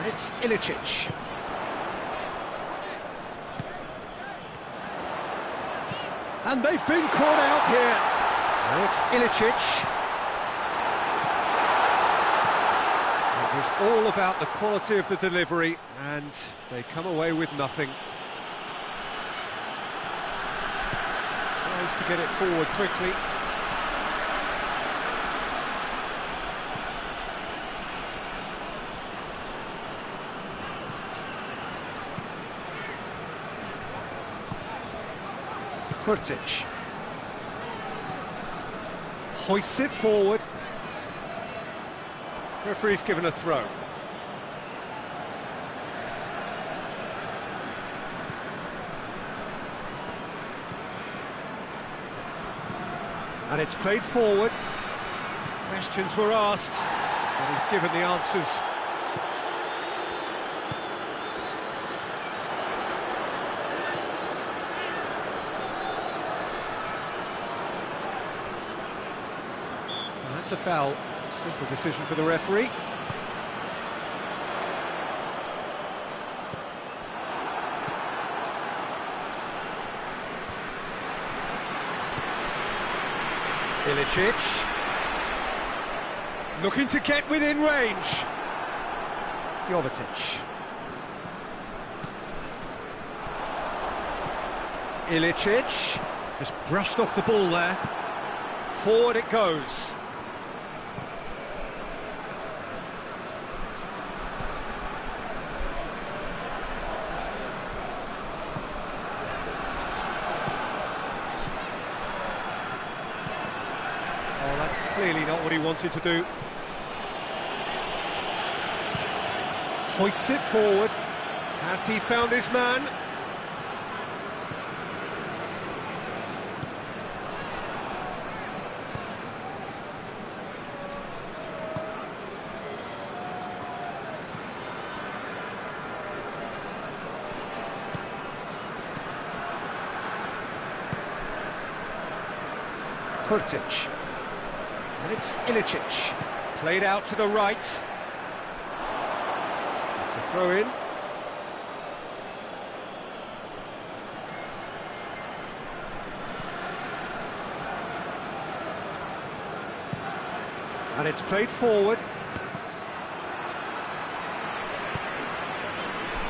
It's Ilicic. And they've been caught out here. And it's Ilicic. It was all about the quality of the delivery, and they come away with nothing. Tries to get it forward quickly. Kurtic hoists it forward. Referee's given a throw. And it's played forward. Questions were asked, and he's given the answers. That's a foul. Simple decision for the referee. Ilicic. Looking to get within range. Jovetic. Ilicic has brushed off the ball there. Forward it goes. Clearly not what he wanted to do. Hoists it forward. Has he found his man? Kurtic. And it's Ilicic, played out to the right. It's a throw-in. And it's played forward.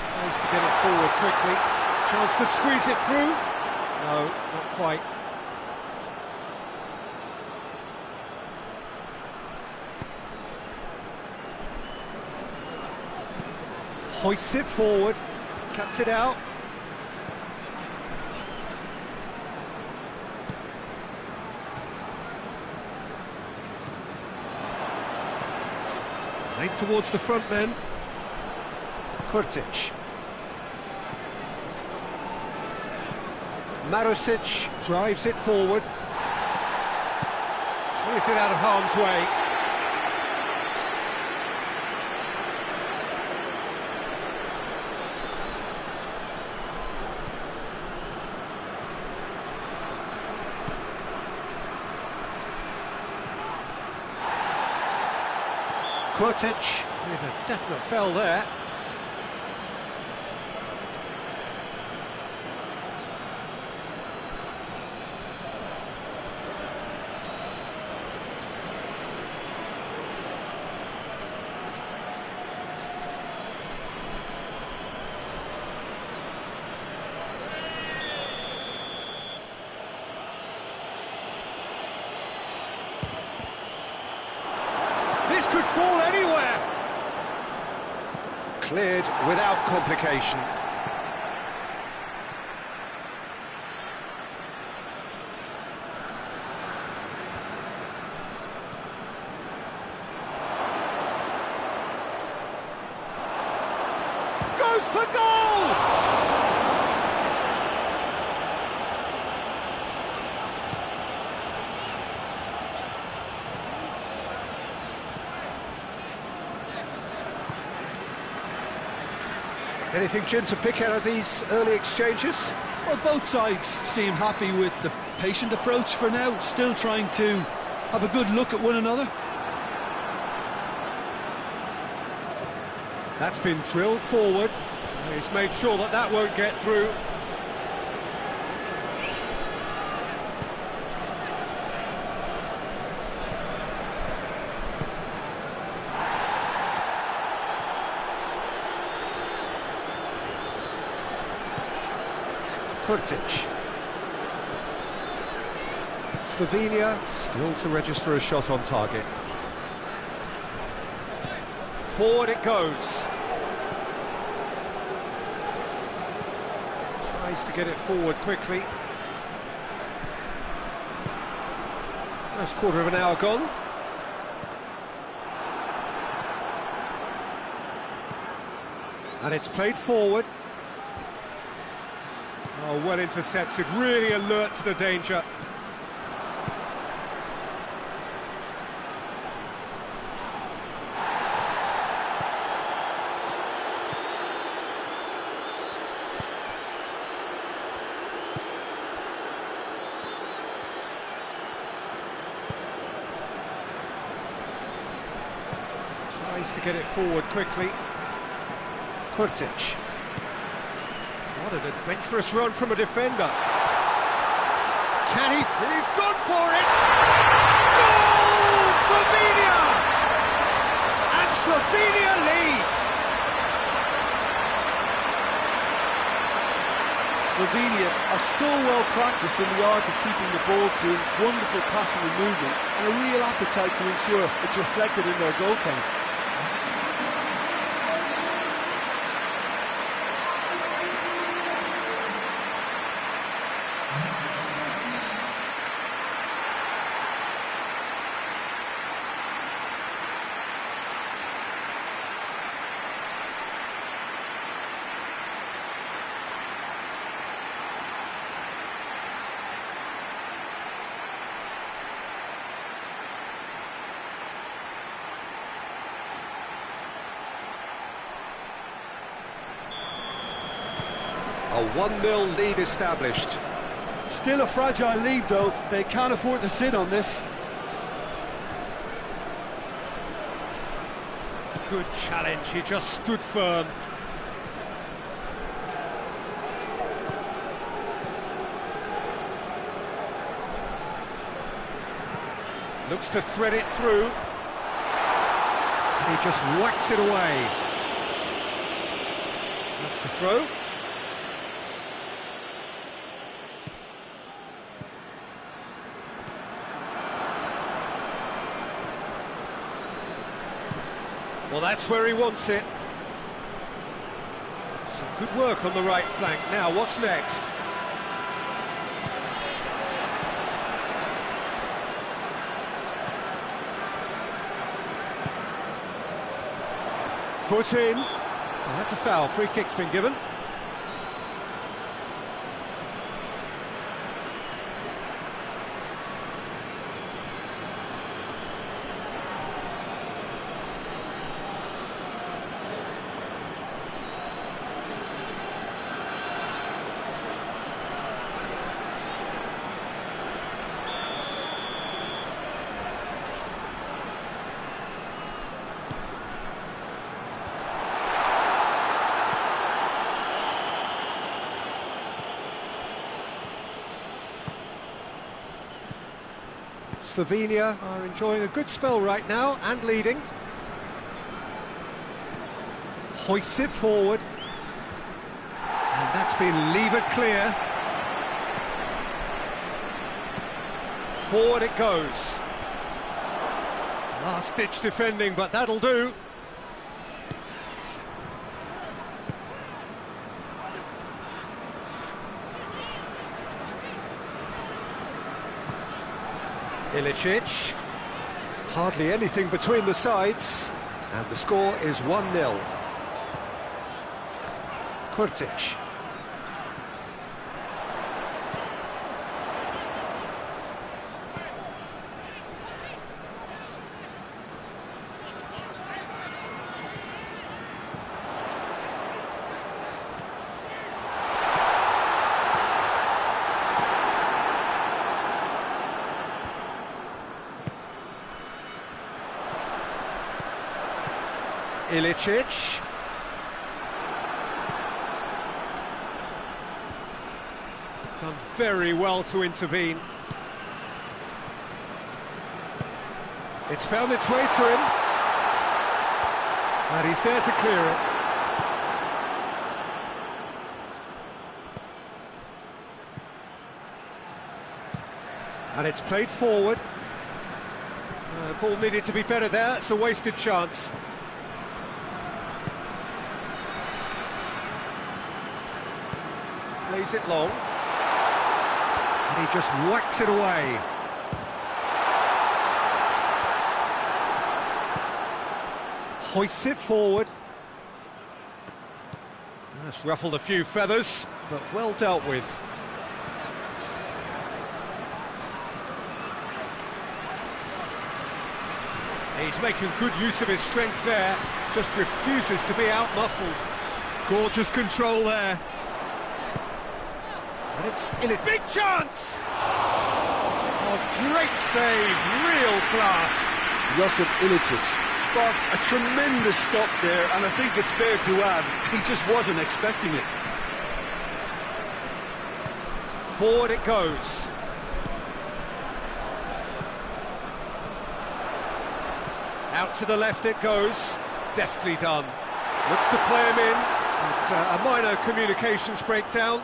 Tries to get it forward quickly. Chance to squeeze it through. No, not quite. Hoists it forward, cuts it out. Laid towards the front men. Kurtic. Marusic drives it forward. Clears it out of harm's way. Kurtic with a definite foul there. fall anywhere. Cleared without complication. Goes for goal! Anything, Jim, to pick out of these early exchanges? Well, both sides seem happy with the patient approach for now, still trying to have a good look at one another. That's been drilled forward. He's made sure that that won't get through. Kurtic. Slovenia still to register a shot on target. Forward it goes. Tries to get it forward quickly. First quarter of an hour gone. And it's played forward. Oh, well intercepted, really alert to the danger. Tries to get it forward quickly. Kurtic. What an adventurous run from a defender. Can he? He's gone for it! Goal! Slovenia! And Slovenia lead! Slovenia are so well practiced in the art of keeping the ball through wonderful passing and movement, and a real appetite to ensure it's reflected in their goal count. A 1-0 lead established. Still a fragile lead though, they can't afford to sit on this. Good challenge, he just stood firm. Looks to thread it through. He just whacks it away. That's the throw. Well, that's where he wants it. Some good work on the right flank. Now, what's next? Foot in. Oh, that's a foul. Free kick's been given. Slovenia are enjoying a good spell right now and leading. Hoists it forward. And that's been levered clear. Forward it goes. Last-ditch defending, but that'll do. Ilicic. Hardly anything between the sides, and the score is 1-0. Kurtic. Ilicic. Done very well to intervene. It's found its way to him. And he's there to clear it. And it's played forward. Ball needed to be better there. It's a wasted chance. Plays it long, and he just whacks it away. Hoists it forward. That's ruffled a few feathers, but well dealt with. He's making good use of his strength there, just refuses to be out-muscled. Gorgeous control there. And it's in a big chance! Oh, great save, real class. Josip Ilicic sparked a tremendous stop there, and I think it's fair to add, he just wasn't expecting it. Forward it goes. Out to the left it goes. Deftly done. Looks to play him in. It's a minor communications breakdown.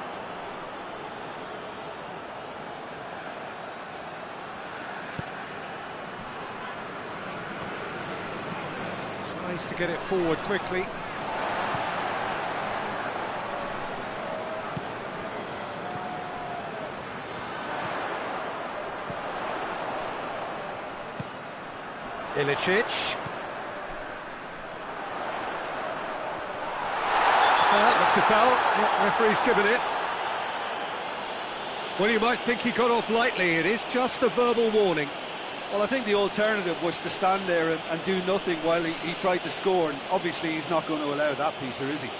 Tries to get it forward quickly. Ilicic. That looks a foul. Yeah, referee's given it. Well, you might think he got off lightly. It is just a verbal warning. Well, I think the alternative was to stand there and do nothing while he tried to score, and obviously he's not going to allow that, Peter, is he?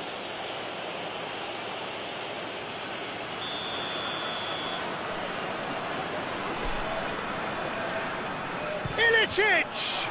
Ilicic!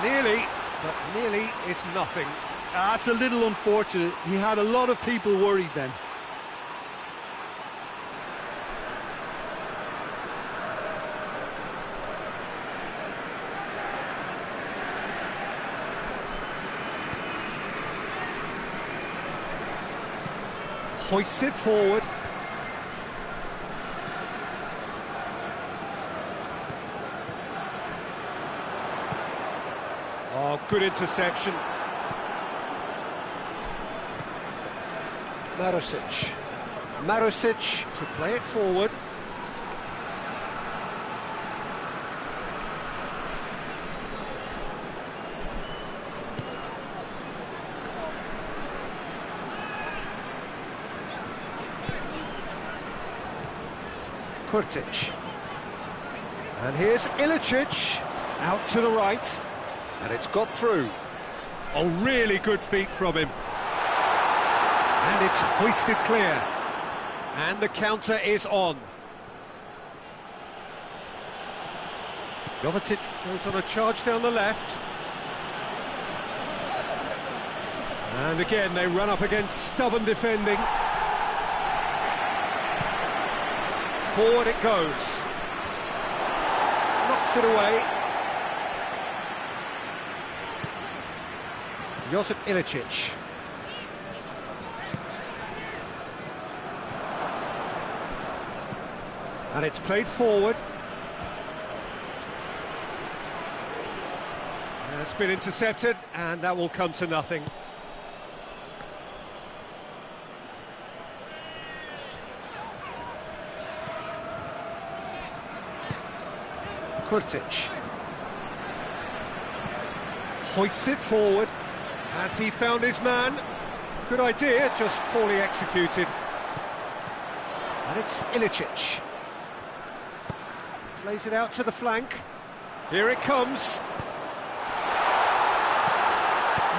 Nearly, but nearly is nothing. That's a little unfortunate. He had a lot of people worried then. Hoists it forward. Oh, good interception. Marusic. Marusic to play it forward. Kurtic. And here's Ilicic out to the right. And it's got through. Oh, really good feet from him. And it's hoisted clear. And the counter is on. Jovetic goes on a charge down the left. And again, they run up against stubborn defending. Forward it goes. Knocks it away. Josip Ilicic. And it's played forward. And it's been intercepted, and that will come to nothing. Kurtic hoists it forward. Has he found his man? Good idea, just poorly executed. And it's Ilicic. Plays it out to the flank. Here it comes.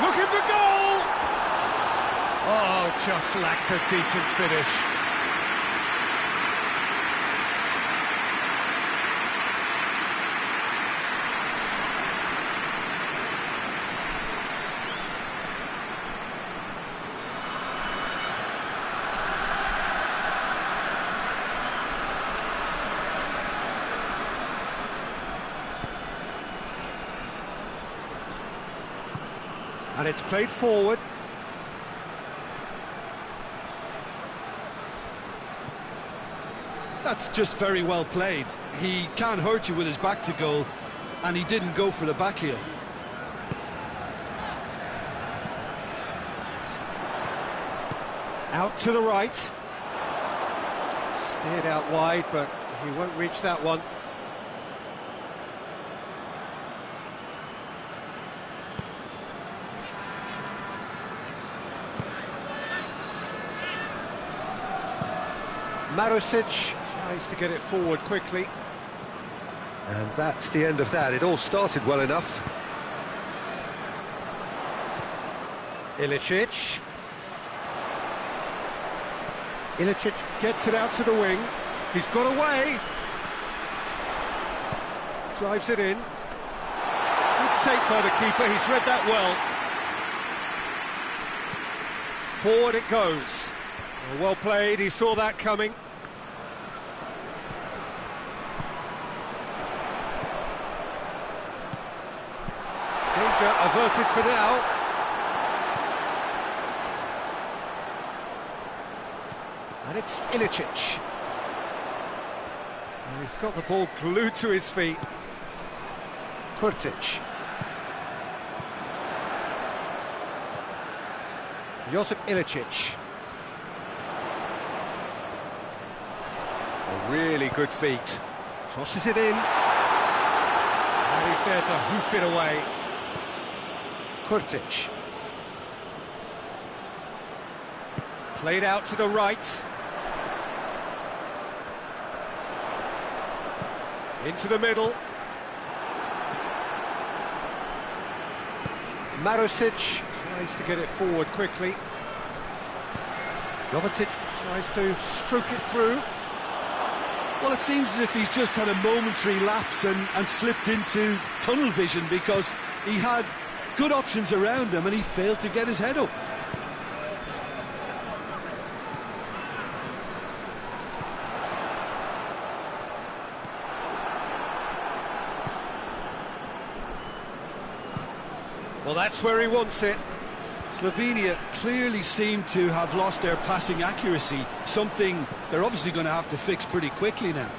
Look at the goal! Oh, just lacked a decent finish. And it's played forward. That's just very well played. He can't hurt you with his back to goal, and he didn't go for the back heel. Out to the right. Steered out wide, but he won't reach that one. Marusic tries to get it forward quickly. And that's the end of that. It all started well enough. Ilicic. Ilicic gets it out to the wing. He's got away. Drives it in. Good take by the keeper. He's read that well. Forward it goes. Well played. He saw that coming. Danger averted for now. And it's Ilicic. And he's got the ball glued to his feet. Kurtic. Josip Ilicic. A really good feat. Crosses it in. And he's there to hoof it away. Kurtic. Played out to the right. Into the middle. Marusic tries to get it forward quickly. Jovetic tries to stroke it through. Well, it seems as if he's just had a momentary lapse and slipped into tunnel vision, because he had good options around him and he failed to get his head up. Well, that's where he wants it. Slovenia clearly seem to have lost their passing accuracy, something they're obviously going to have to fix pretty quickly now.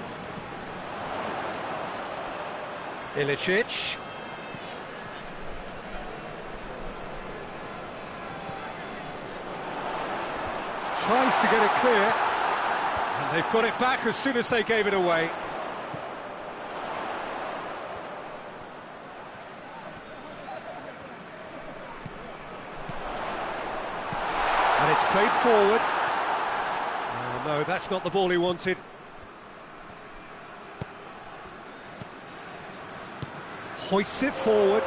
Ilicic. Tries to get it clear. And they've got it back as soon as they gave it away. And it's played forward. Oh no, that's not the ball he wanted. Hoists it forward.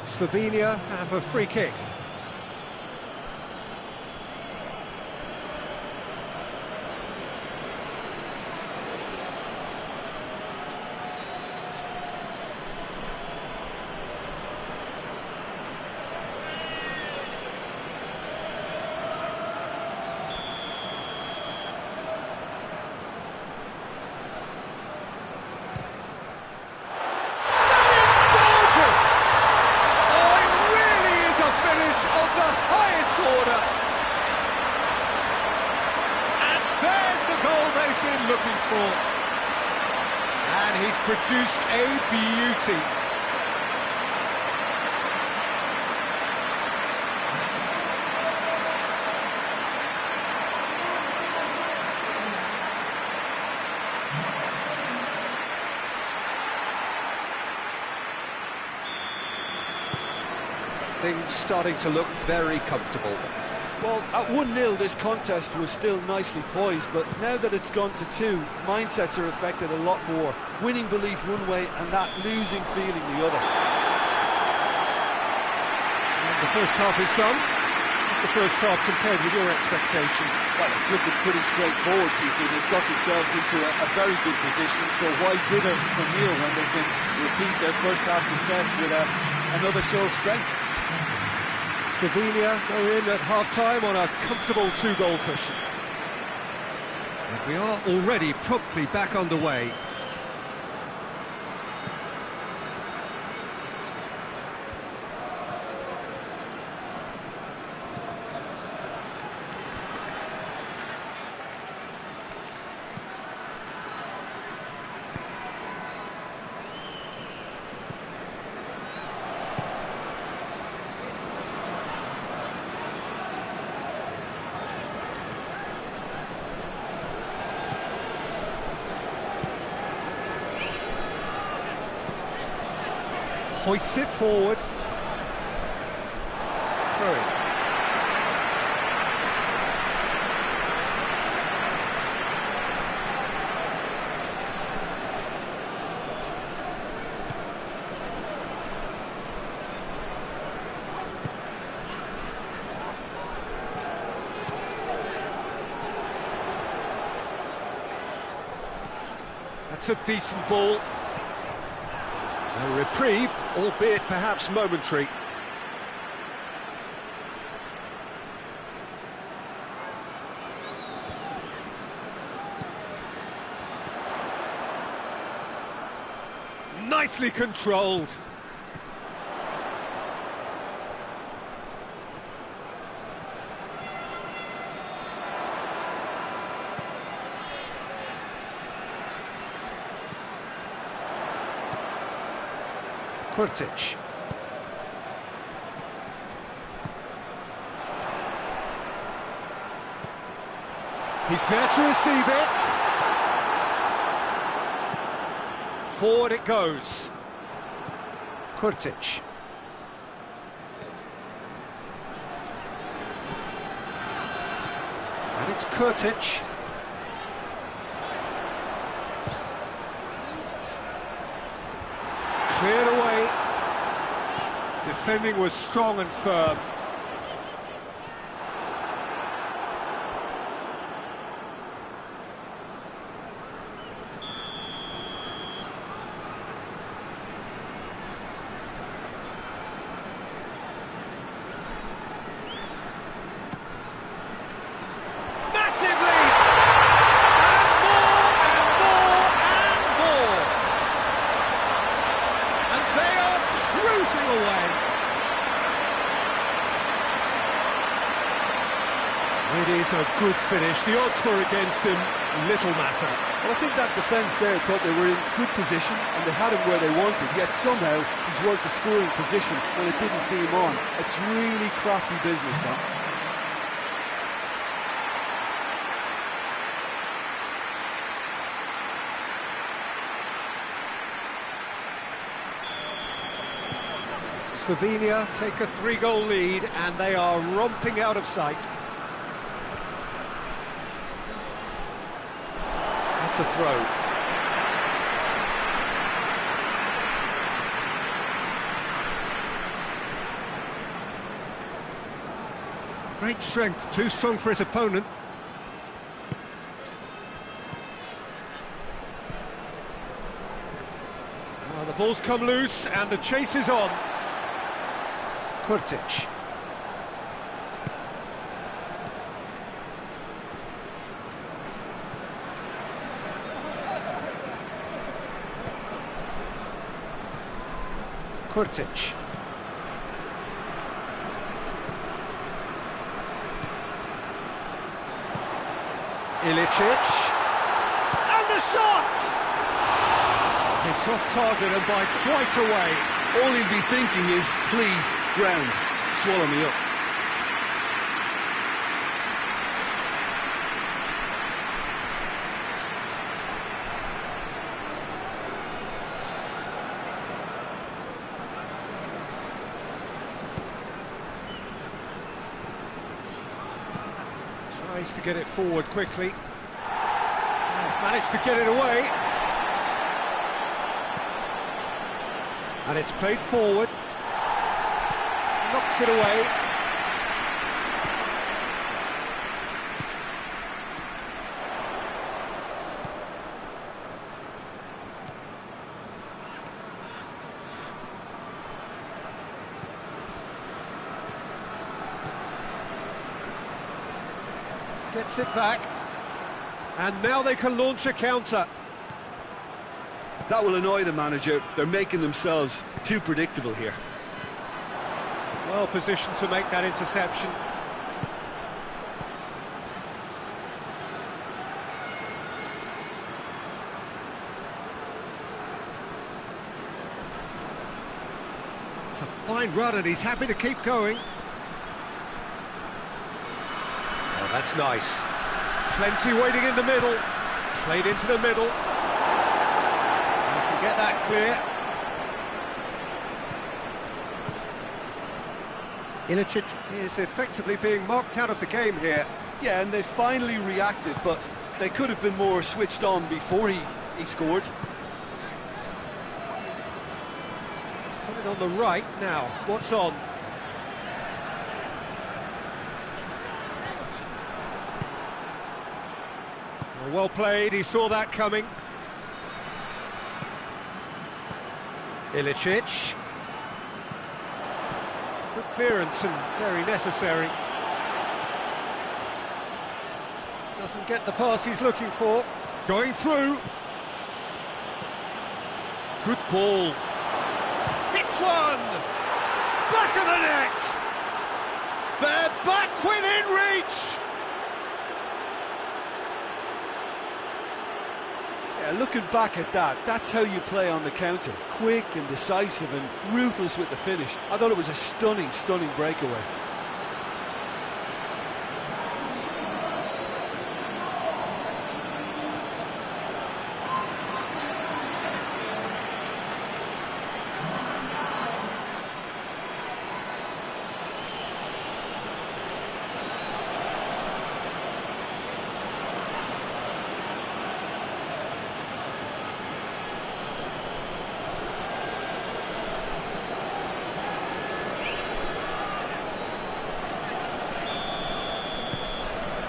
Slovenia have a free kick. produced a beauty. Things starting to look very comfortable. Well, at 1-0 this contest was still nicely poised, but now that it's gone to 2, mindsets are affected a lot more. Winning belief one way and that losing feeling the other. And the first half is done. What's the first half compared with your expectation? Well, it's looking pretty straightforward, Peter. They've got themselves into a very good position, so why dither from here when they can repeat their first half success with another show of strength? Slovenia go in at half-time on a comfortable 2-goal cushion. And we are already promptly back underway. Hoists it forward. Throw it. That's a decent ball. A reprieve, albeit perhaps momentary. Nicely controlled. Kurtic. He's there to receive it. Forward it goes. Kurtic. And it's Kurtic. Cleared away. Defending was strong and firm. It is a good finish. The odds were against him, little matter. Well, I think that defence there thought they were in good position and they had him where they wanted, yet somehow he's worked the scoring position when it didn't see him on. It's really crafty business, that. Slovenia take a 3-goal lead and they are romping out of sight. That's a throw. Great strength, too strong for his opponent. Well, the ball's come loose and the chase is on. Kurtic. Kurtic. Ilicic. And the shot! It's off target and by quite a way. All he'll be thinking is, please, ground, swallow me up. Tries to get it forward quickly. Managed to get it away. And it's played forward. Knocks it away. Gets it back. And now they can launch a counter. That will annoy the manager. They're making themselves too predictable here. Well positioned to make that interception. It's a fine run and he's happy to keep going. Oh, that's nice. Plenty waiting in the middle. Played into the middle. Get that clear. Ilicic is effectively being marked out of the game here. Yeah, and they finally reacted, but they could have been more switched on before he scored. He's put it on the right now. What's on? Well played, he saw that coming. Ilicic. Good clearance and very necessary. Doesn't get the pass he's looking for. Going through. Good ball. Hits one! Back of the net! They're back within reach! Yeah, looking back at that, that's how you play on the counter. Quick and decisive and ruthless with the finish. I thought it was a stunning, stunning breakaway.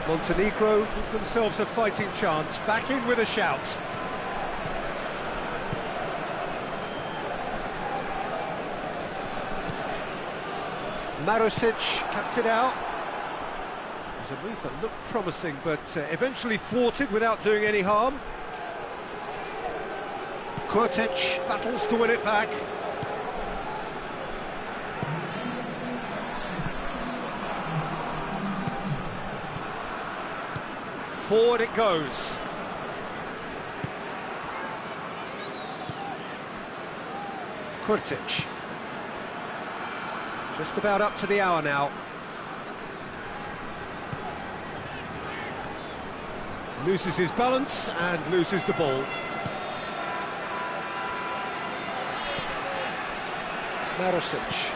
Montenegro give themselves a fighting chance, back in with a shout. Marusic cuts it out. It was a move that looked promising, but eventually thwarted without doing any harm. Kurtic battles to win it back. Forward it goes. Kurtic. Just about up to the hour now. Loses his balance and loses the ball. Marusic.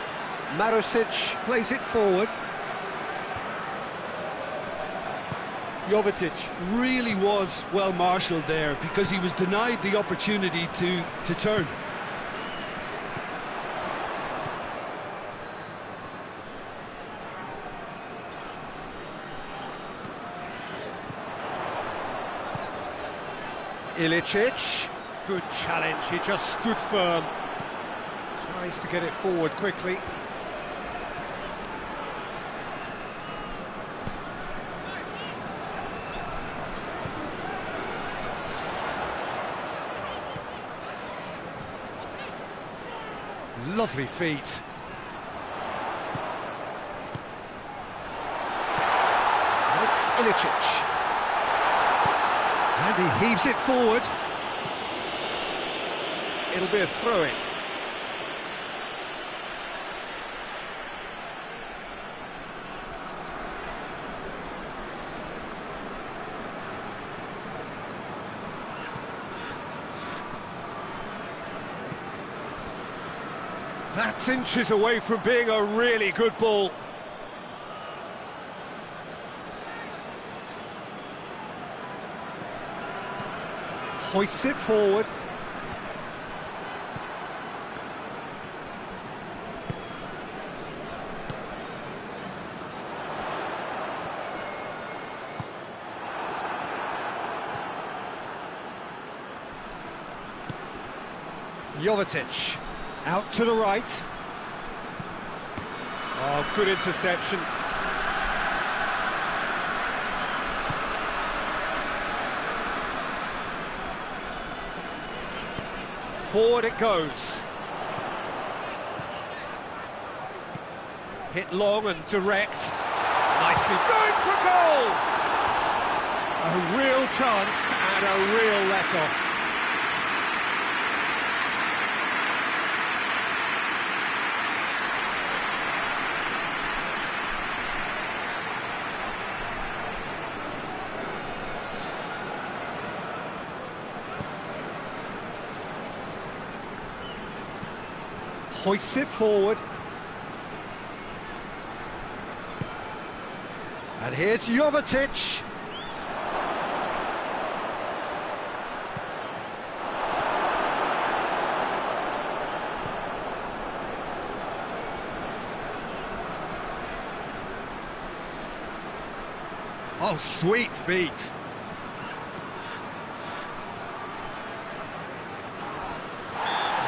Marusic plays it forward. Jovetic really was well marshalled there because he was denied the opportunity to turn. Ilicic, good challenge, he just stood firm. Tries to get it forward quickly. Lovely feet. It's Ilicic. And he heaves it forward. It'll be a throw-in. That's inches away from being a really good ball. Hoists it forward. Jovetic, out to the right. Oh, good interception. Forward it goes. Hit long and direct. Nicely going for goal! A real chance and a real let-off. Hoists it forward. And here's Jovetic. Oh, sweet feet.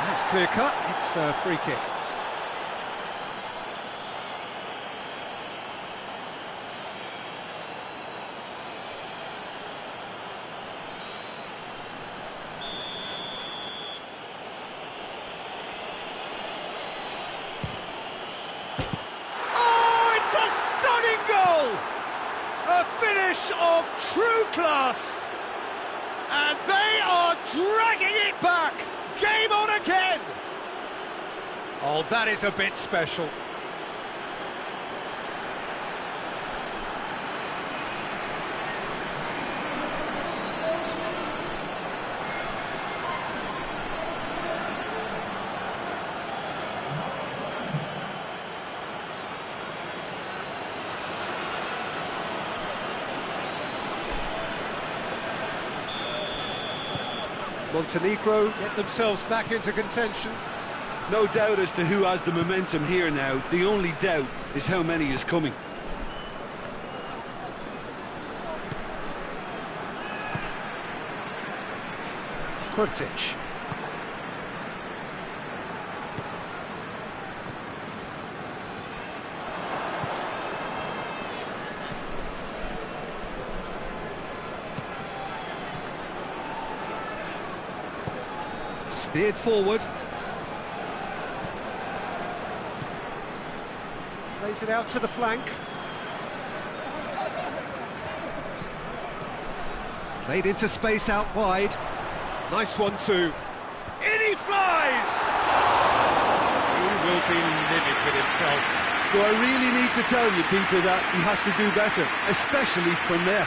That's clear cut. It's a free kick. Oh, it's a stunning goal! A finish of true class. And they are dragging it back. Game on again! Oh, that is a bit special. Montenegro get themselves back into contention. No doubt as to who has the momentum here now. The only doubt is how many is coming. Kurtic. Steered forward. Plays it out to the flank. Played into space out wide. Nice one too. In he flies! He will be livid with himself. Do I really need to tell you, Peter, that he has to do better, especially from there?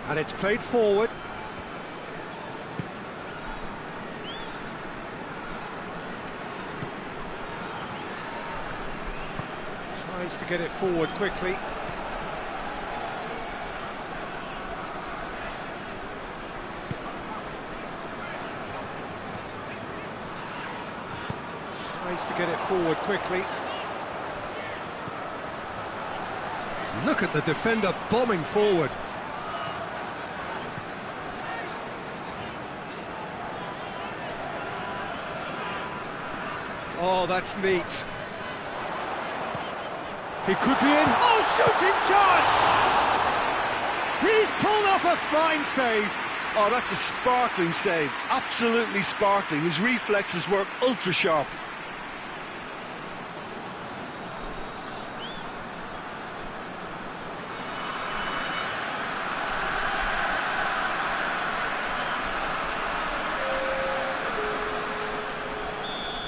And it's played forward. Tries to get it forward quickly. Tries to get it forward quickly. Look at the defender bombing forward. Oh, that's neat. He could be in. Oh, shooting chance! He's pulled off a fine save. Oh, that's a sparkling save, absolutely sparkling. His reflexes were ultra sharp.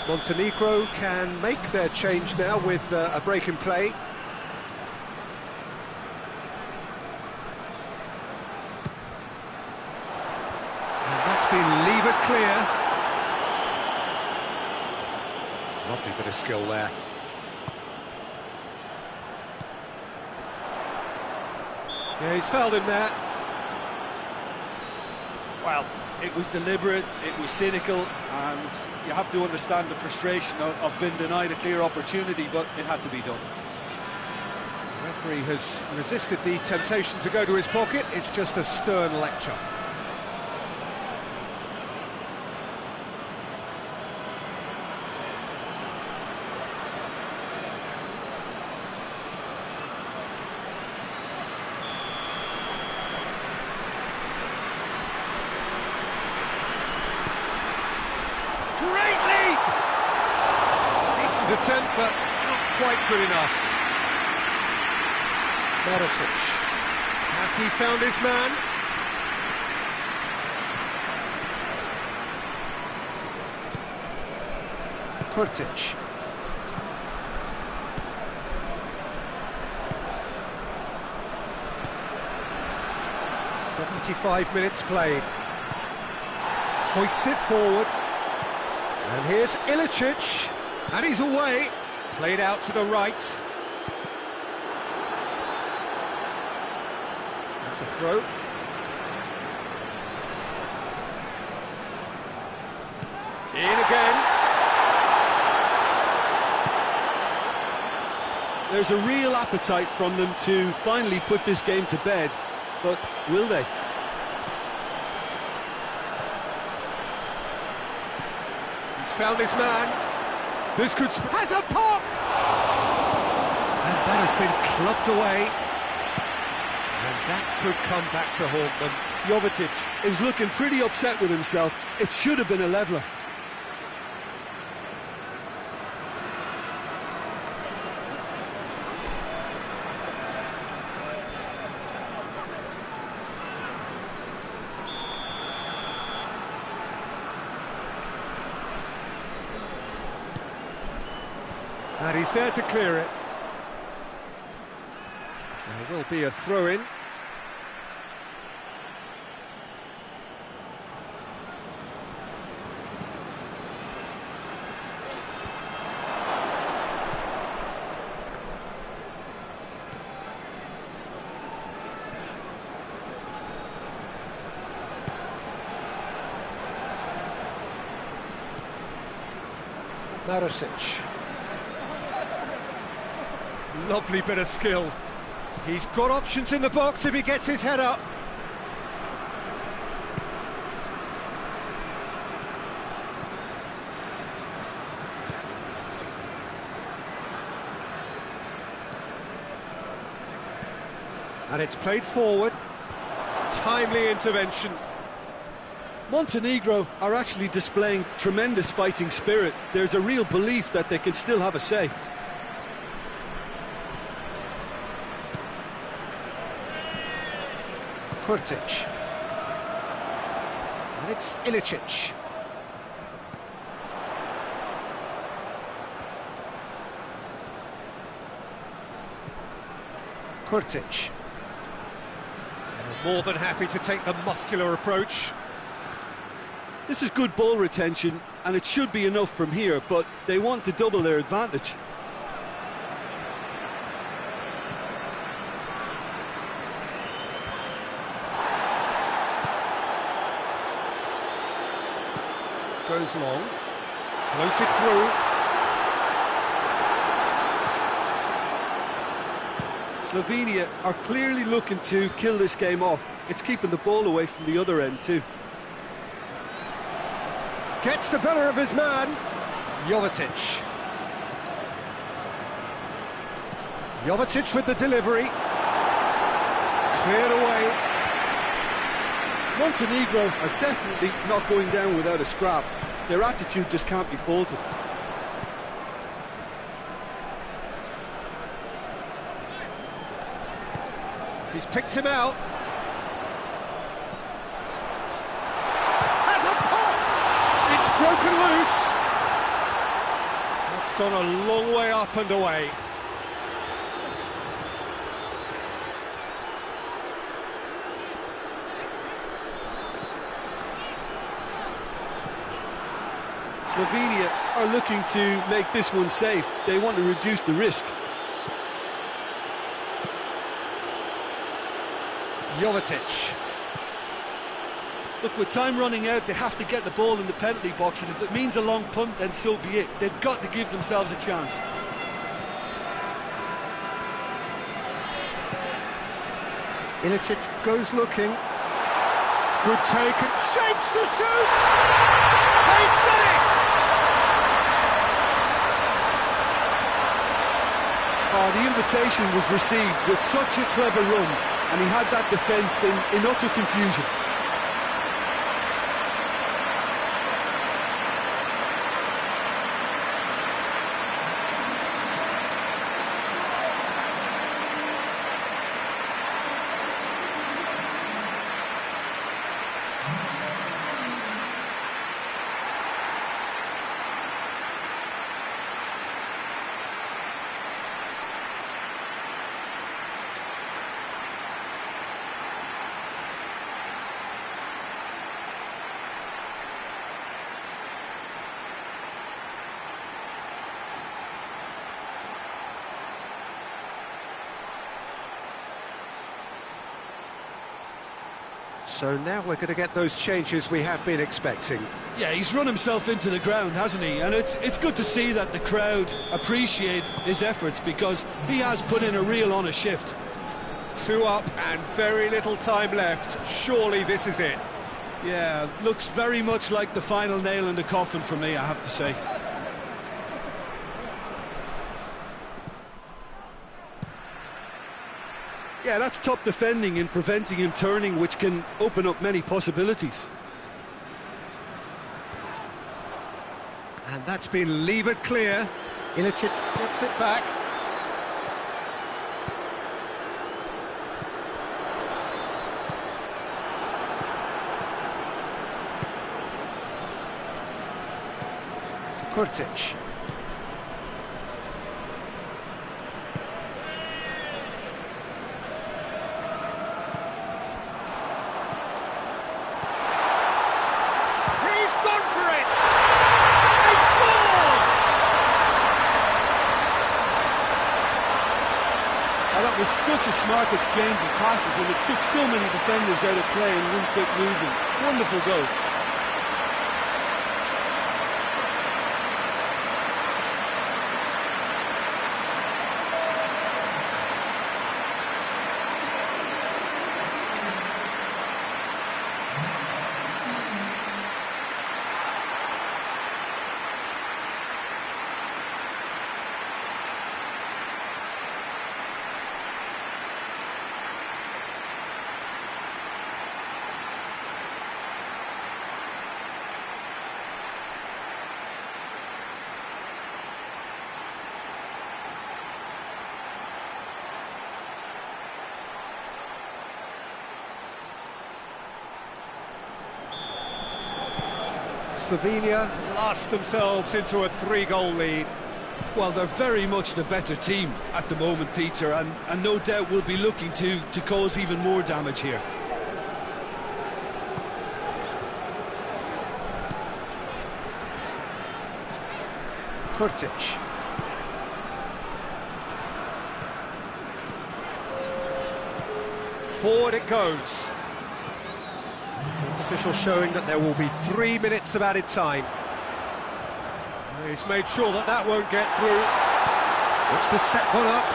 Montenegro can make their change now with a break in play. And that's been levered clear. Lovely bit of skill there. Yeah, he's fouled him there. Well, it was deliberate, it was cynical, and you have to understand the frustration of being denied a clear opportunity, but it had to be done. The referee has resisted the temptation to go to his pocket. It's just a stern lecture. Great leap! Decent attempt, but not quite good enough. Maricic. Has he found his man? Kurtic. "75 minutes played." Hoists it forward. And here's Ilicic, and he's away. Played out to the right. That's a throw. In again. There's a real appetite from them to finally put this game to bed, but will they? He's found his man. This could... has a pop! And that has been clubbed away. And that could come back to haunt them. Jovetic is looking pretty upset with himself. It should have been a leveller. And he's there to clear it. There will be a throw-in. Maricic. Lovely bit of skill. He's got options in the box if he gets his head up. And it's played forward. Timely intervention. Montenegro are actually displaying tremendous fighting spirit. There's a real belief that they can still have a say. Kurtic. And it's Ilicic. Kurtic. More than happy to take the muscular approach. This is good ball retention, and it should be enough from here, but they want to double their advantage. Goes long, floated through. Slovenia are clearly looking to kill this game off. It's keeping the ball away from the other end too. Gets the better of his man, Jovetic. Jovetic with the delivery. Cleared away. Montenegro are definitely not going down without a scrap. Their attitude just can't be faulted. He's picked him out. Has a pop! It's broken loose. That's gone a long way up and away. Slovenia are looking to make this one safe. They want to reduce the risk. Jovetic. Look, with time running out, they have to get the ball in the penalty box, and if it means a long punt, then so be it. They've got to give themselves a chance. Ilicic goes looking. Good take and shapes to shoot! They've done it! Oh, the invitation was received with such a clever run, and he had that defence in utter confusion. So now we're going to get those changes we have been expecting. Yeah, he's run himself into the ground, hasn't he? And it's good to see that the crowd appreciate his efforts, because he has put in a real honest shift. 2 up and very little time left. Surely this is it. Yeah, looks very much like the final nail in the coffin for me, I have to say. Yeah, that's top defending and preventing him turning, which can open up many possibilities. And that's been levered clear. Ilicic puts it back. Kurtic. That was such a smart exchange of passes, and it took so many defenders out of play in one quick movement. Wonderful goal. Slovenia blast themselves into a 3-goal lead. Well, they're very much the better team at the moment, Peter, and no doubt will be looking to cause even more damage here. Kurtic. Forward it goes. Official showing that there will be 3 minutes of added time. He's made sure that that won't get through. Looks to set one up.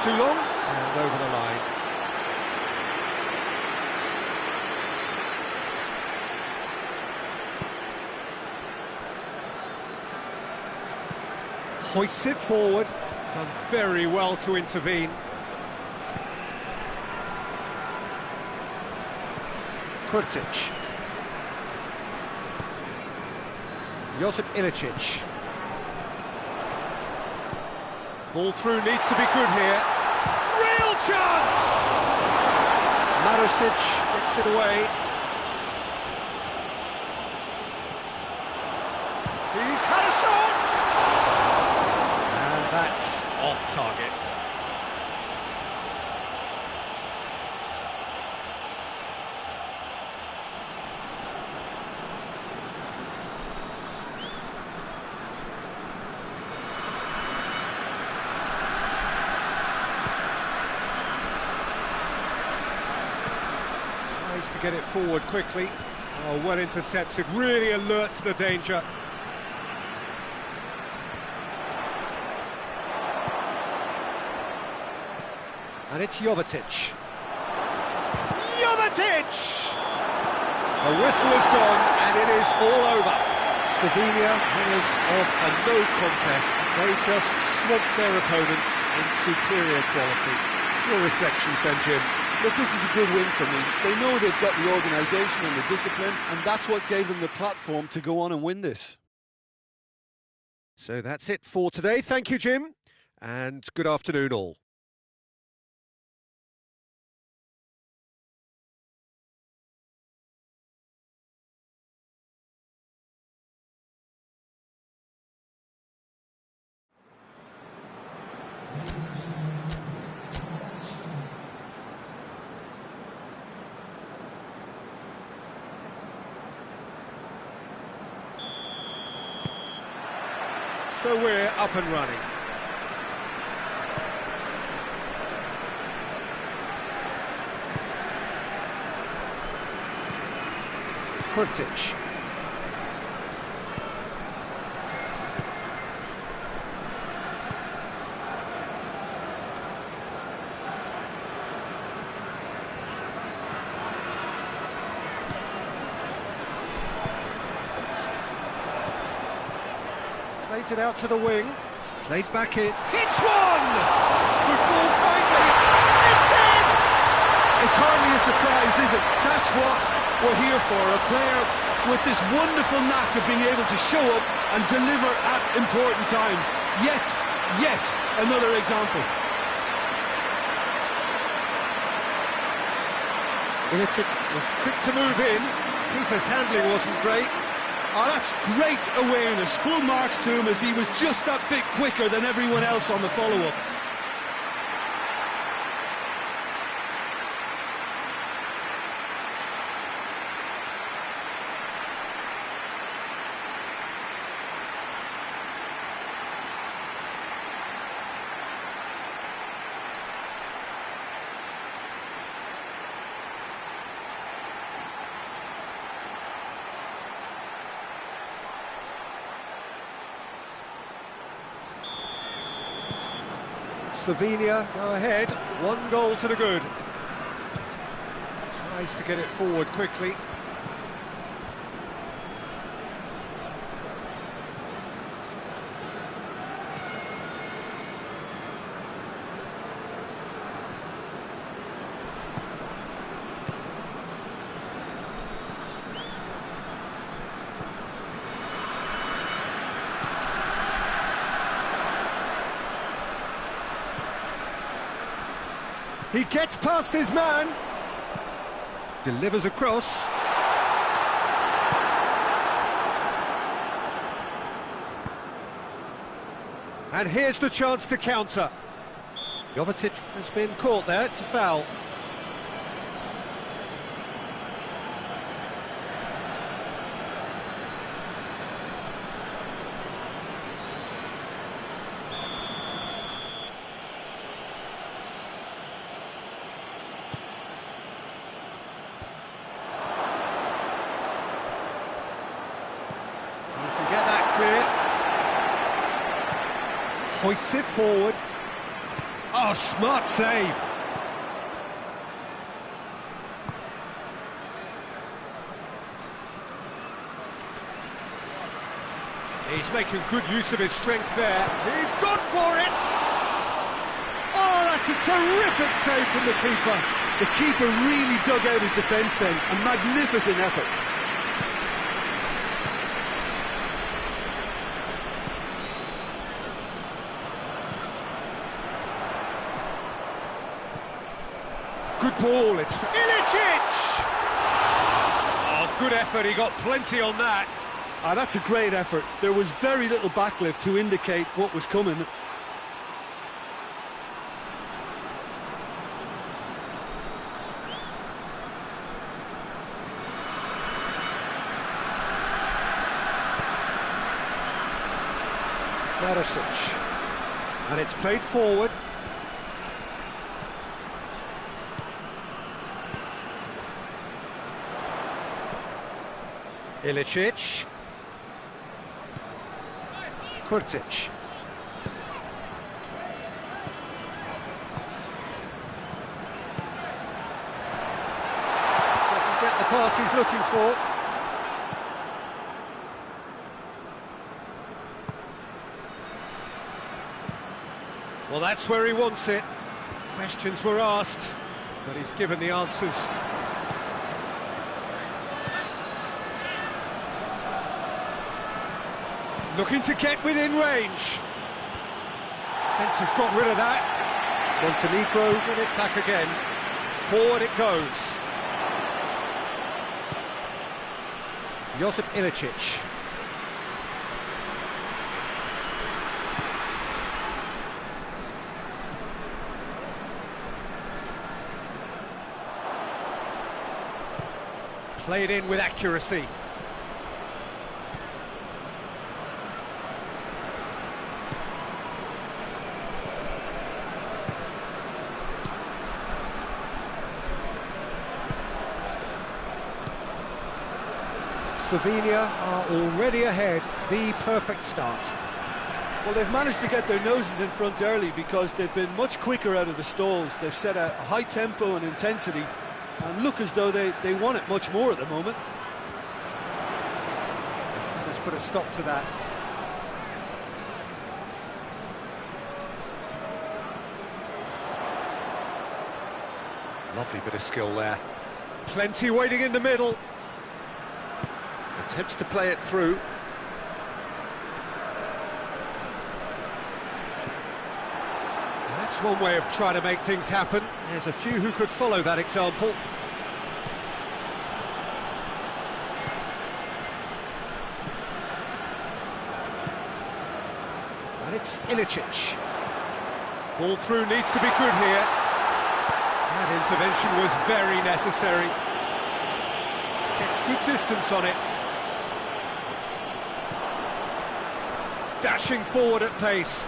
Too long and over the line. Hoists it forward. Done very well to intervene. Kurtic. Josip Ilicic. Ball through needs to be good here. Real chance! Marusic gets it away. He's had a shot! And that's off target. To get it forward quickly. Oh, well intercepted, really alert to the danger. And it's Jovetic. Jovetic! The whistle is gone and it is all over. Slovenia, winners of a no contest. They just swamped their opponents in superior quality. Your reflections then, Jim? Look, this is a good win for me. They know they've got the organisation and the discipline, and that's what gave them the platform to go on and win this. So that's it for today. Thank you, Jim, and good afternoon all. So we're up and running. Kurtic. Plays it out to the wing, played back in, hits one! Good ball kindly, it's in! It's hardly a surprise, is it? That's what we're here for, a player with this wonderful knack of being able to show up and deliver at important times. Yet another example. Ilicic was quick to move in, keeper's handling wasn't great. Oh, that's great awareness. Full marks to him as he was just that bit quicker than everyone else on the follow-up. Slovenia go ahead, 1 goal to the good. Tries to get it forward quickly. He gets past his man, delivers across. And here's the chance to counter. Jovetic has been caught there, it's a foul. Hoists it forward. Oh, smart save. He's making good use of his strength there. He's gone for it. Oh, that's a terrific save from the keeper. The keeper really dug out his defence then. A magnificent effort. Good ball, it's Ilicic! Oh, good effort, he got plenty on that. Ah, that's a great effort. There was very little backlift to indicate what was coming. Maricic. And it's played forward. Ilicic. Kurtic. Doesn't get the pass he's looking for. Well, that's where he wants it. Questions were asked, but he's given the answers. Looking to get within range. Defence has got rid of that. Montenegro get it back again. Forward it goes. Josip Ilicic. Played in with accuracy. Slovenia are already ahead, the perfect start. Well, they've managed to get their noses in front early because they've been much quicker out of the stalls. They've set a high tempo and intensity and look as though they want it much more at the moment. Let's put a stop to that. Lovely bit of skill there. Plenty waiting in the middle. Attempts to play it through. That's one way of trying to make things happen. There's a few who could follow that example. And it's Ilicic. Ball through needs to be good here. That intervention was very necessary. Gets good distance on it. Dashing forward at pace.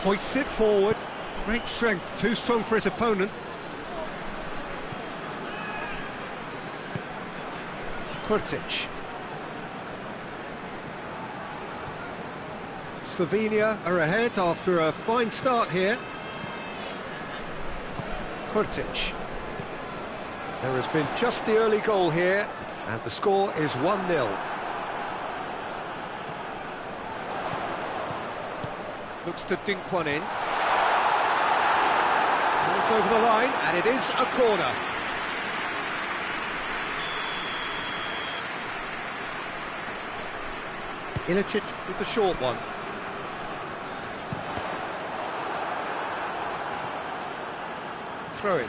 Hoists it forward. Great strength, too strong for his opponent. Kurtic. Slovenia are ahead after a fine start here. Kurtic. There has been just the early goal here, and the score is 1-0. Looks to dink one in. It's over the line, and it is a corner. Ilicic with the short one. Throw in.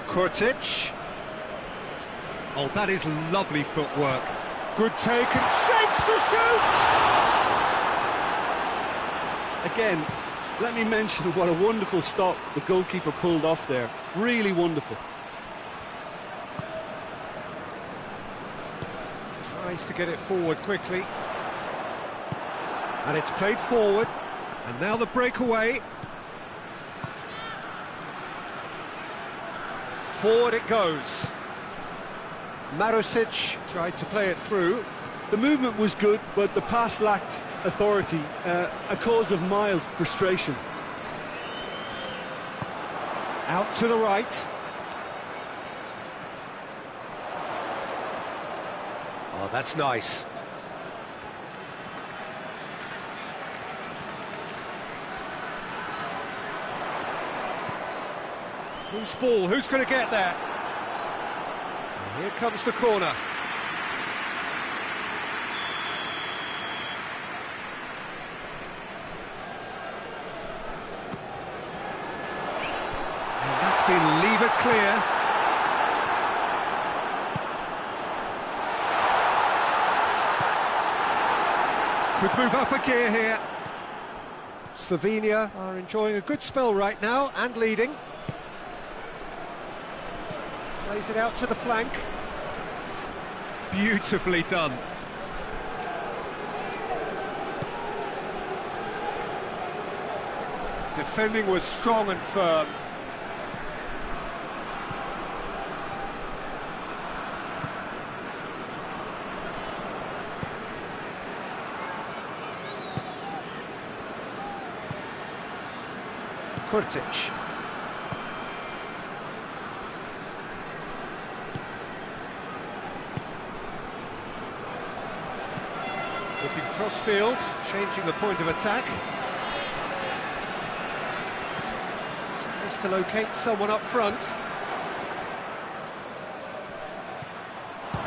Kurtic. Oh, that is lovely footwork. Good take and shapes to shoot! Again, let me mention what a wonderful stop the goalkeeper pulled off there. Really wonderful. Tries to get it forward quickly. And it's played forward. And now the breakaway. Forward it goes. Maricic tried to play it through. The movement was good, but the pass lacked authority, a cause of mild frustration. Out to the right. Oh, that's nice. Whose ball? Who's going to get there? And here comes the corner. And that's been levered clear. Could move up a gear here. Slovenia are enjoying a good spell right now and leading. Plays it out to the flank. Beautifully done. Defending was strong and firm. Kurtic. Looking cross-field, changing the point of attack. Tries to locate someone up front.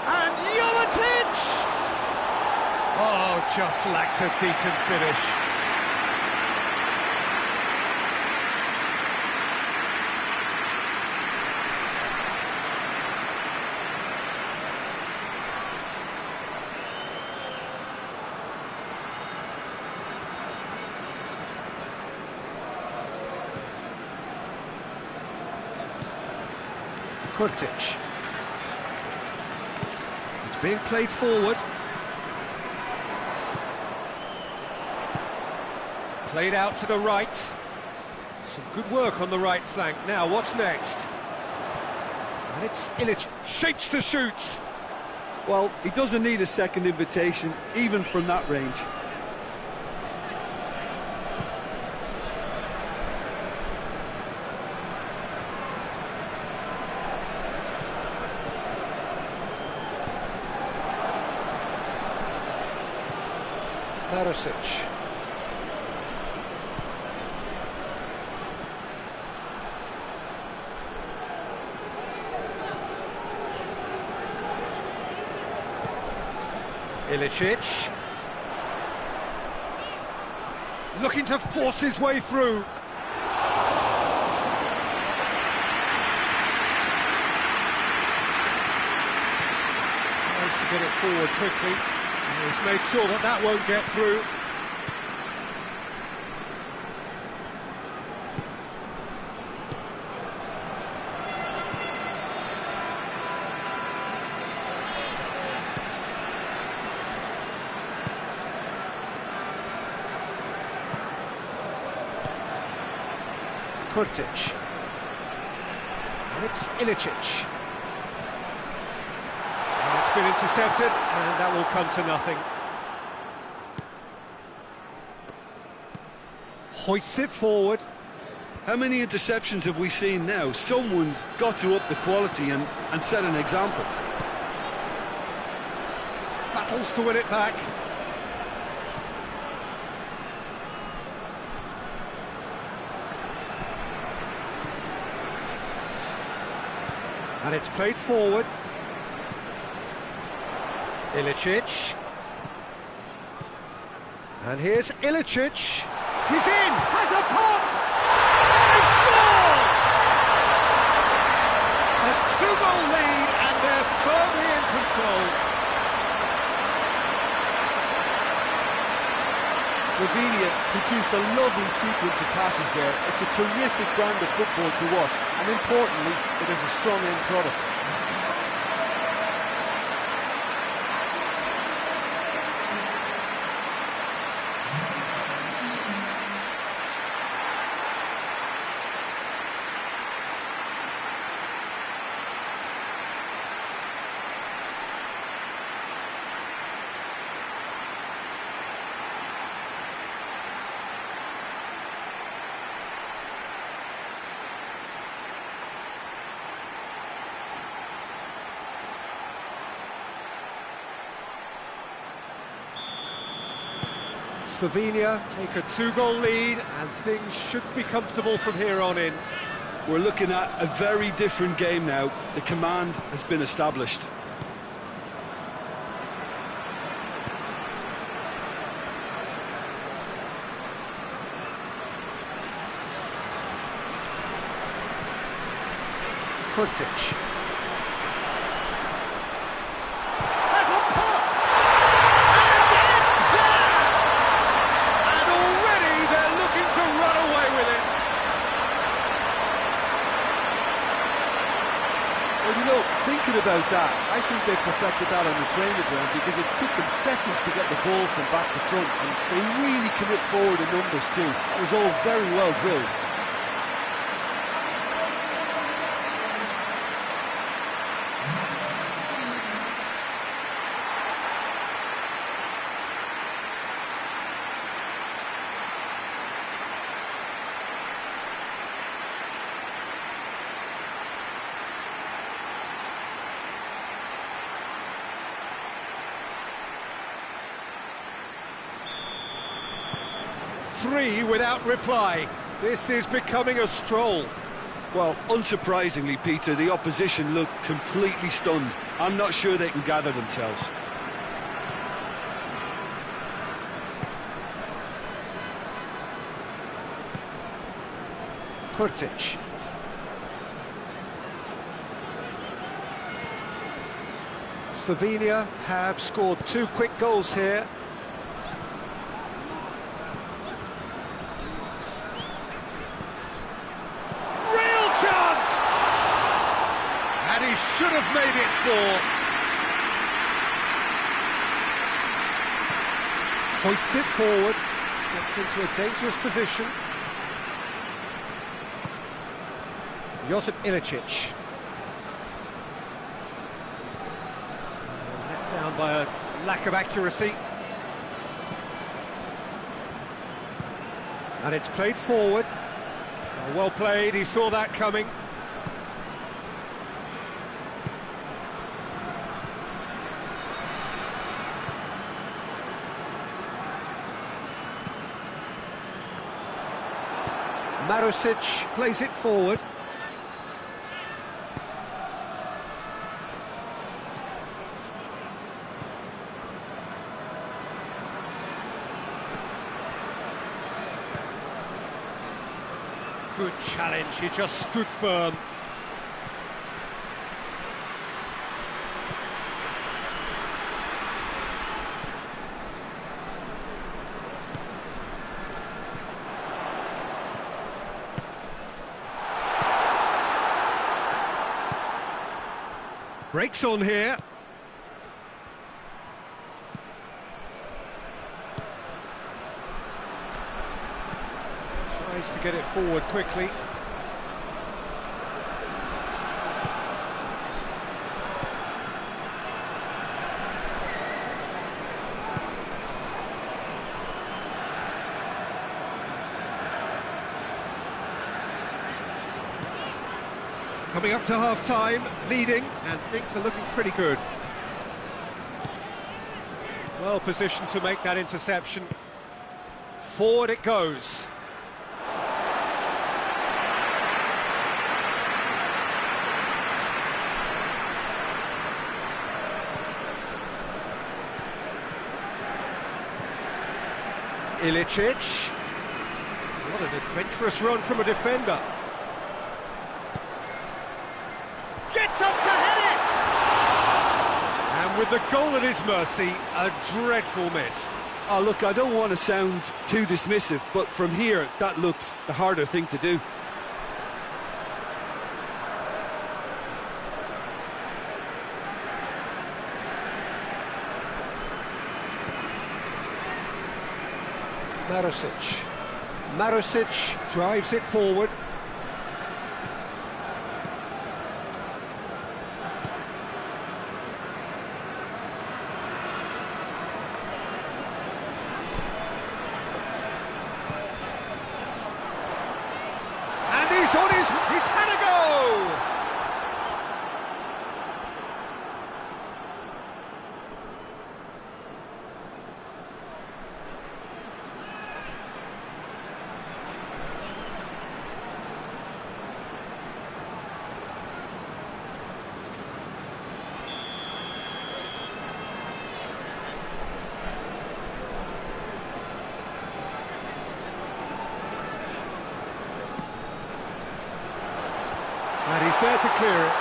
And Jovetic! Oh, just lacked a decent finish. Kurtic. It's being played forward. Played out to the right. Some good work on the right flank. Now, what's next? And it's Ilic. Shapes to shoot. Well, he doesn't need a second invitation, even from that range. Marosic. Ilicic. Looking to force his way through. Tries to get it forward quickly. He's made sure that that won't get through. Kurtic. And it's Ilicic. It's been intercepted, and that will come to nothing. Hoists it forward. How many interceptions have we seen now? Someone's got to up the quality and set an example. Battles to win it back. And it's played forward. Ilicic. And here's Ilicic. He's in! Has a pop! They scored! A two-goal lead, and they're firmly in control. Slovenia produced a lovely sequence of passes there. It's a terrific brand of football to watch, and importantly, it is a strong end product. Slovenia take a two-goal lead, and things should be comfortable from here on in. We're looking at a very different game now. The command has been established. Kurtic. Thinking about that, I think they perfected that on the training ground because it took them seconds to get the ball from back to front, and they really commit forward in numbers too. It was all very well drilled. Three without reply. This is becoming a stroll. Well, unsurprisingly, Peter, the opposition look completely stunned. I'm not sure they can gather themselves. Kurtic. Slovenia have scored 2 quick goals here. Should have made it 4. Hoists it forward, gets into a dangerous position. Josip Ilicic. Let down by a lack of accuracy. And it's played forward. Well played, he saw that coming. Marusic plays it forward. Good challenge, he just stood firm. Breaks on here. Tries to get it forward quickly. Coming up to half-time, leading, and things are looking pretty good. Well positioned to make that interception. Forward it goes. Ilicic. What an adventurous run from a defender. Gets up to head it! And with the goal at his mercy, a dreadful miss. Oh, look, I don't want to sound too dismissive, but from here, that looked the harder thing to do. Marusic drives it forward. And he's on he's had a go! was there to clear it.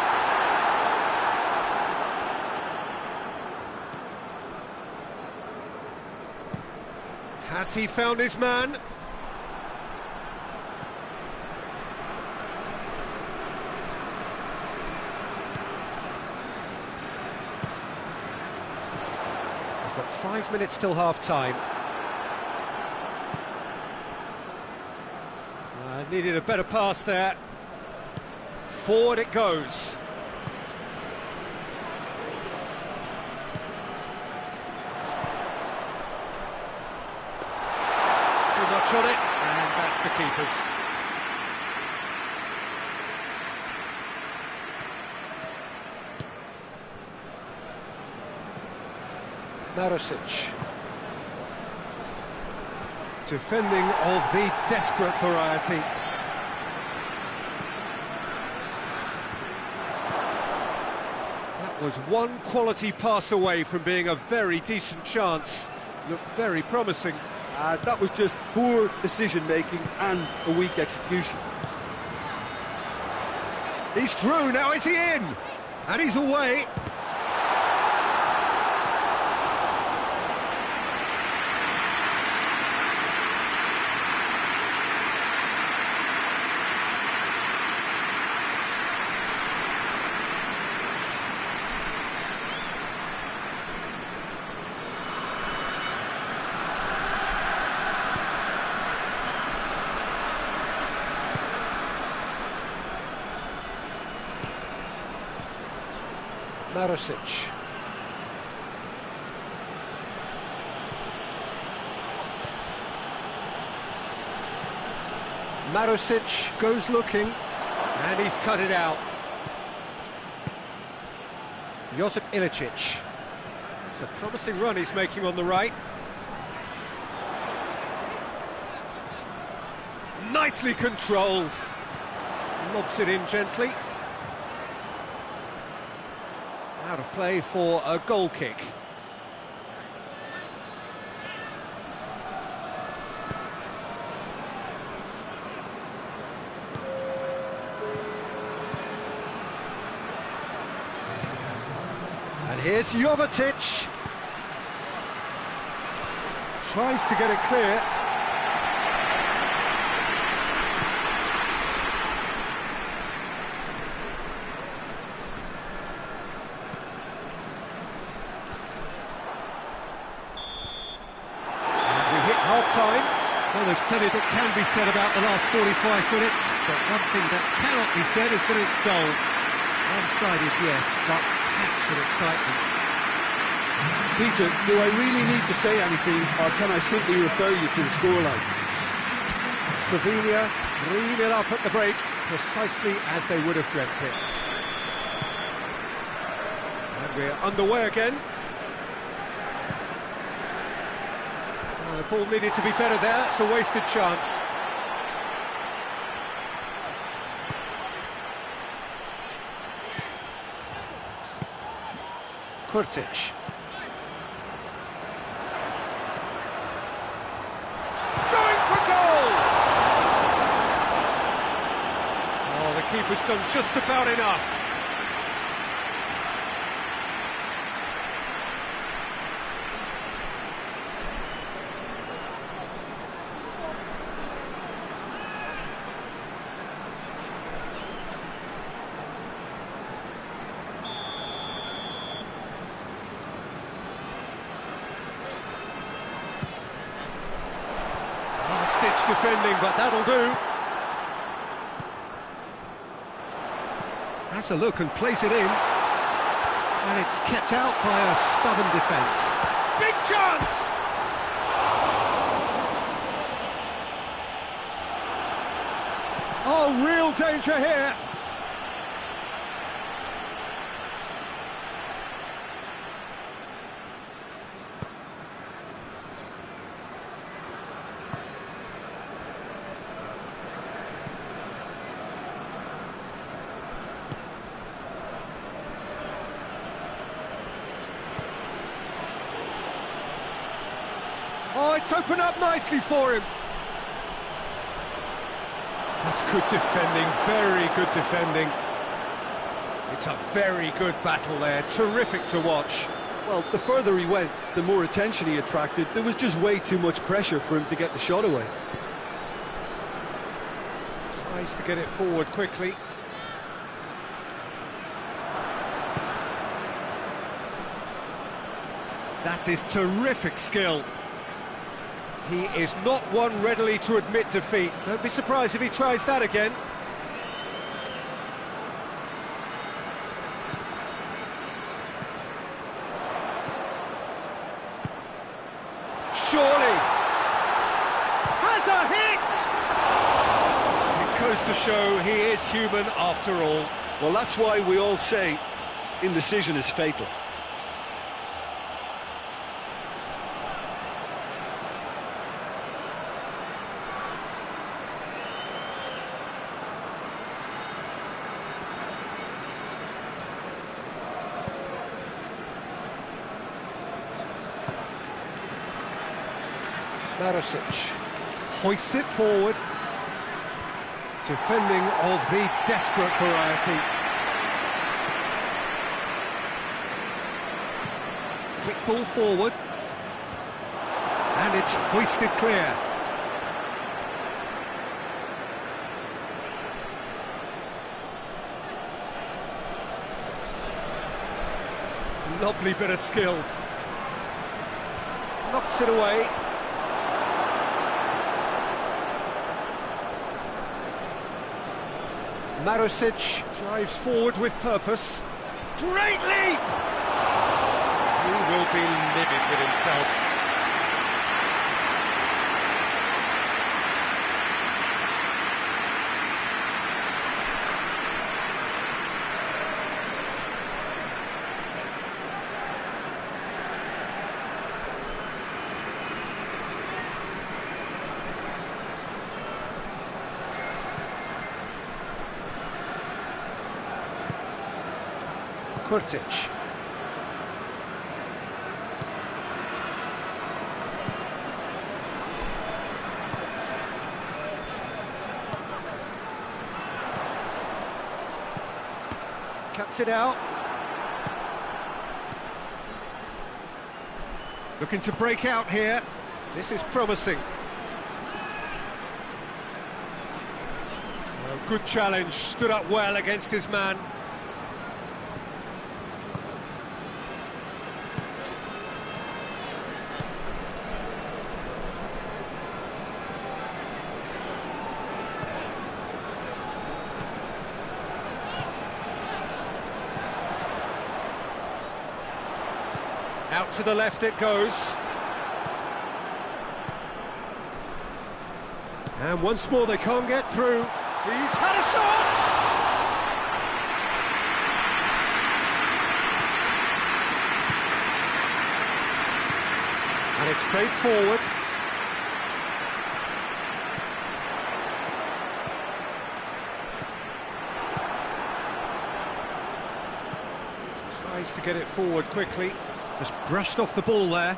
Has he found his man? We've got 5 minutes till half-time. Needed a better pass there. Forward it goes. Too much on it, and that's the keeper's. Marusic. Defending of the desperate variety. That was one quality pass away from being a very decent chance. Looked very promising. That was just poor decision-making and a weak execution. He's through, now is he in? And he's away. Marusic. Marusic goes looking, and he's cut it out. Josip Ilicic. It's a promising run he's making on the right. Nicely controlled. Lobs it in gently. Out of play for a goal kick. And here's Jovetic. Tries to get it clear. Half-time. Well, there's plenty that can be said about the last 45 minutes, but one thing that cannot be said is that it's dull. One-sided, yes, but packed with excitement. Peter, do I really need to say anything, or can I simply refer you to the scoreline? Slovenia 3-0 up at the break, precisely as they would have dreamt it. And we're underway again. The ball needed to be better there, it's a wasted chance. Kurtic. Going for goal! Oh, the keeper's done just about enough. Ditch defending, but that'll do. Has a look and plays it in. And it's kept out by a stubborn defence. Big chance! Oh, real danger here. Oh, it's opened up nicely for him. That's good defending, very good defending. It's a very good battle there, terrific to watch. Well, the further he went, the more attention he attracted. There was just way too much pressure for him to get the shot away. Tries to get it forward quickly. That is terrific skill. He is not one readily to admit defeat. Don't be surprised if he tries that again. Surely has a hit! It goes to show he is human after all. Well, that's why we all say indecision is fatal. Marosic hoists it forward. Defending of the desperate variety. Quick ball forward. And it's hoisted clear. Lovely bit of skill. Knocks it away. Marosic drives forward with purpose. Great leap! He will be livid with himself. Kurtic. Cuts it out. Looking to break out here. This is promising. Well, good challenge, stood up well against his man. Out to the left it goes. And once more they can't get through. He's had a shot! And it's played forward. Tries to get it forward quickly. Just brushed off the ball there.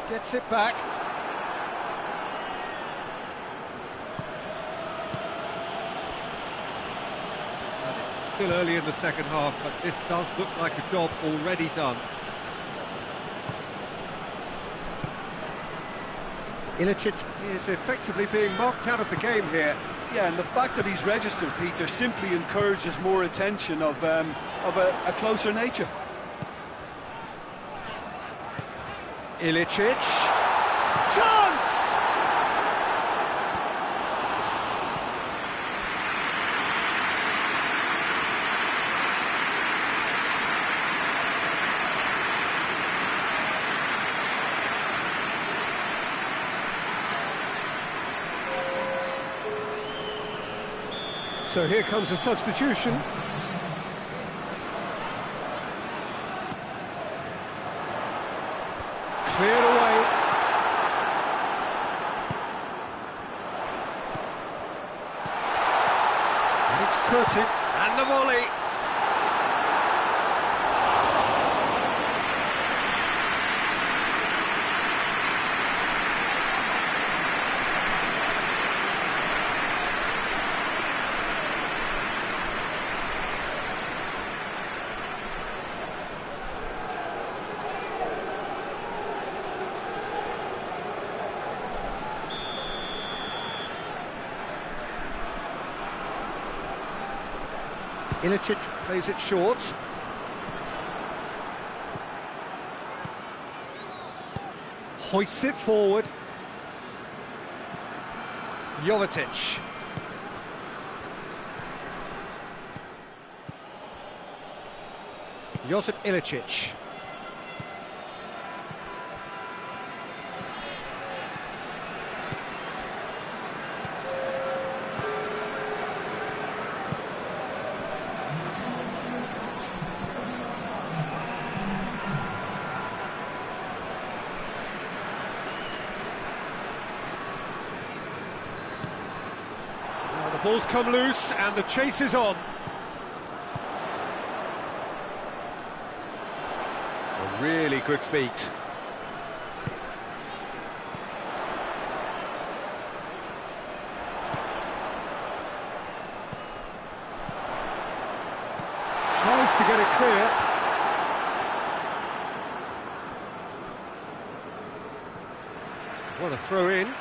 Gets it back. And it's still early in the second half, but this does look like a job already done. Ilicic is effectively being marked out of the game here. Yeah, and the fact that he's registered, Peter, simply encourages more attention of a closer nature. Ilicic. Chance! So here comes a substitution. Cleared away. And it's Kurtic. And the volley. Ilicic plays it short. Hoists it forward. Jovetic. Josip Ilicic. Now the ball's come loose and the chase is on. Really good feet. Tries to get it clear. What a throw in.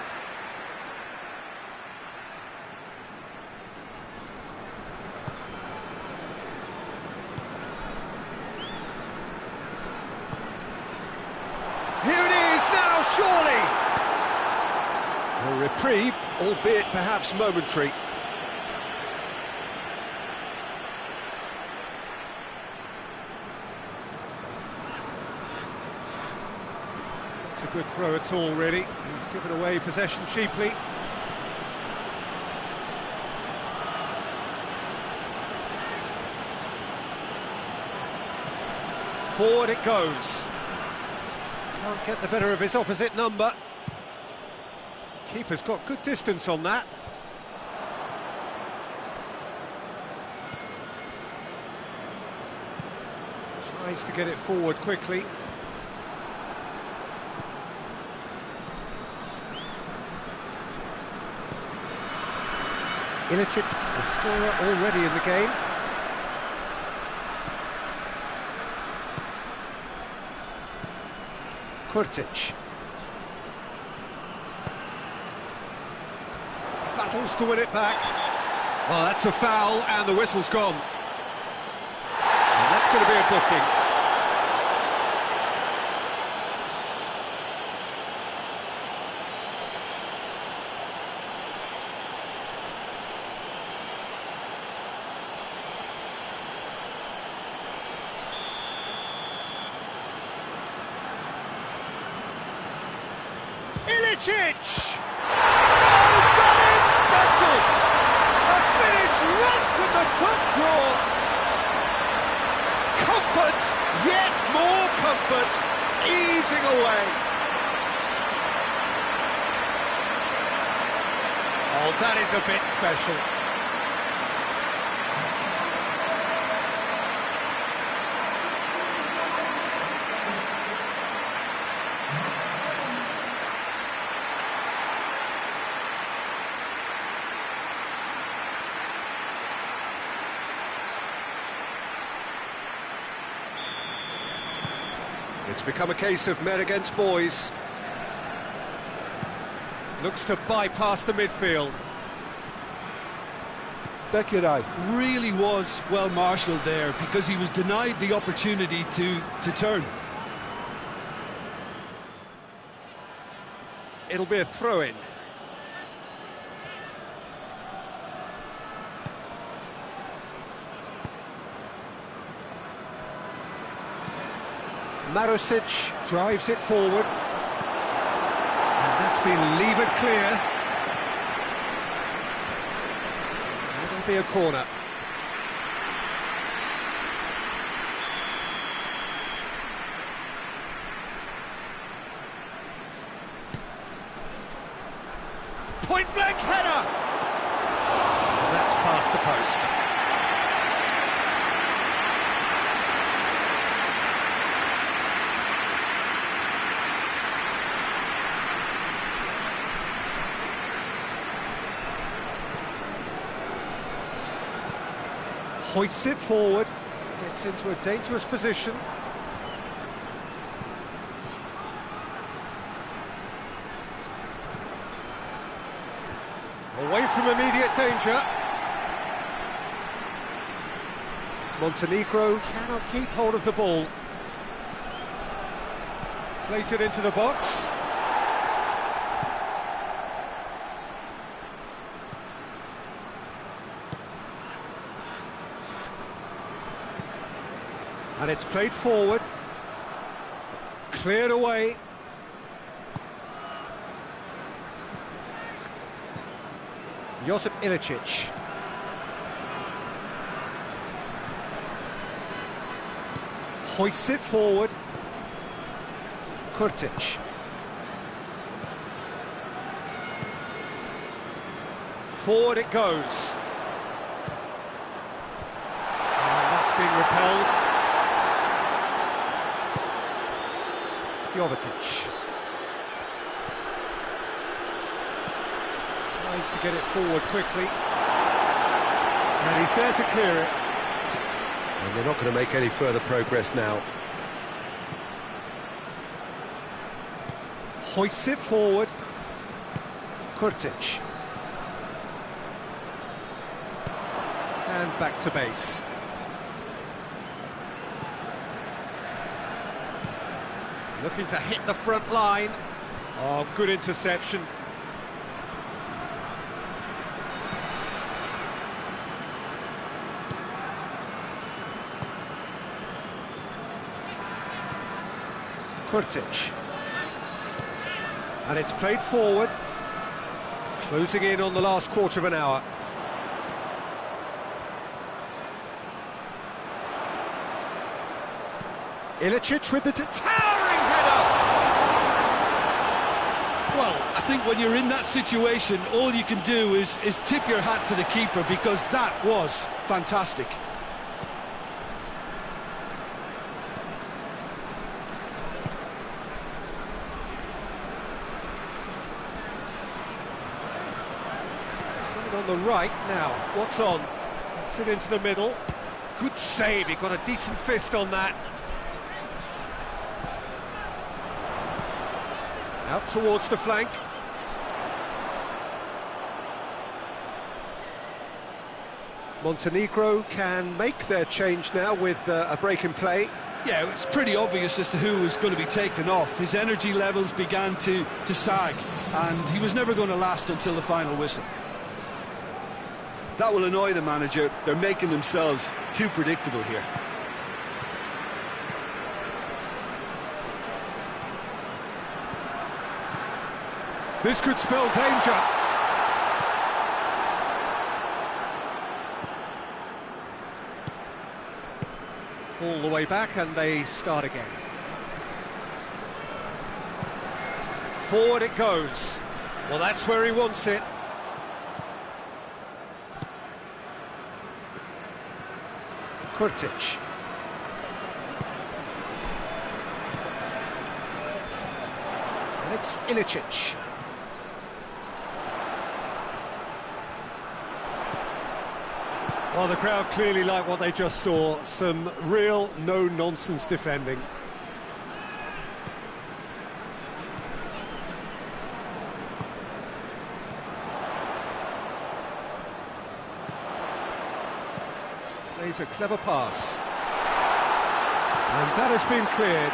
Surely! A reprieve, albeit perhaps momentary. It's a good throw at all, really. He's given away possession cheaply. Forward it goes. Can't get the better of his opposite number. Keeper's got good distance on that. Tries to get it forward quickly. Ilicic, the scorer already in the game. Kurtic. Battles to win it back. Well, that's a foul and the whistle's gone. And that's going to be a booking. Ilicic! Oh, that is special! A finish right from the top draw. Comfort, yet more comfort, easing away. Oh, that is a bit special. It's become a case of men against boys. Looks to bypass the midfield. Beckeray really was well marshalled there because he was denied the opportunity to turn. It'll be a throw-in. Marusic drives it forward. And that's been levered clear. It'll be a corner. Point-blank header! And that's past the post. Hoists it forward, gets into a dangerous position. Away from immediate danger. Montenegro cannot keep hold of the ball. Place it into the box. And it's played forward. Cleared away. Josip Ilicic. Hoists it forward. Kurtic. Forward it goes. And that's being repelled. Jovetic. Tries to get it forward quickly. And he's there to clear it. And they're not going to make any further progress now. Hoists it forward. Kurtic. And back to base. Looking to hit the front line. Oh, good interception. Kurtic. And it's played forward. Closing in on the last quarter of an hour. Ilicic with the towering header! Well, I think when you're in that situation, all you can do is tip your hat to the keeper, because that was fantastic. On the right now, what's on? Puts it into the middle. Good save, he got a decent fist on that. Out towards the flank. Montenegro can make their change now with a break in play. Yeah, it's pretty obvious as to who was going to be taken off. His energy levels began to sag, and he was never going to last until the final whistle. That will annoy the manager. They're making themselves too predictable here. This could spell danger. All the way back, and they start again. Forward it goes. Well, that's where he wants it. Kurtic. And it's Ilicic. Well, the crowd clearly like what they just saw. Some real no-nonsense defending. Plays a clever pass. And that has been cleared.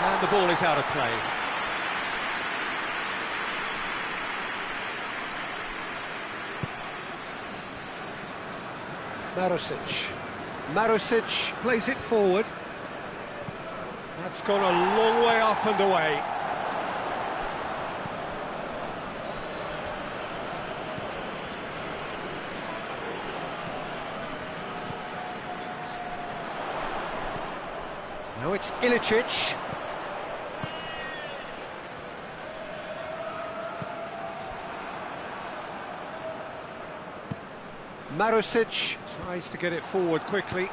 And the ball is out of play. Marusic plays it forward. That's gone a long way up and away. Now it's Ilicic. Marusic tries to get it forward quickly.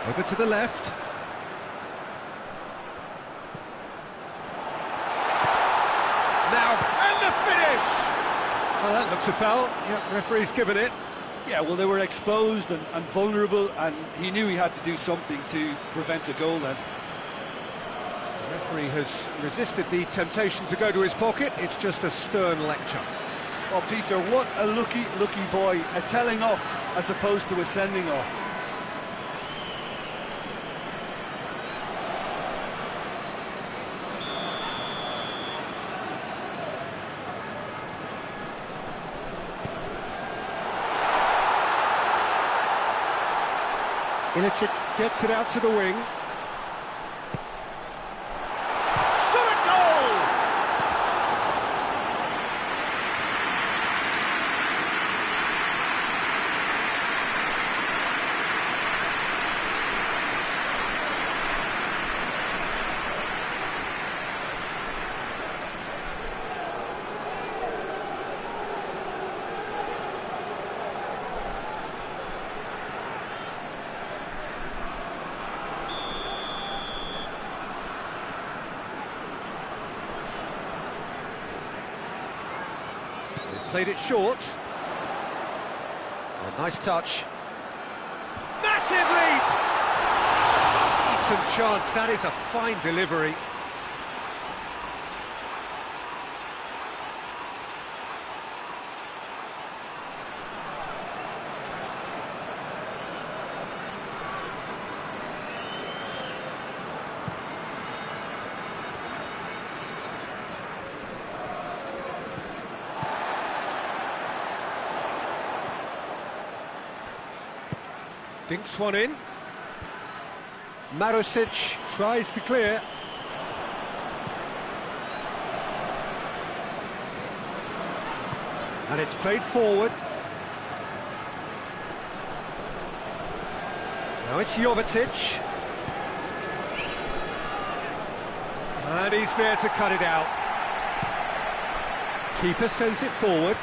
Over to the left. the finish! Well, that looks a foul. Yep, referee's given it. Yeah, well, they were exposed and vulnerable, and he knew he had to do something to prevent a goal then. The referee has resisted the temptation to go to his pocket. It's just a stern lecture. Well, Peter, what a lucky boy. A telling off as opposed to a sending off. Ilicic gets it out to the wing. Shot at goal! Played it short. Oh, nice touch. Massive leap! Decent chance, that is a fine delivery. Dinks one in. Marusic tries to clear. And it's played forward. Now it's Jovetic. And he's there to cut it out. Keeper sends it forward.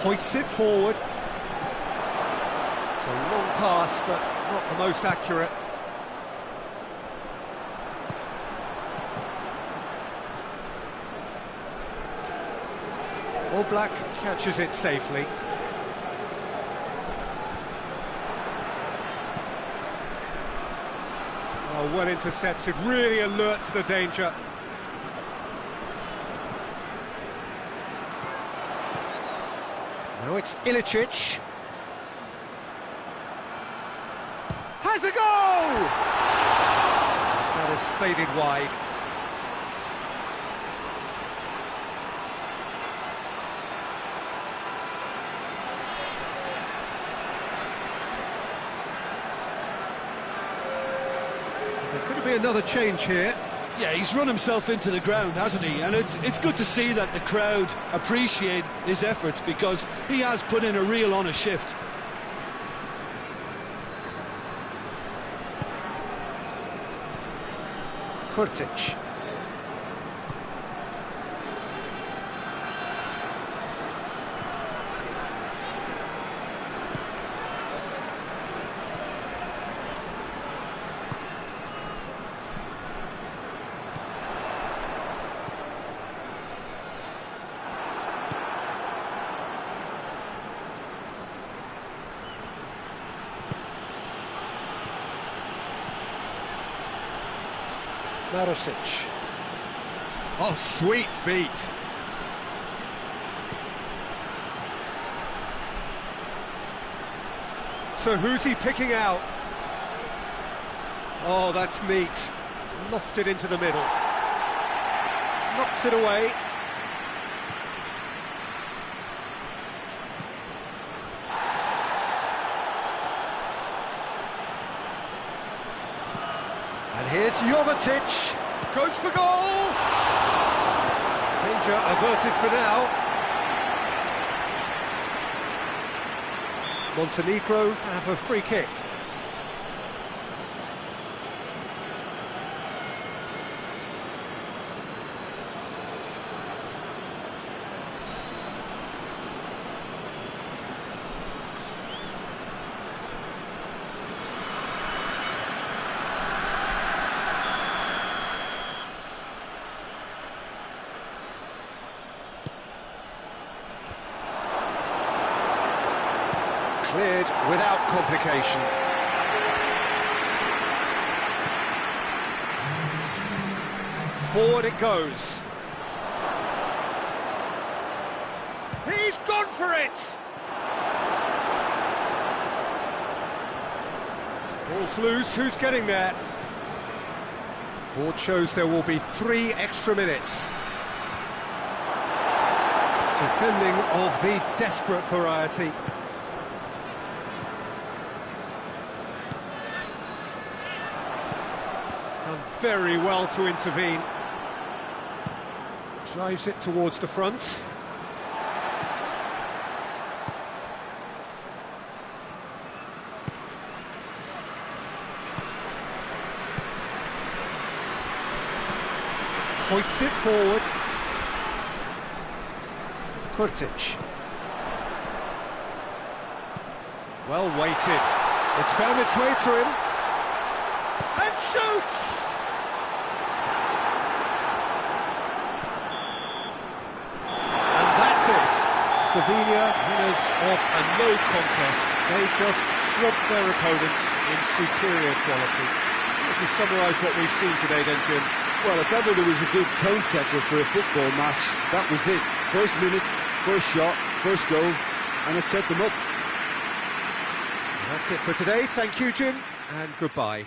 Hoists it forward. It's a long pass, but not the most accurate. All Black catches it safely. Oh, well intercepted, really alert to the danger. Now it's Ilicic. Has a goal! That has faded wide. There's going to be another change here. Yeah, he's run himself into the ground, hasn't he? And it's good to see that the crowd appreciate his efforts, because he has put in a real honest shift. Kurtic. Marusic. Oh, sweet feet. So who's he picking out? Oh, that's neat. Lofted into the middle. Knocks it away. And here's Jovetic, goes for goal! Danger averted for now. Montenegro have a free kick. Cleared without complication. Forward it goes. He's gone for it! Ball's loose, who's getting there? Board shows there will be 3 extra minutes. Defending of the desperate variety. Done very well to intervene. Drives it towards the front. Hoists it forward. Kurtic. Well weighted. It's found its way to him. And shoots! And that's it. Slovenia, winners of a no contest. They just swamped their opponents in superior quality. Would you summarise what we've seen today then, Jim? Well, if ever there was a good tone setter for a football match, that was it. First minutes, first shot, first goal, and it set them up. That's it for today. Thank you, Jim, and goodbye.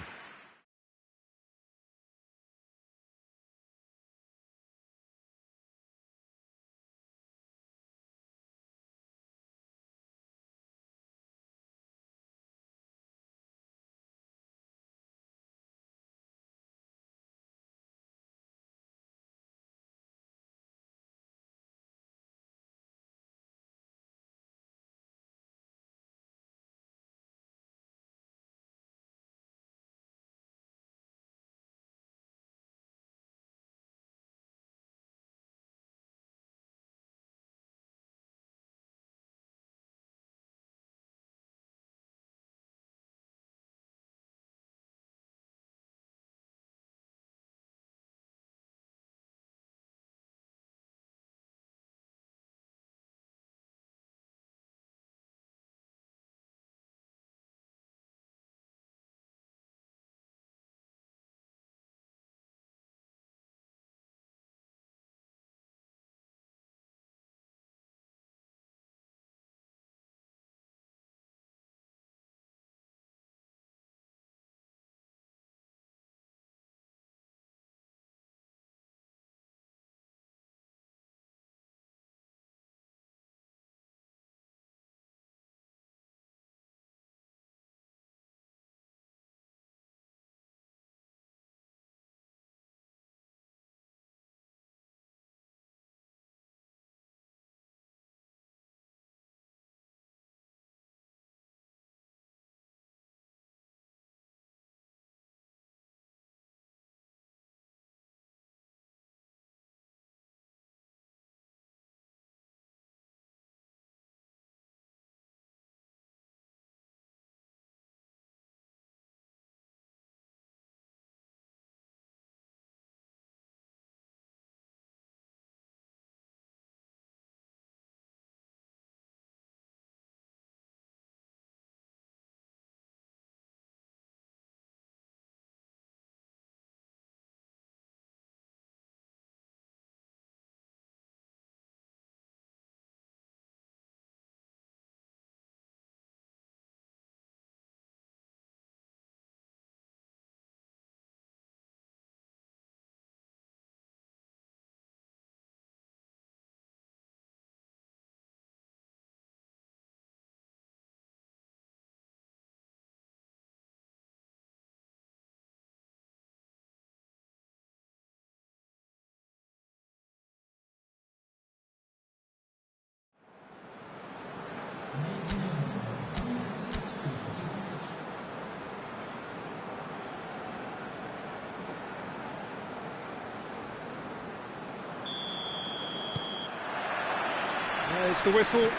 There's the whistle.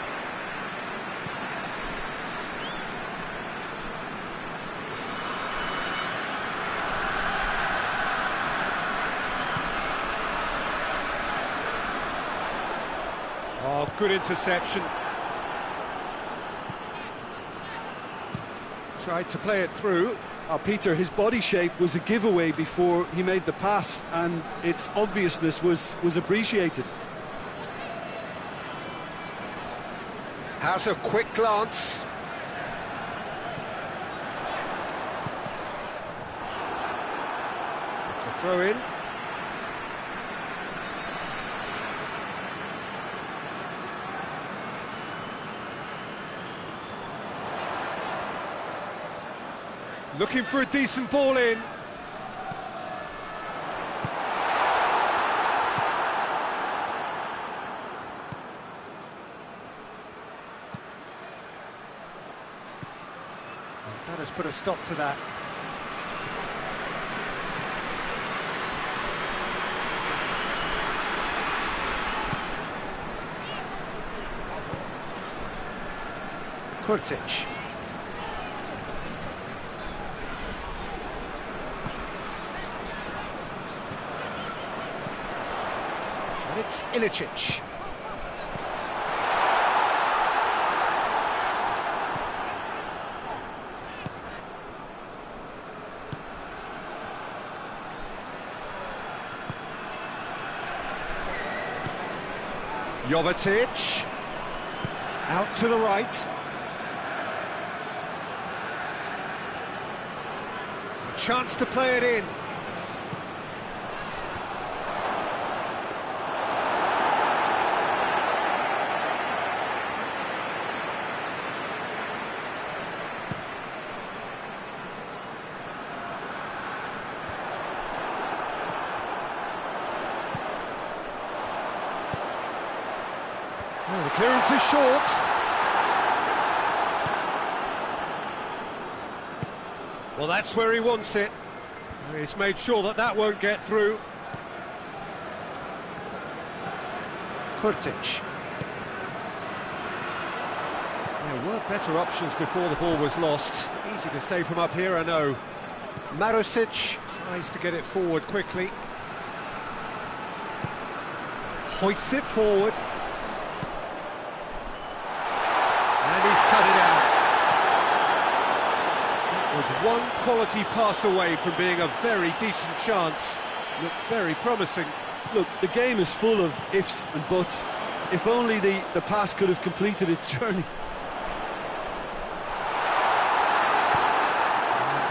Oh, good interception. tried to play it through. Peter, his body shape was a giveaway before he made the pass, and its obviousness was appreciated. Has a quick glance. It's a throw in. Looking for a decent ball in. That has put a stop to that. Kurtic. And it's Ilicic. Jovetic, out to the right. A chance to play it in. Oh, the clearance is short. Well, that's where he wants it. He's made sure that that won't get through. Kurtic. There were better options before the ball was lost. Easy to say from up here, I know. Marusic tries to get it forward quickly. Hoists it forward. And he's cut it out. That was one quality pass away from being a very decent chance. Looked very promising. Look, the game is full of ifs and buts. If only the pass could have completed its journey.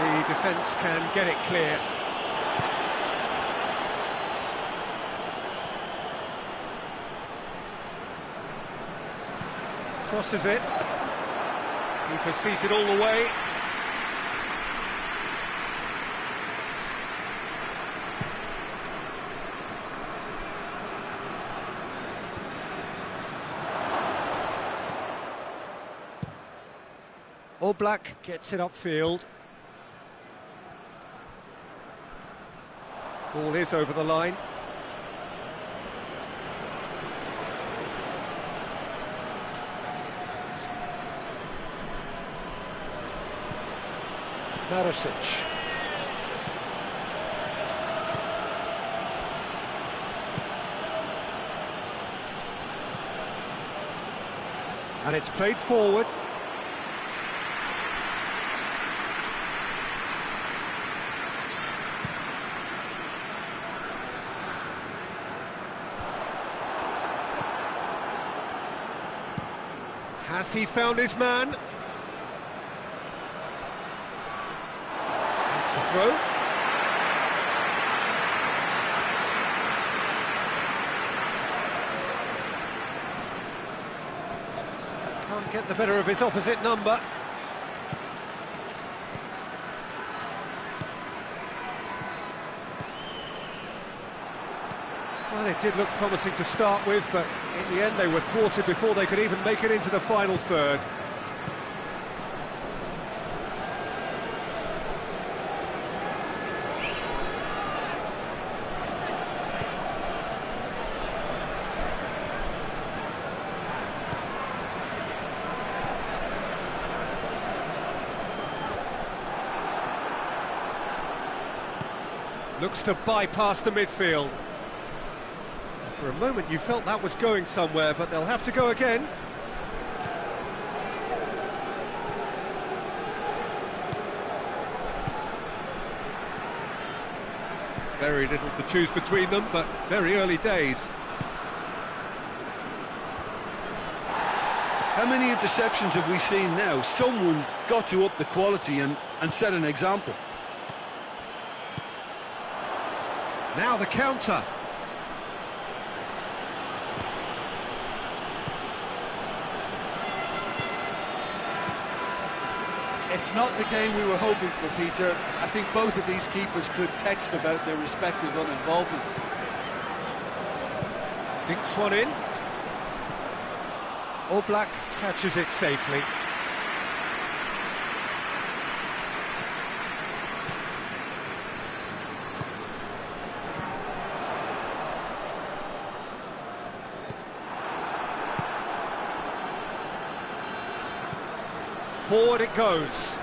And the defence can get it clear. Crosses it. Keeper sees it all the way. Oblak gets it upfield. Ball is over the line. Marusic. And it's played forward. Has he found his man? It's a throw. Can't get the better of his opposite number. Well, it did look promising to start with, but in the end they were thwarted before they could even make it into the final third. Looks to bypass the midfield. For a moment you felt that was going somewhere, but they'll have to go again. Very little to choose between them, but very early days. How many interceptions have we seen now? Someone's got to up the quality and set an example. Now the counter. It's not the game we were hoping for, Peter. I think both of these keepers could text about their respective uninvolvement. Dinks one in. Oblak catches it safely. Forward it goes.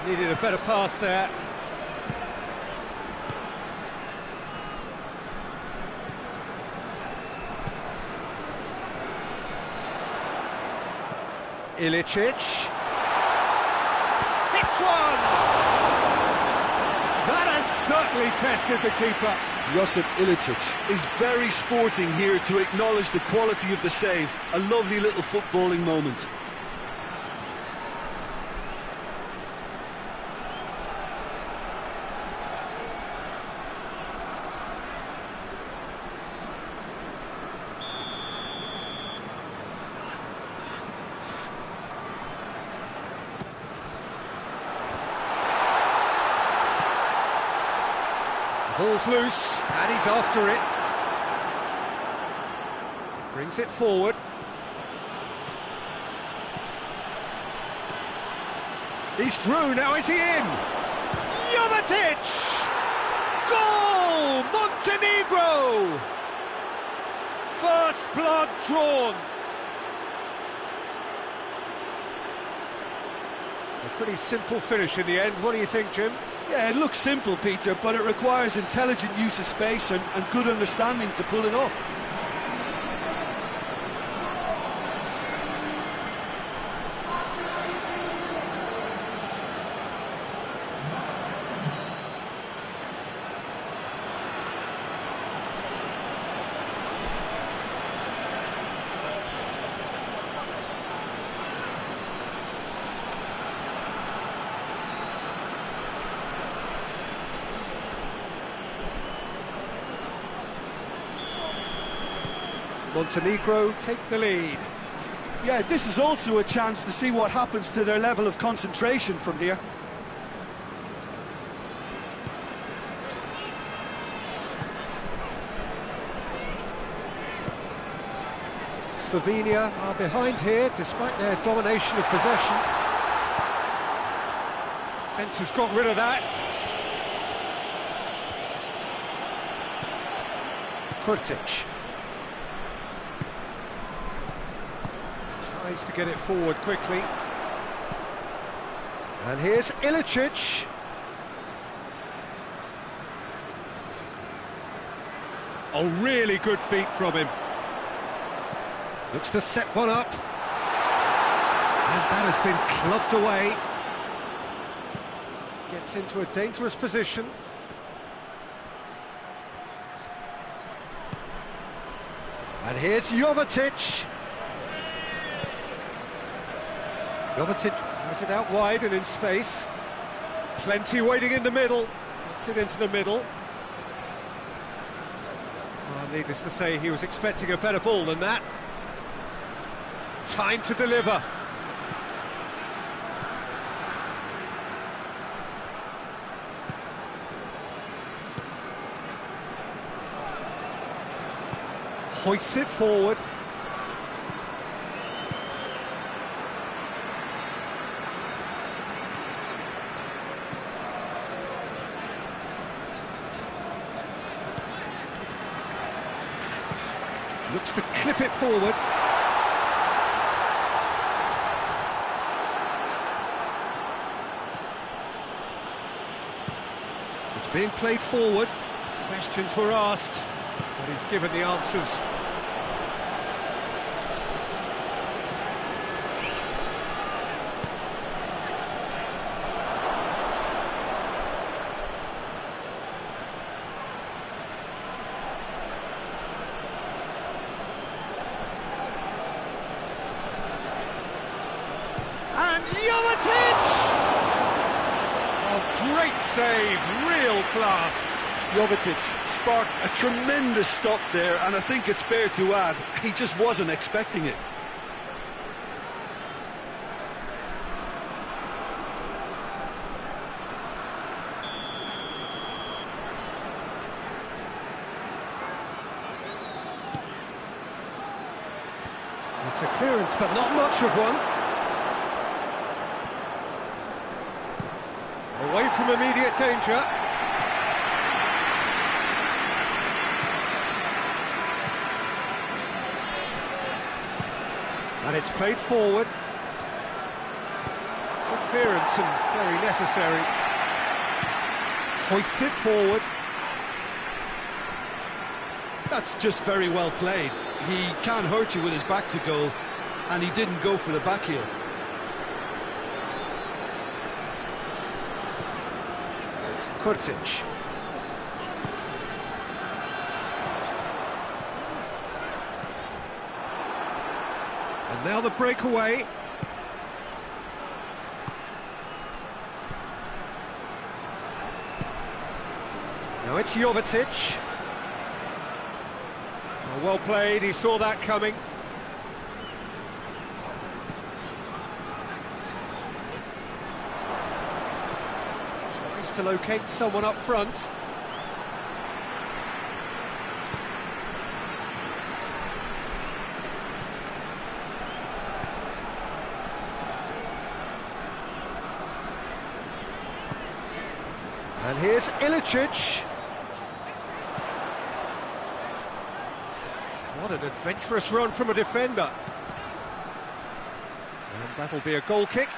Needed a better pass there. Ilicic. Hits one! That has certainly tested the keeper. Josip Ilicic is very sporting here to acknowledge the quality of the save. A lovely little footballing moment. Ball's loose, and he's after it. Brings it forward. He's through, now is he in? Jovetic! Goal! Montenegro! First blood drawn. A pretty simple finish in the end. What do you think, Jim? Yeah, it looks simple, Peter, but it requires intelligent use of space and good understanding to pull it off. Montenegro take the lead. Yeah, this is also a chance to see what happens to their level of concentration from here. Slovenia are behind here despite their domination of possession. Defence has got rid of that. Kurtic. Tries to get it forward quickly. And here's Ilicic. Oh, really good feet from him. Looks to set one up. And that has been clubbed away. Gets into a dangerous position. And here's Jovetic. Jovetic has it out wide and in space. Plenty waiting in the middle. Gets it into the middle. Oh, needless to say, he was expecting a better ball than that. Time to deliver. Hoists it forward. Looks to clip it forward. It's being played forward. Questions were asked, but he's given the answers. Jovetic! Oh, great save, real class. Jovetic sparked a tremendous stop there, and I think it's fair to add, he just wasn't expecting it. It's a clearance, but not much of one. Away from immediate danger. And it's played forward. Good clearance and very necessary. Hoists it forward. That's just very well played. He can't hurt you with his back to goal, and he didn't go for the back heel. Kurtic. And now the breakaway. Now it's Jovetic. Oh, well played, he saw that coming. Tries to locate someone up front. And here's Ilicic. What an adventurous run from a defender. And that'll be a goal kick.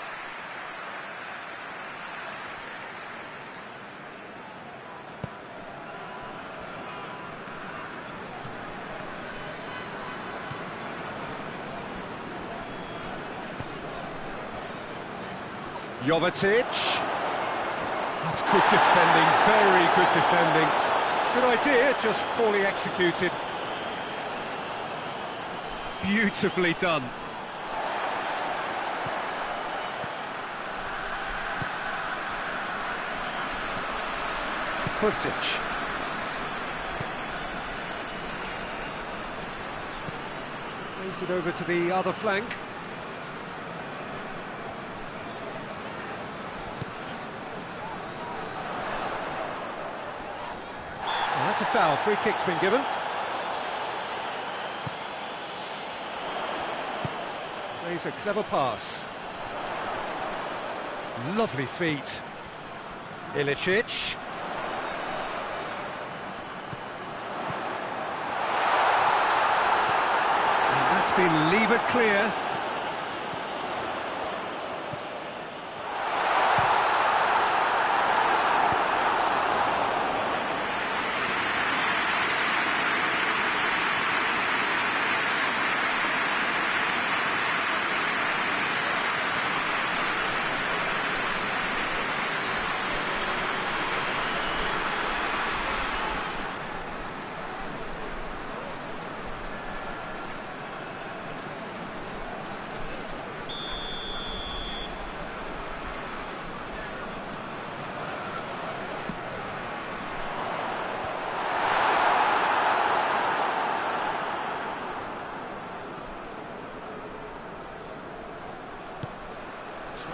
Jovetic. That's good defending, very good defending. Good idea, just poorly executed. Beautifully done. Kurtic. Plays it over to the other flank. Well, that's a foul, free kick's been given. Plays a clever pass. Lovely feet. Ilicic. And that's been levered clear.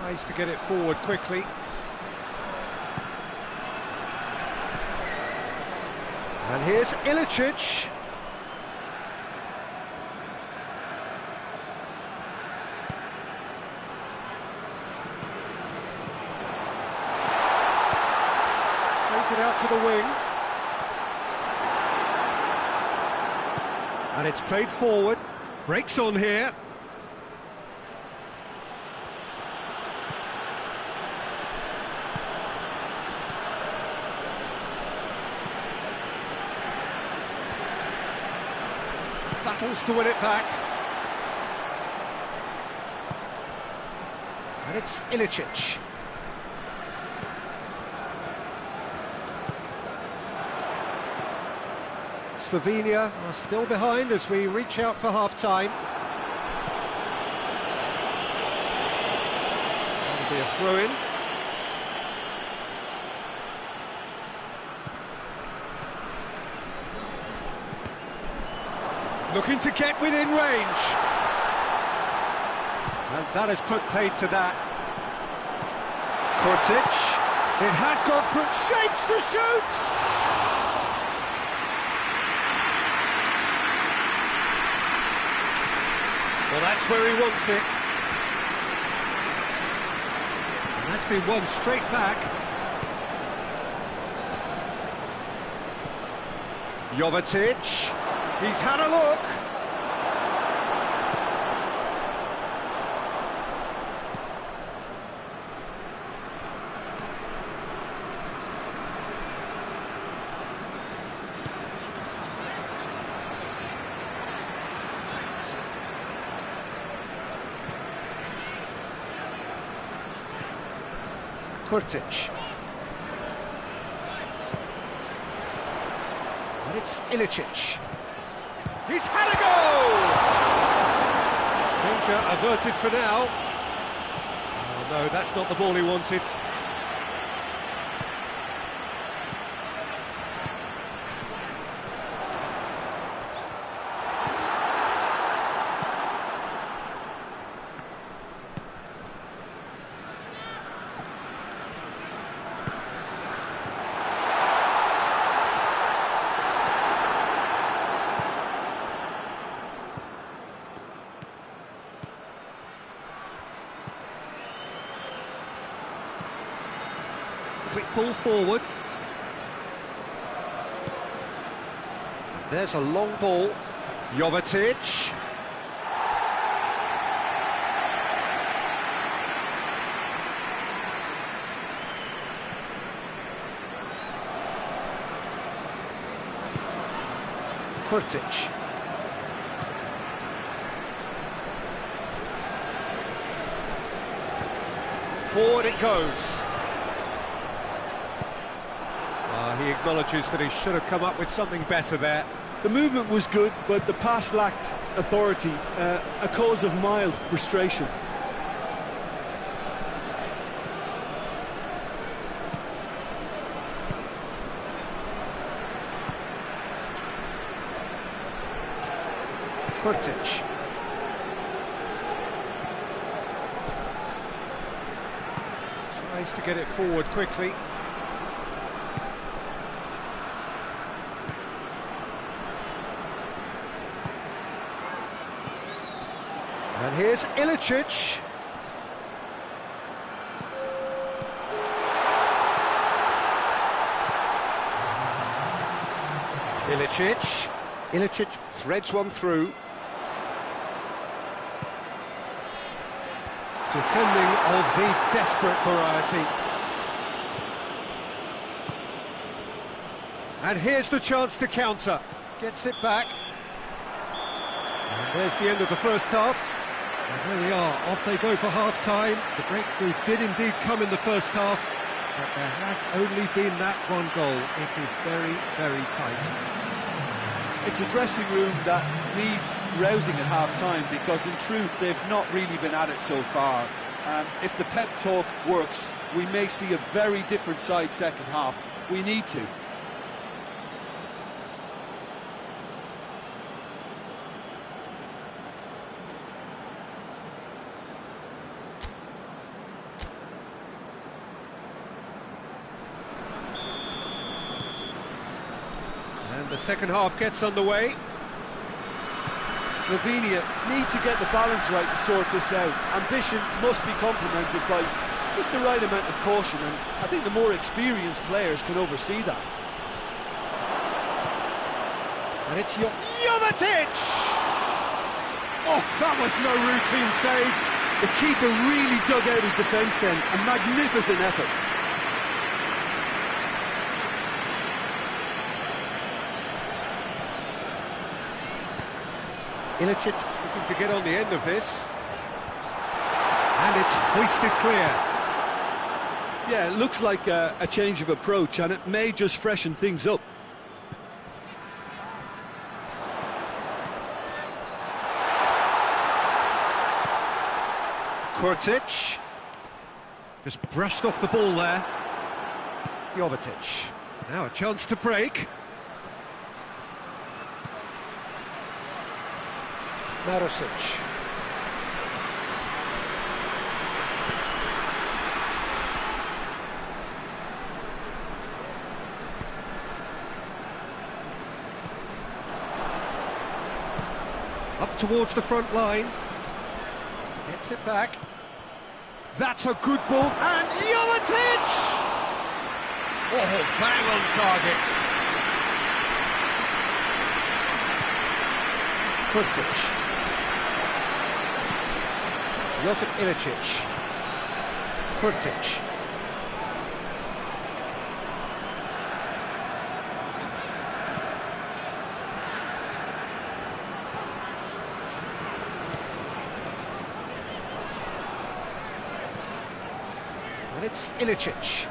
Tries to get it forward quickly. And here's Ilicic. Plays it out to the wing. And it's played forward. Breaks on here. Battles to win it back. And it's Ilicic. Slovenia are still behind as we reach out for half-time. be a throw-in. Looking to get within range. And that has put paid to that. Kurtic. It has got from shapes to shoot! Well, that's where he wants it. And that's been won straight back. Jovetic. He's had a look. Kurtic. And it's Ilicic. He's had a goal! Danger averted for now. Oh no, that's not the ball he wanted. Quick ball forward. There's a long ball. Jovetic. Kurtic. Forward it goes. He acknowledges that he should have come up with something better there. The movement was good, but the pass lacked authority, a cause of mild frustration. Kurtic. Tries to get it forward quickly. And here's Ilicic. Ilicic threads one through. Defending of the desperate variety. And here's the chance to counter. Gets it back. And there's the end of the first half. And there we are, off they go for half-time. The breakthrough did indeed come in the first half, but there has only been that one goal. It is very, very tight. It's a dressing room that needs rousing at half-time, because in truth they've not really been at it so far. If the pep talk works, we may see a very different side second half. We need to. And the second half gets underway. Slovenia need to get the balance right to sort this out. Ambition must be complemented by just the right amount of caution, and I think the more experienced players can oversee that. And it's Jovetic! Oh, that was no routine save. The keeper really dug out his defence then, a magnificent effort. Ilicic looking to get on the end of this. And it's hoisted clear. Yeah, it looks like a change of approach, and it may just freshen things up. Kurtic. Just brushed off the ball there. Jovetic. Now a chance to break. Marusic. Up towards the front line. Gets it back. That's a good ball. And Jovetic! Oh, bang on target. Kurtic. Josip Ilicic. Kurtic. And it's Ilicic.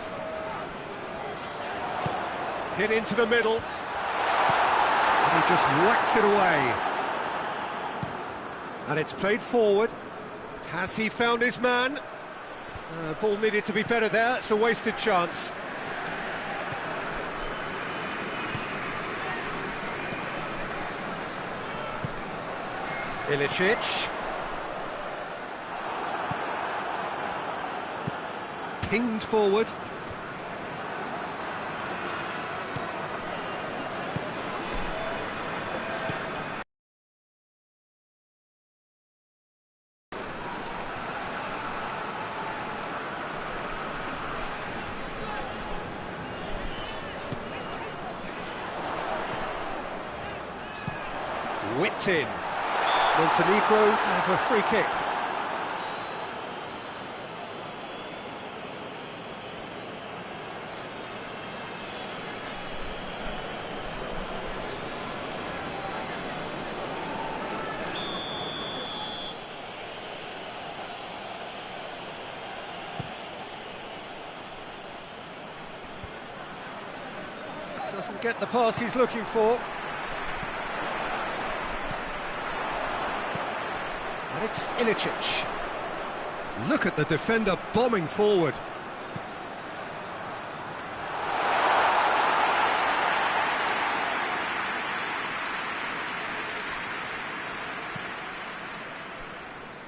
Hit into the middle. And he just whacks it away. And it's played forward. Has he found his man? Ball needed to be better there. It's a wasted chance. Ilicic. Pinged forward. Whipped in. Montenegro have a free kick. Doesn't get the pass he's looking for. And it's Ilicic. Look at the defender bombing forward.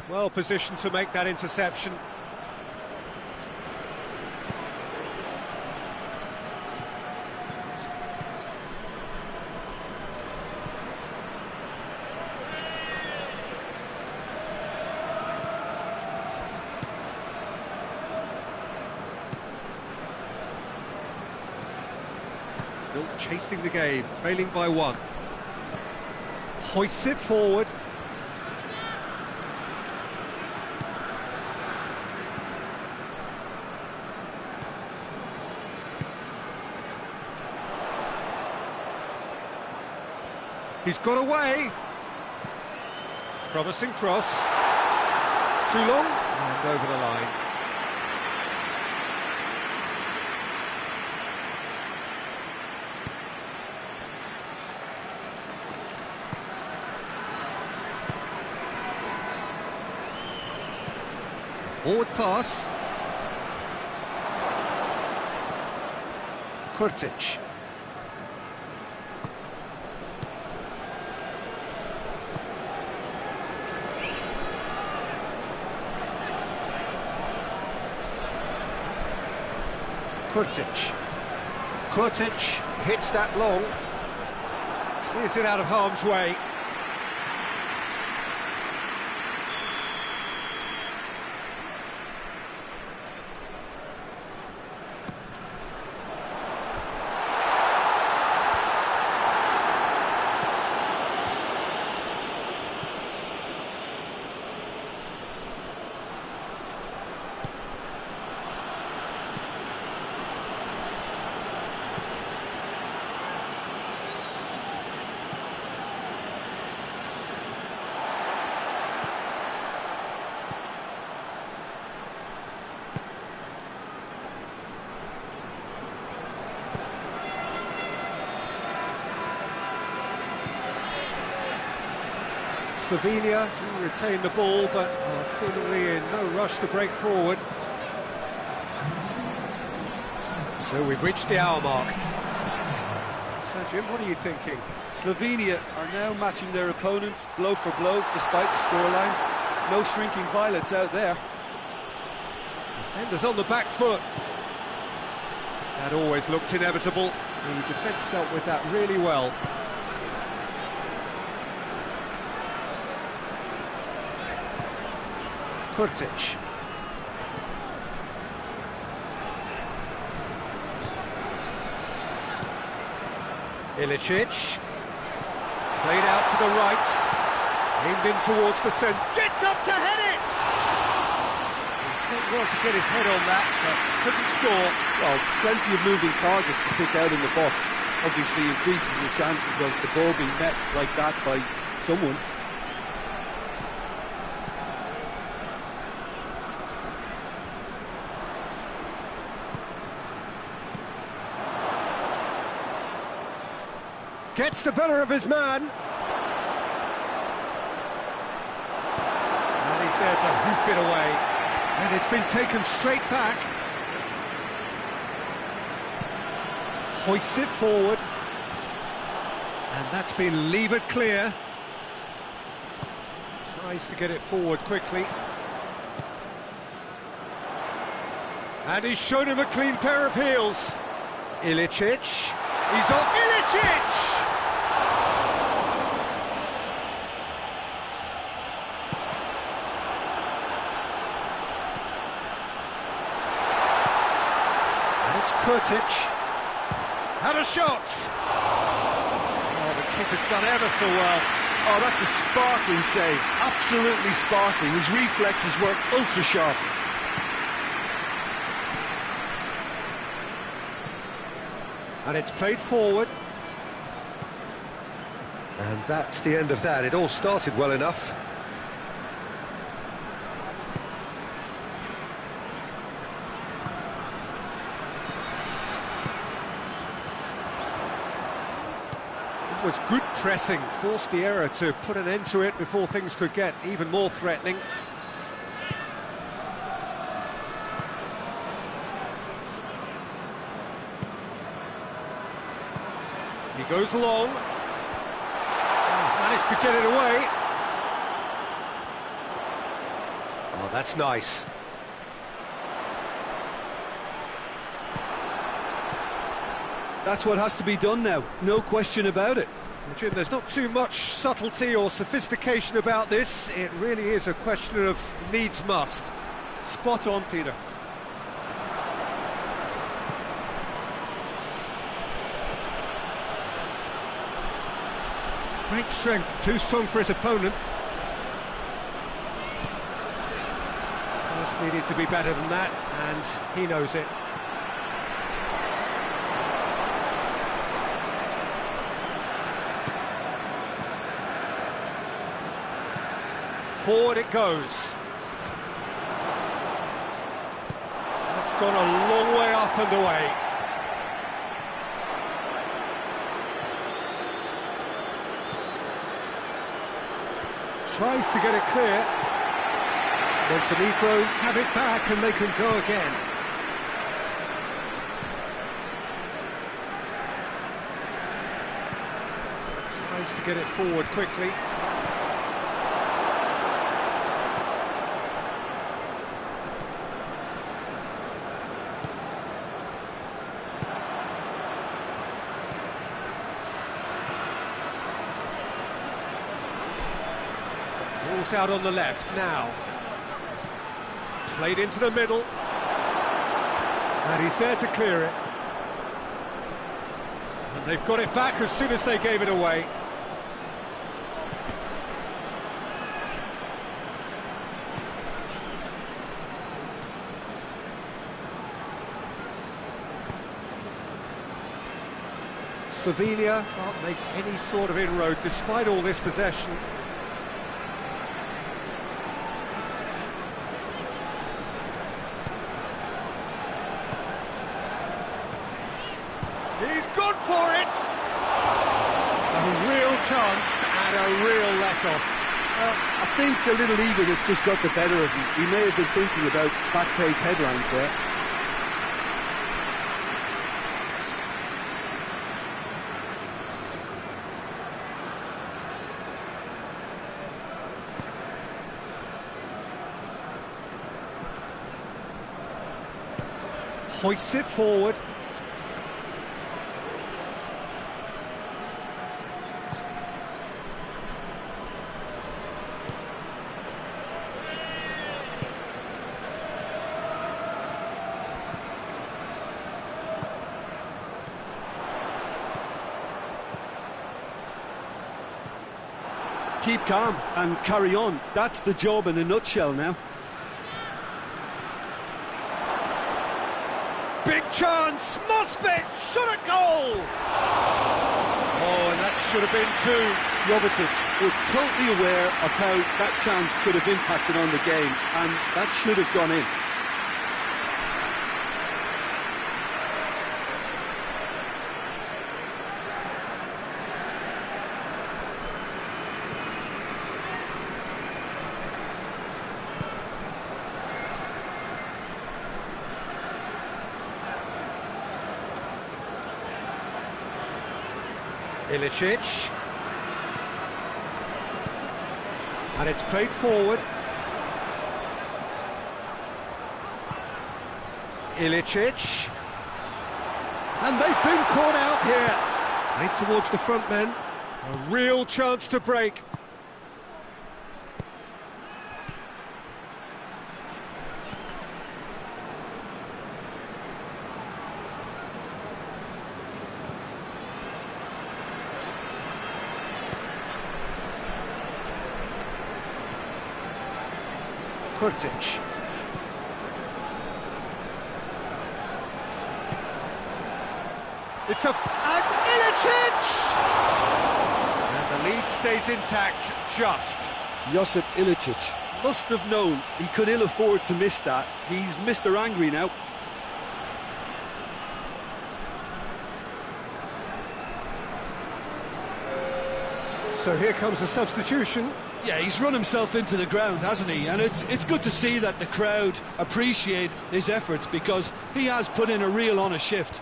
Well positioned to make that interception. Chasing the game, trailing by one. Hoists it forward. He's got away. Promising cross. Too long and over the line. Forward pass. Kurtic. Kurtic. Kurtic hits that long. Clears it out of harm's way. Slovenia do retain the ball, but are seemingly in no rush to break forward. So we've reached the hour mark. So Jim, what are you thinking? Slovenia are now matching their opponents blow for blow, despite the scoreline. No shrinking violets out there. Defenders on the back foot. That always looked inevitable. The defence dealt with that really well. Kurtic. Ilicic. Played out to the right. Aimed in towards the centre. Gets up to head it! He's done well to get his head on that, but couldn't score. Well, plenty of moving targets to pick out in the box. Obviously increases the chances of the ball being met like that by someone. Gets the better of his man. And he's there to hoof it away. And it's been taken straight back. Hoists it forward. And that's been levered clear. Tries to get it forward quickly. And he's shown him a clean pair of heels. Ilicic. He's on Ilicic! Kurtic had a shot. Oh, the keeper's done ever so well. Oh, that's a sparkling save. Absolutely sparkling. His reflexes were ultra sharp. And it's played forward. And that's the end of that. It all started well enough. That was good pressing, forced the error to put an end to it before things could get even more threatening. He goes long. Managed to get it away. Oh, that's nice. That's what has to be done now, no question about it. Well, Jim, there's not too much subtlety or sophistication about this. It really is a question of needs must. Spot on, Peter. Great strength, too strong for his opponent. Just needed to be better than that, and he knows it. Forward it goes. That's gone a long way up and away. Tries to get it clear. Montenegro have it back and they can go again. Tries to get it forward quickly. Ball's out on the left now. Played into the middle. And he's there to clear it. And they've got it back as soon as they gave it away. Slovenia can't make any sort of inroad despite all this possession. He's gone for it! A real chance and a real let-off. I think a little eagerness just got the better of him. He may have been thinking about back-page headlines there. Hoists it forward. Keep calm and carry on. That's the job in a nutshell now. Big chance, Mospit, shot at goal! Oh, and that should have been two. Jovetic was totally aware of how that chance could have impacted on the game, and that should have gone in. Ilicic. And it's played forward. Ilicic. And they've been caught out here. Played towards the front men. A real chance to break. Kurtic. It's and Ilicic! And the lead stays intact, just. Josip Ilicic must have known he could ill afford to miss that. He's Mr. Angry now. So here comes the substitution. Yeah, he's run himself into the ground, hasn't he? And it's good to see that the crowd appreciate his efforts, because he has put in a real honest shift.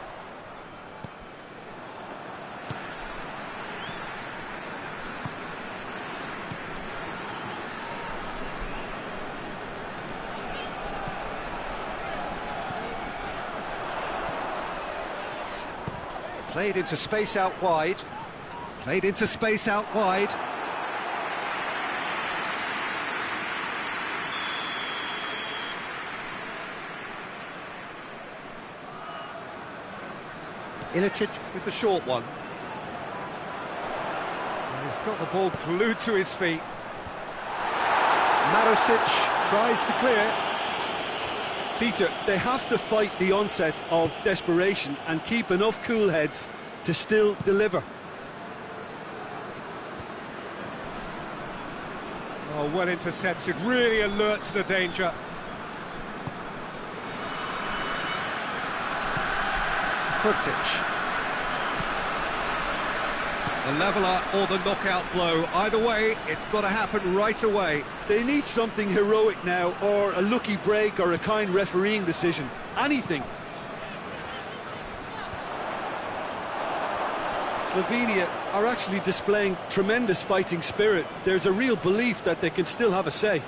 Played into space out wide. Played into space out wide. Ilicic with the short one. And he's got the ball glued to his feet. Marusic tries to clear. Peter, they have to fight the onset of desperation and keep enough cool heads to still deliver. Oh, well intercepted, really alert to the danger. Kurtic. The leveller or the knockout blow. Either way, it's got to happen right away. They need something heroic now, or a lucky break, or a kind refereeing decision. Anything. Slovenia are actually displaying tremendous fighting spirit. There's a real belief that they can still have a say.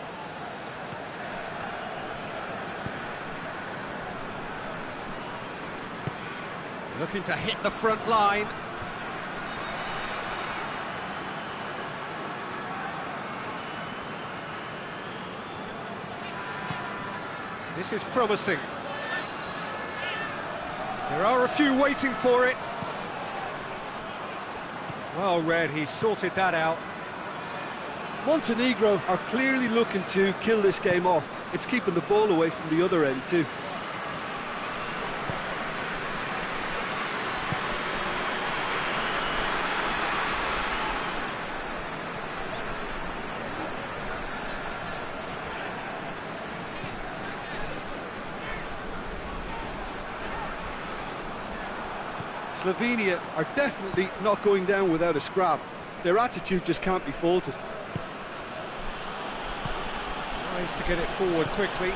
Looking to hit the front line. This is promising. There are a few waiting for it. Well read, he sorted that out. Montenegro are clearly looking to kill this game off. It's keeping the ball away from the other end too. Slovenia are definitely not going down without a scrap. Their attitude just can't be faulted. Tries to get it forward quickly.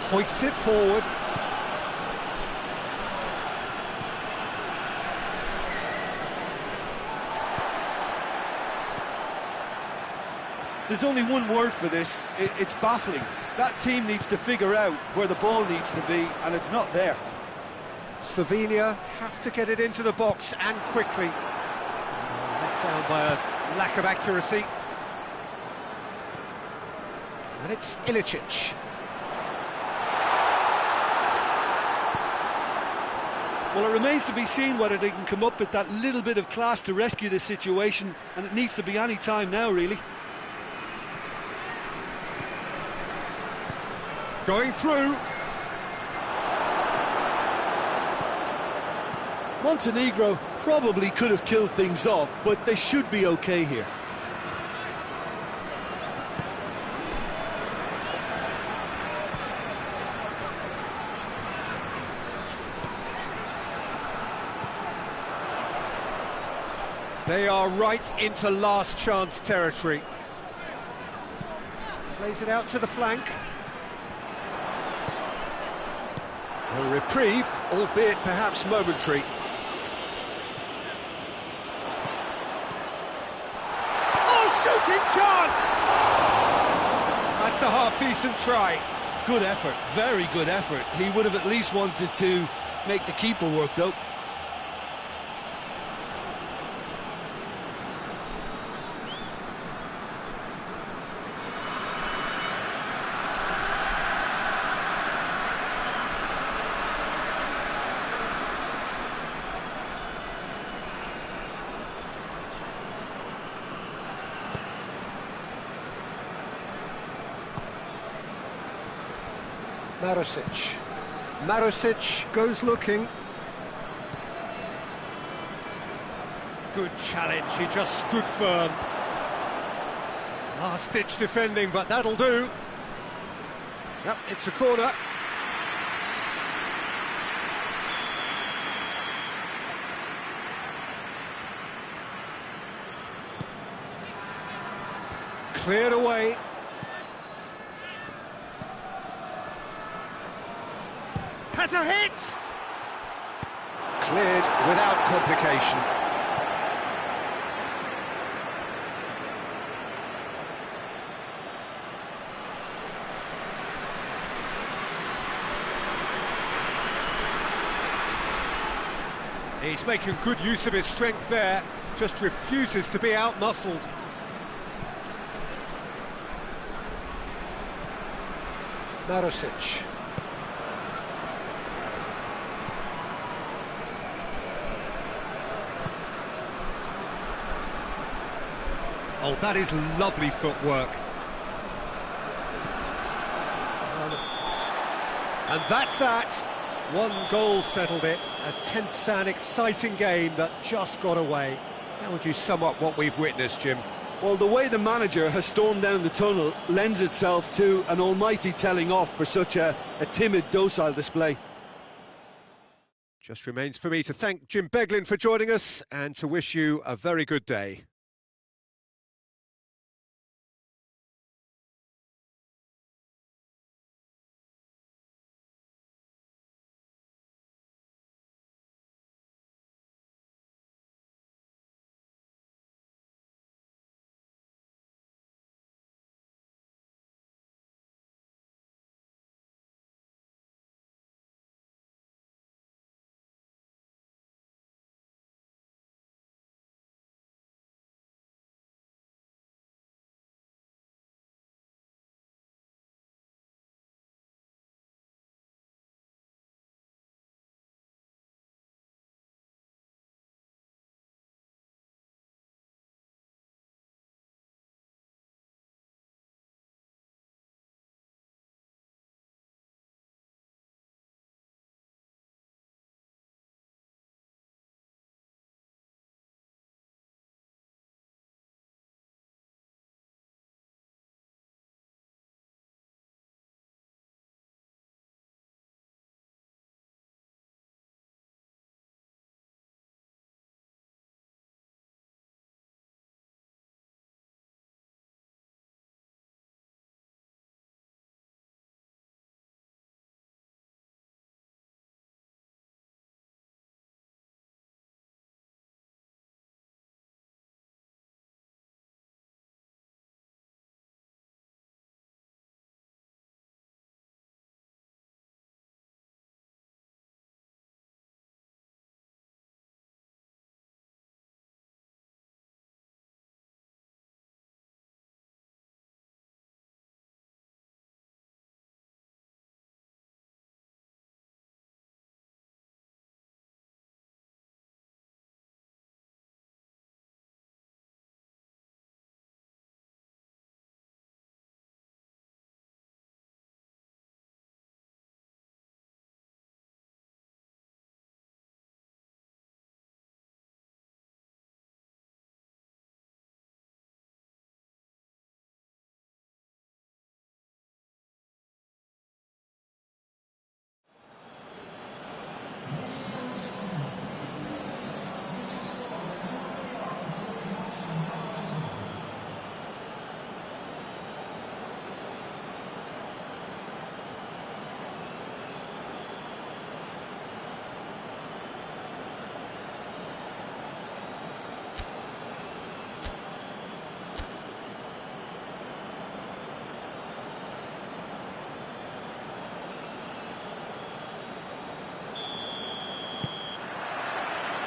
Hoists it forward. There's only one word for this, it's baffling. That team needs to figure out where the ball needs to be, and it's not there. Slovenia have to get it into the box and quickly. Let down by a lack of accuracy. And it's Ilicic. Well, it remains to be seen whether they can come up with that little bit of class to rescue this situation, and it needs to be any time now, really. Going through. Montenegro probably could have killed things off, but they should be okay here. They are right into last chance territory. Plays it out to the flank. A reprieve, albeit perhaps momentary. Oh, shooting chance! That's a half-decent try. Good effort, very good effort. He would have at least wanted to make the keeper work, though. Marusic goes looking. Good challenge, he just stood firm. Last-ditch defending, but that'll do. Yep, it's a corner. Cleared away. Has a hit! Cleared without complication. He's making good use of his strength there, just refuses to be out-muscled. Marusic. Oh, that is lovely footwork. And that's that. One goal settled it. A tense and exciting game that just got away. How would you sum up what we've witnessed, Jim? Well, the way the manager has stormed down the tunnel lends itself to an almighty telling off for such a timid, docile display. Just remains for me to thank Jim Beglin for joining us and to wish you a very good day.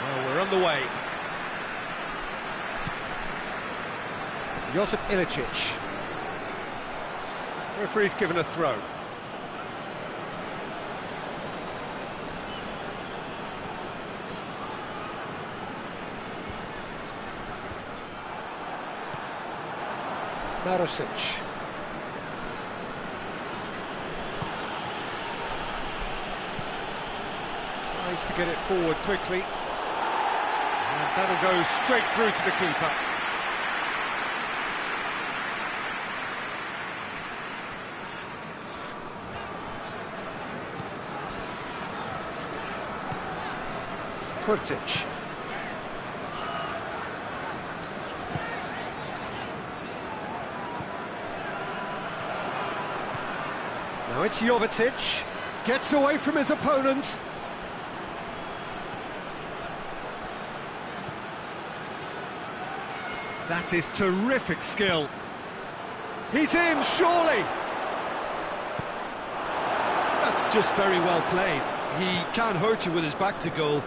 Well, we're on the way. Josip Ilicic. Referee's given a throw. Marusic. Tries to get it forward quickly. And that'll go straight through to the keeper. Kurtic. Now it's Jovetic. Gets away from his opponent. That is terrific skill. He's in, surely. That's just very well played. He can't hurt you with his back to goal,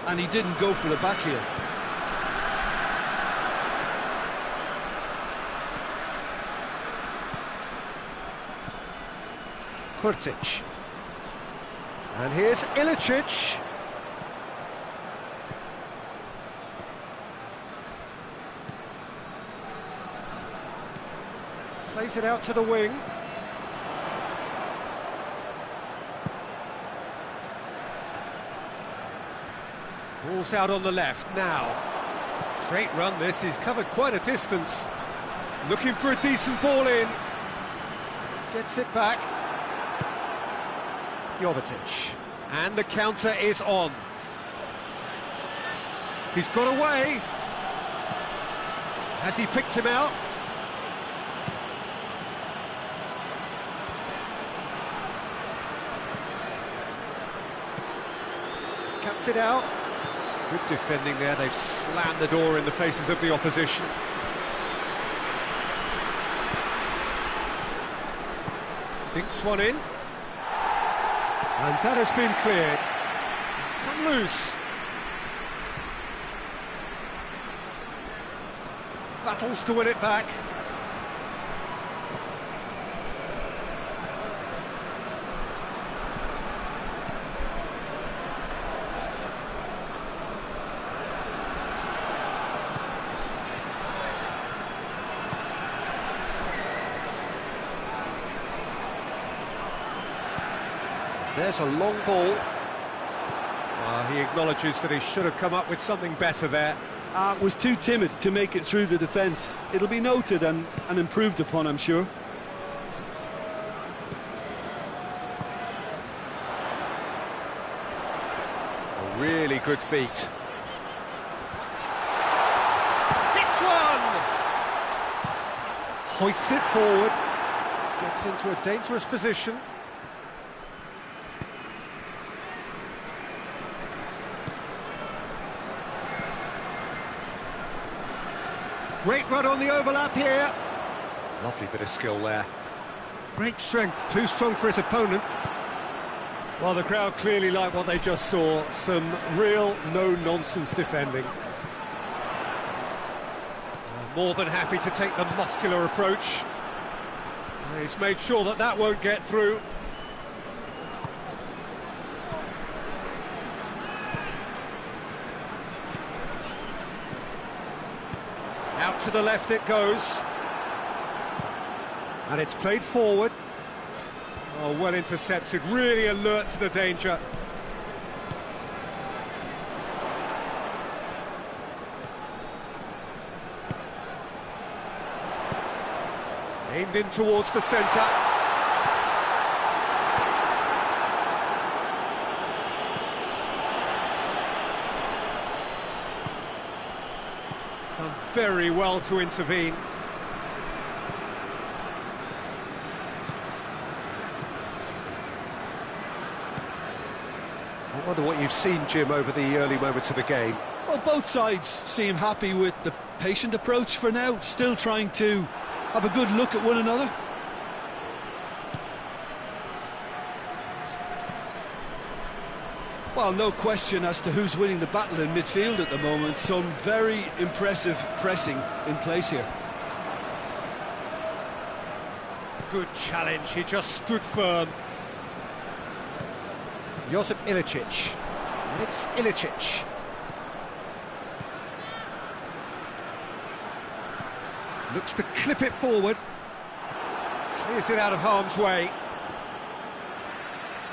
and he didn't go for the back heel. Kurtic. And here's Ilicic. Plays it out to the wing. Ball's out on the left now. Great run this, he's covered quite a distance. Looking for a decent ball in. Gets it back. Jovetic. And the counter is on. He's got away. Has he picked him out? Cuts it out. Good defending there, they've slammed the door in the faces of the opposition. Dinks one in. And that has been cleared. It's come loose. Battles to win it back. There's a long ball. He acknowledges that he should have come up with something better there. Was too timid to make it through the defence. It'll be noted and improved upon, I'm sure. A really good feat. Hits one! Hoists it forward. Gets into a dangerous position. Great run on the overlap here. Lovely bit of skill there. Great strength, too strong for his opponent. Well, the crowd clearly like what they just saw. Some real no-nonsense defending. More than happy to take the muscular approach. He's made sure that that won't get through. Out to the left it goes. And it's played forward. Oh, well intercepted, really alert to the danger. Aimed in towards the centre. Done very well to intervene. I wonder what you've seen, Jim, over the early moments of the game. Well, both sides seem happy with the patient approach for now, still trying to have a good look at one another. Well, no question as to who's winning the battle in midfield at the moment. Some very impressive pressing in place here. Good challenge, he just stood firm. Josip Ilicic. And it's Ilicic. Looks to clip it forward. Clears it out of harm's way.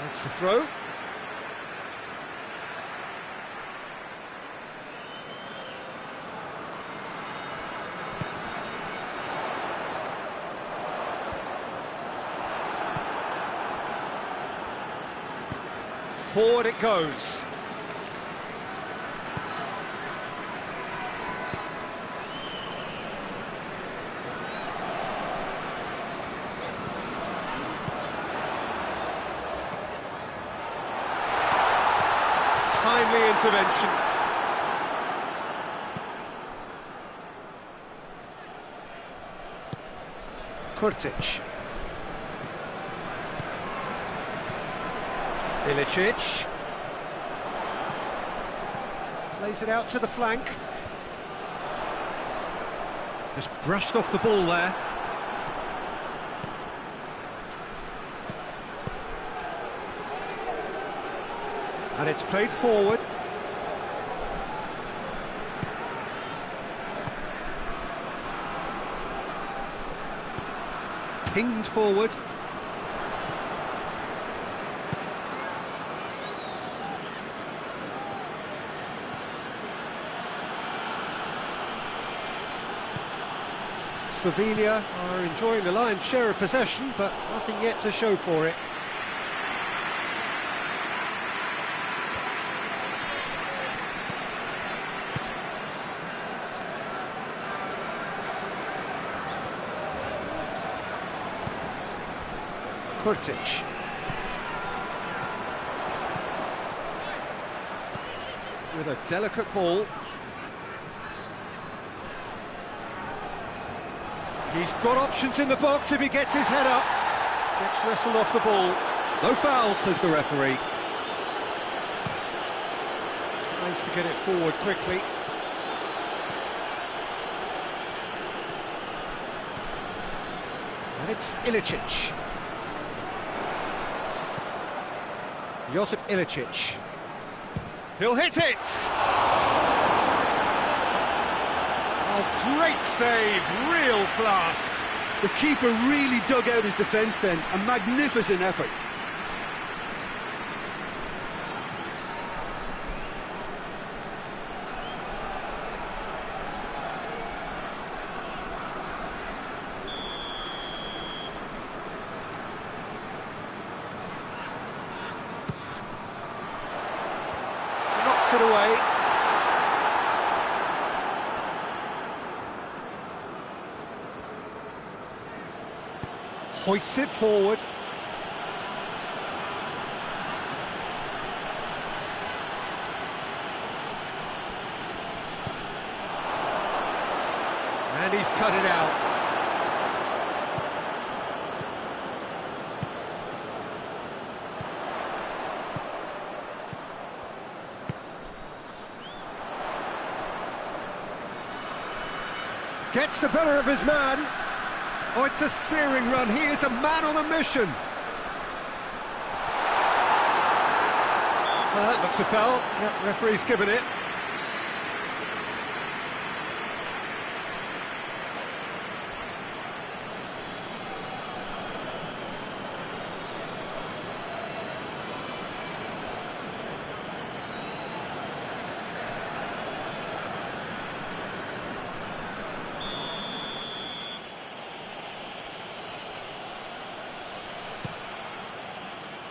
That's the throw. Forward it goes. Timely intervention. Kurtic. Ilicic. Plays it out to the flank. Just brushed off the ball there. And it's played forward. Pinged forward. Slovenia are enjoying the lion's share of possession, but nothing yet to show for it. Kurtic. With a delicate ball. He's got options in the box if he gets his head up. Gets wrestled off the ball. No foul, says the referee. Tries to get it forward quickly. And it's Ilicic. Josip Ilicic. He'll hit it! Oh, great save, real class. The keeper really dug out his defence then, a magnificent effort. Knocks it away. Hoists it forward. And he's cut it out. Gets the better of his man. Oh, it's a searing run. He is a man on a mission. That looks a foul. Yep, referee's given it.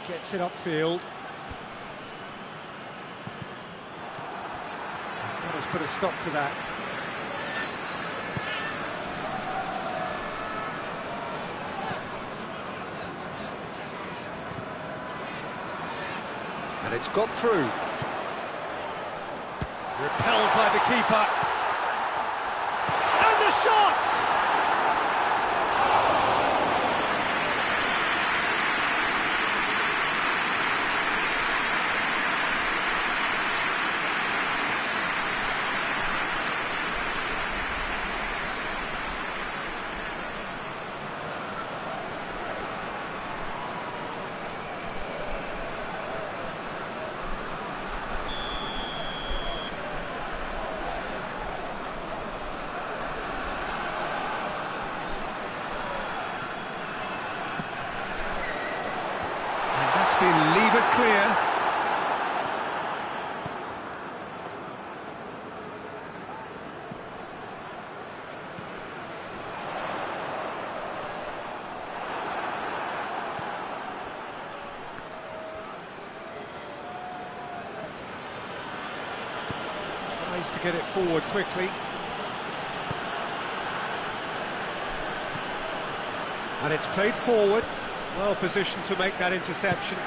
Gets it upfield. That has put a stop to that. And it's got through. Repelled by the keeper. And the shot! clear. Tries to get it forward quickly. And it's played forward. Well positioned to make that interception.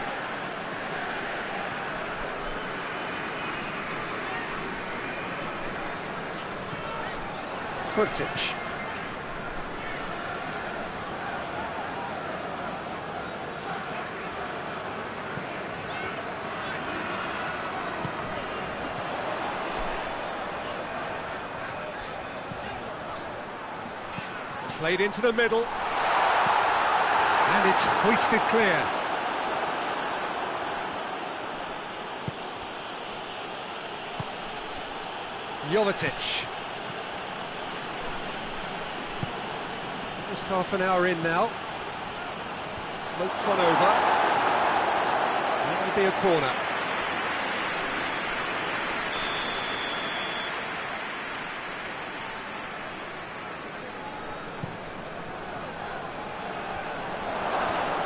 Kurtic. Played into the middle. And it's hoisted clear. Jovetic. Just half an hour in now. Floats one over. That'll be a corner.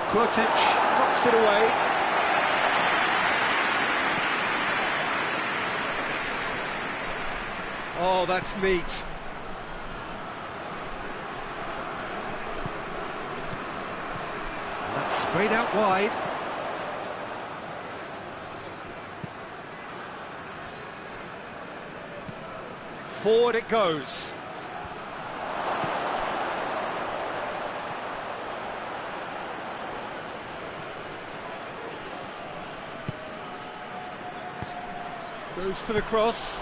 Kurtic knocks it away. Oh, that's neat. That's sprayed out wide. Forward it goes. Goes for the cross.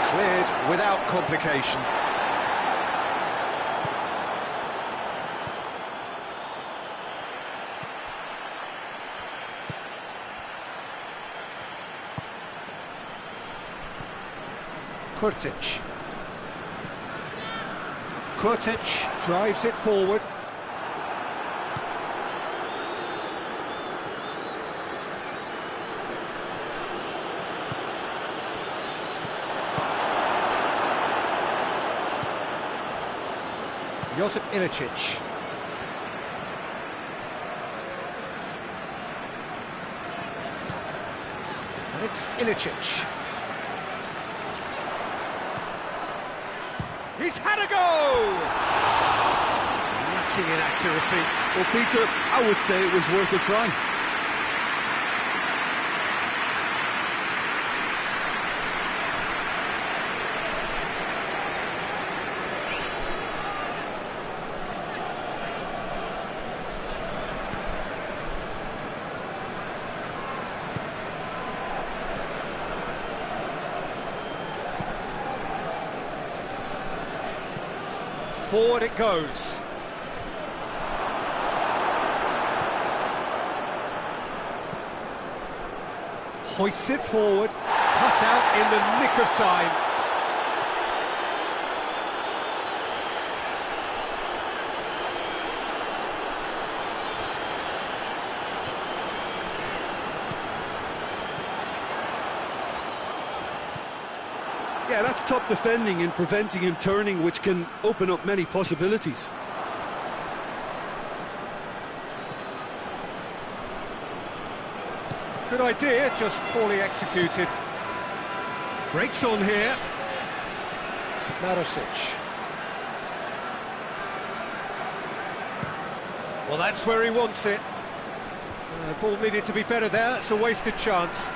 Cleared without complication. Kurtic. Kurtic drives it forward. Josip Ilicic. And it's Ilicic. He's had a go! Lacking in accuracy. Well, Peter, I would say it was worth a try. Forward it goes. Hoists it forward, cut out in the nick of time. Yeah, that's top defending and preventing him turning, which can open up many possibilities. Good idea, just poorly executed. Breaks on here. Marusic. Well, that's where he wants it. Ball needed to be better there, it's a wasted chance.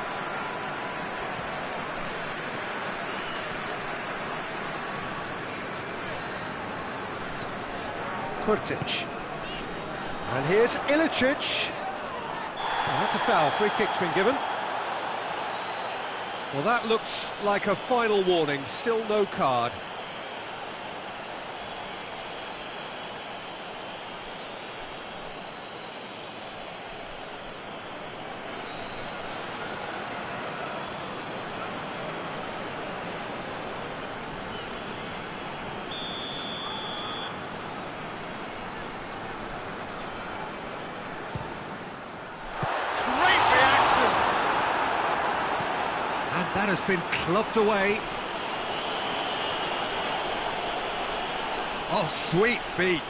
Kurtic. And here's Ilicic. Oh, that's a foul, free kick's been given. Well, that looks like a final warning, still no card. been clubbed away. Oh, sweet feet.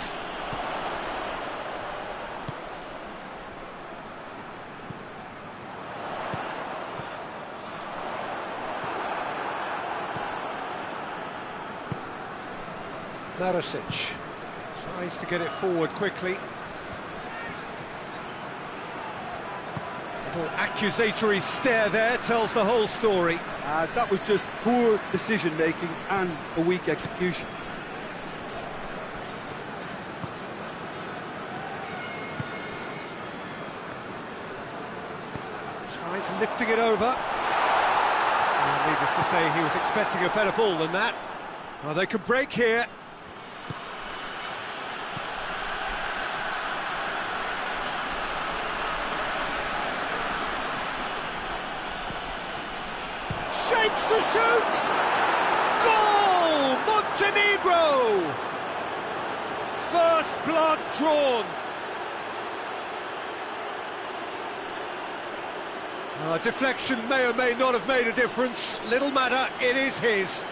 Marosic tries to get it forward quickly. Little accusatory stare there tells the whole story. That was just poor decision-making and a weak execution. Tries lifting it over. Well, needless to say, he was expecting a better ball than that. Oh, they could break here. Shapes to shoot! Goal! Montenegro! First blood drawn. Deflection may or may not have made a difference. Little matter, it is his.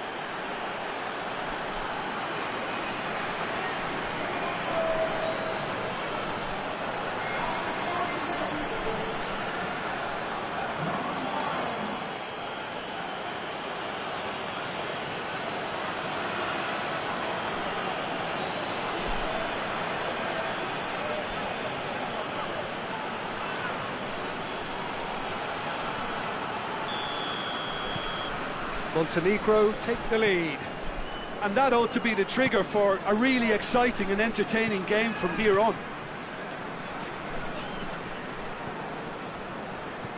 Montenegro take the lead. And that ought to be the trigger for a really exciting and entertaining game from here on.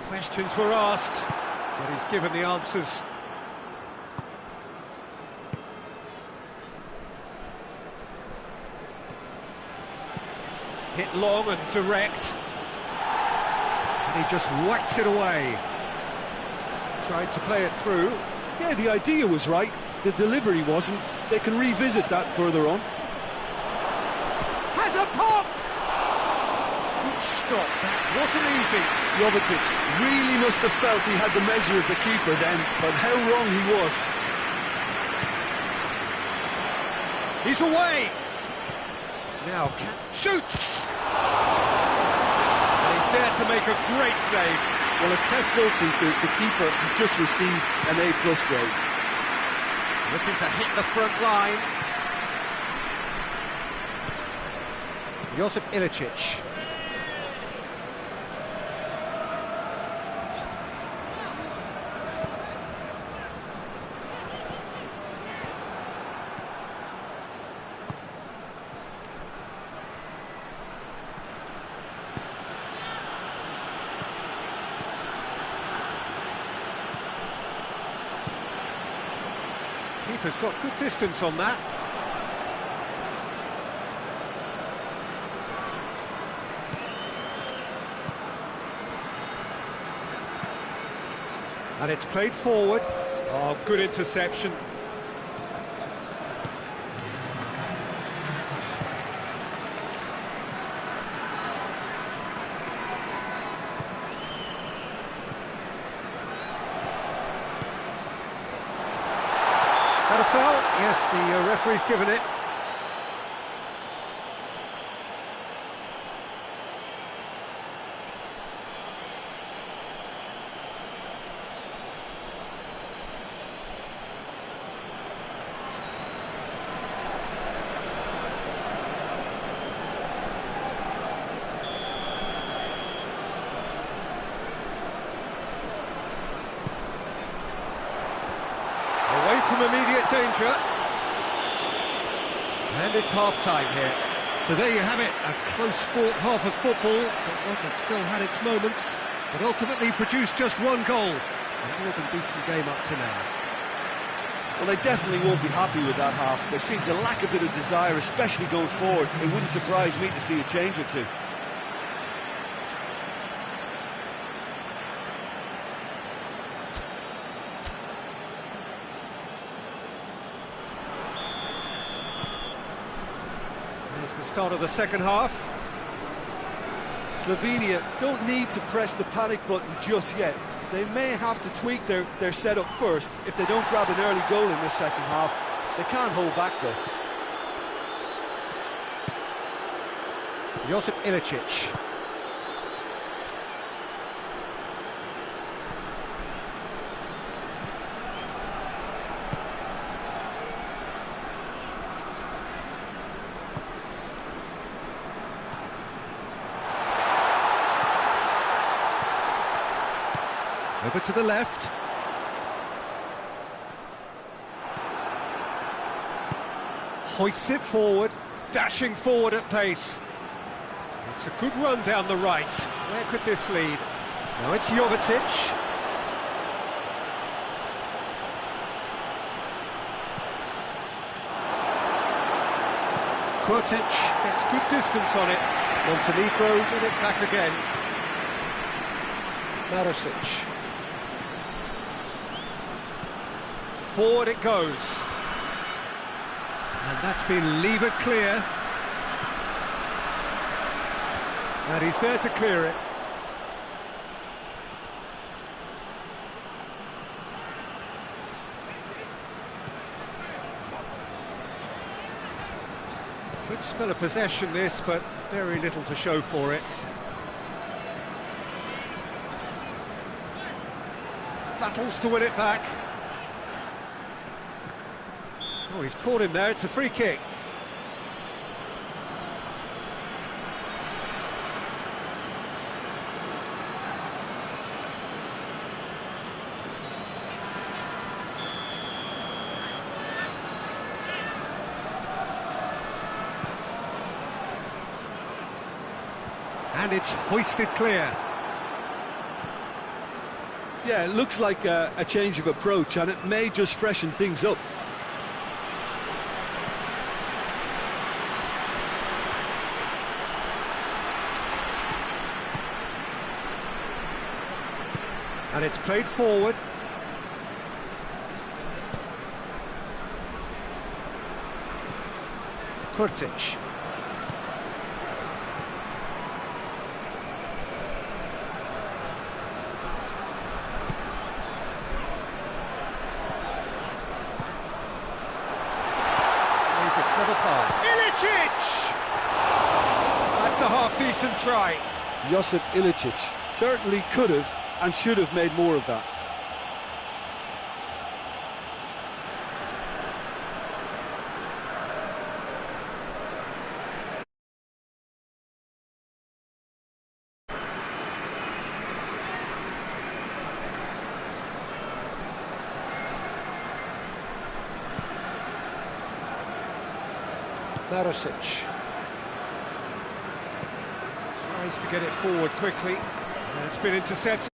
Questions were asked, but he's given the answers. Hit long and direct. And he just whacks it away. Tried to play it through. Yeah, the idea was right, the delivery wasn't. They can revisit that further on. Has a pop! Good stop, that wasn't easy. Jovetic really must have felt he had the measure of the keeper then, but how wrong he was. He's away! Now, shoots! And he's there to make a great save. Well, as test goalkeeper, the keeper has just received an A+ grade. Looking to hit the front line. Josip Ilicic. Keeper's got good distance on that. And it's played forward. Oh, good interception. That a foul? Yes, the referee's given it. Away from immediate danger. And it's half-time here. So there you have it, a close-fought half of football, but one that still had its moments, but ultimately produced just one goal. A more than decent game up to now. Well, they definitely won't be happy with that half. They seem to lack a bit of desire, especially going forward. It wouldn't surprise me to see a change or two. The start of the second half. Slovenia don't need to press the panic button just yet. They may have to tweak their setup first. If they don't grab an early goal in this second half, they can't hold back though. Josip Ilicic. Over to the left. Hoists it forward, dashing forward at pace. It's a good run down the right. Where could this lead? Now it's Jovetic. Kurtic gets good distance on it. Montenegro get it back again. Marosic. Forward it goes. And that's been levered clear. And he's there to clear it. Good spell of possession this, but very little to show for it. Battles to win it back. Oh, he's caught him there, it's a free kick. And it's hoisted clear. Yeah, it looks like a change of approach, and it may just freshen things up. And it's played forward. Kurtic. Clever pass. Ilicic! That's a half-decent try. Josip Ilicic certainly could have and should have made more of that. Marosic tries to get it forward quickly, and it's been intercepted.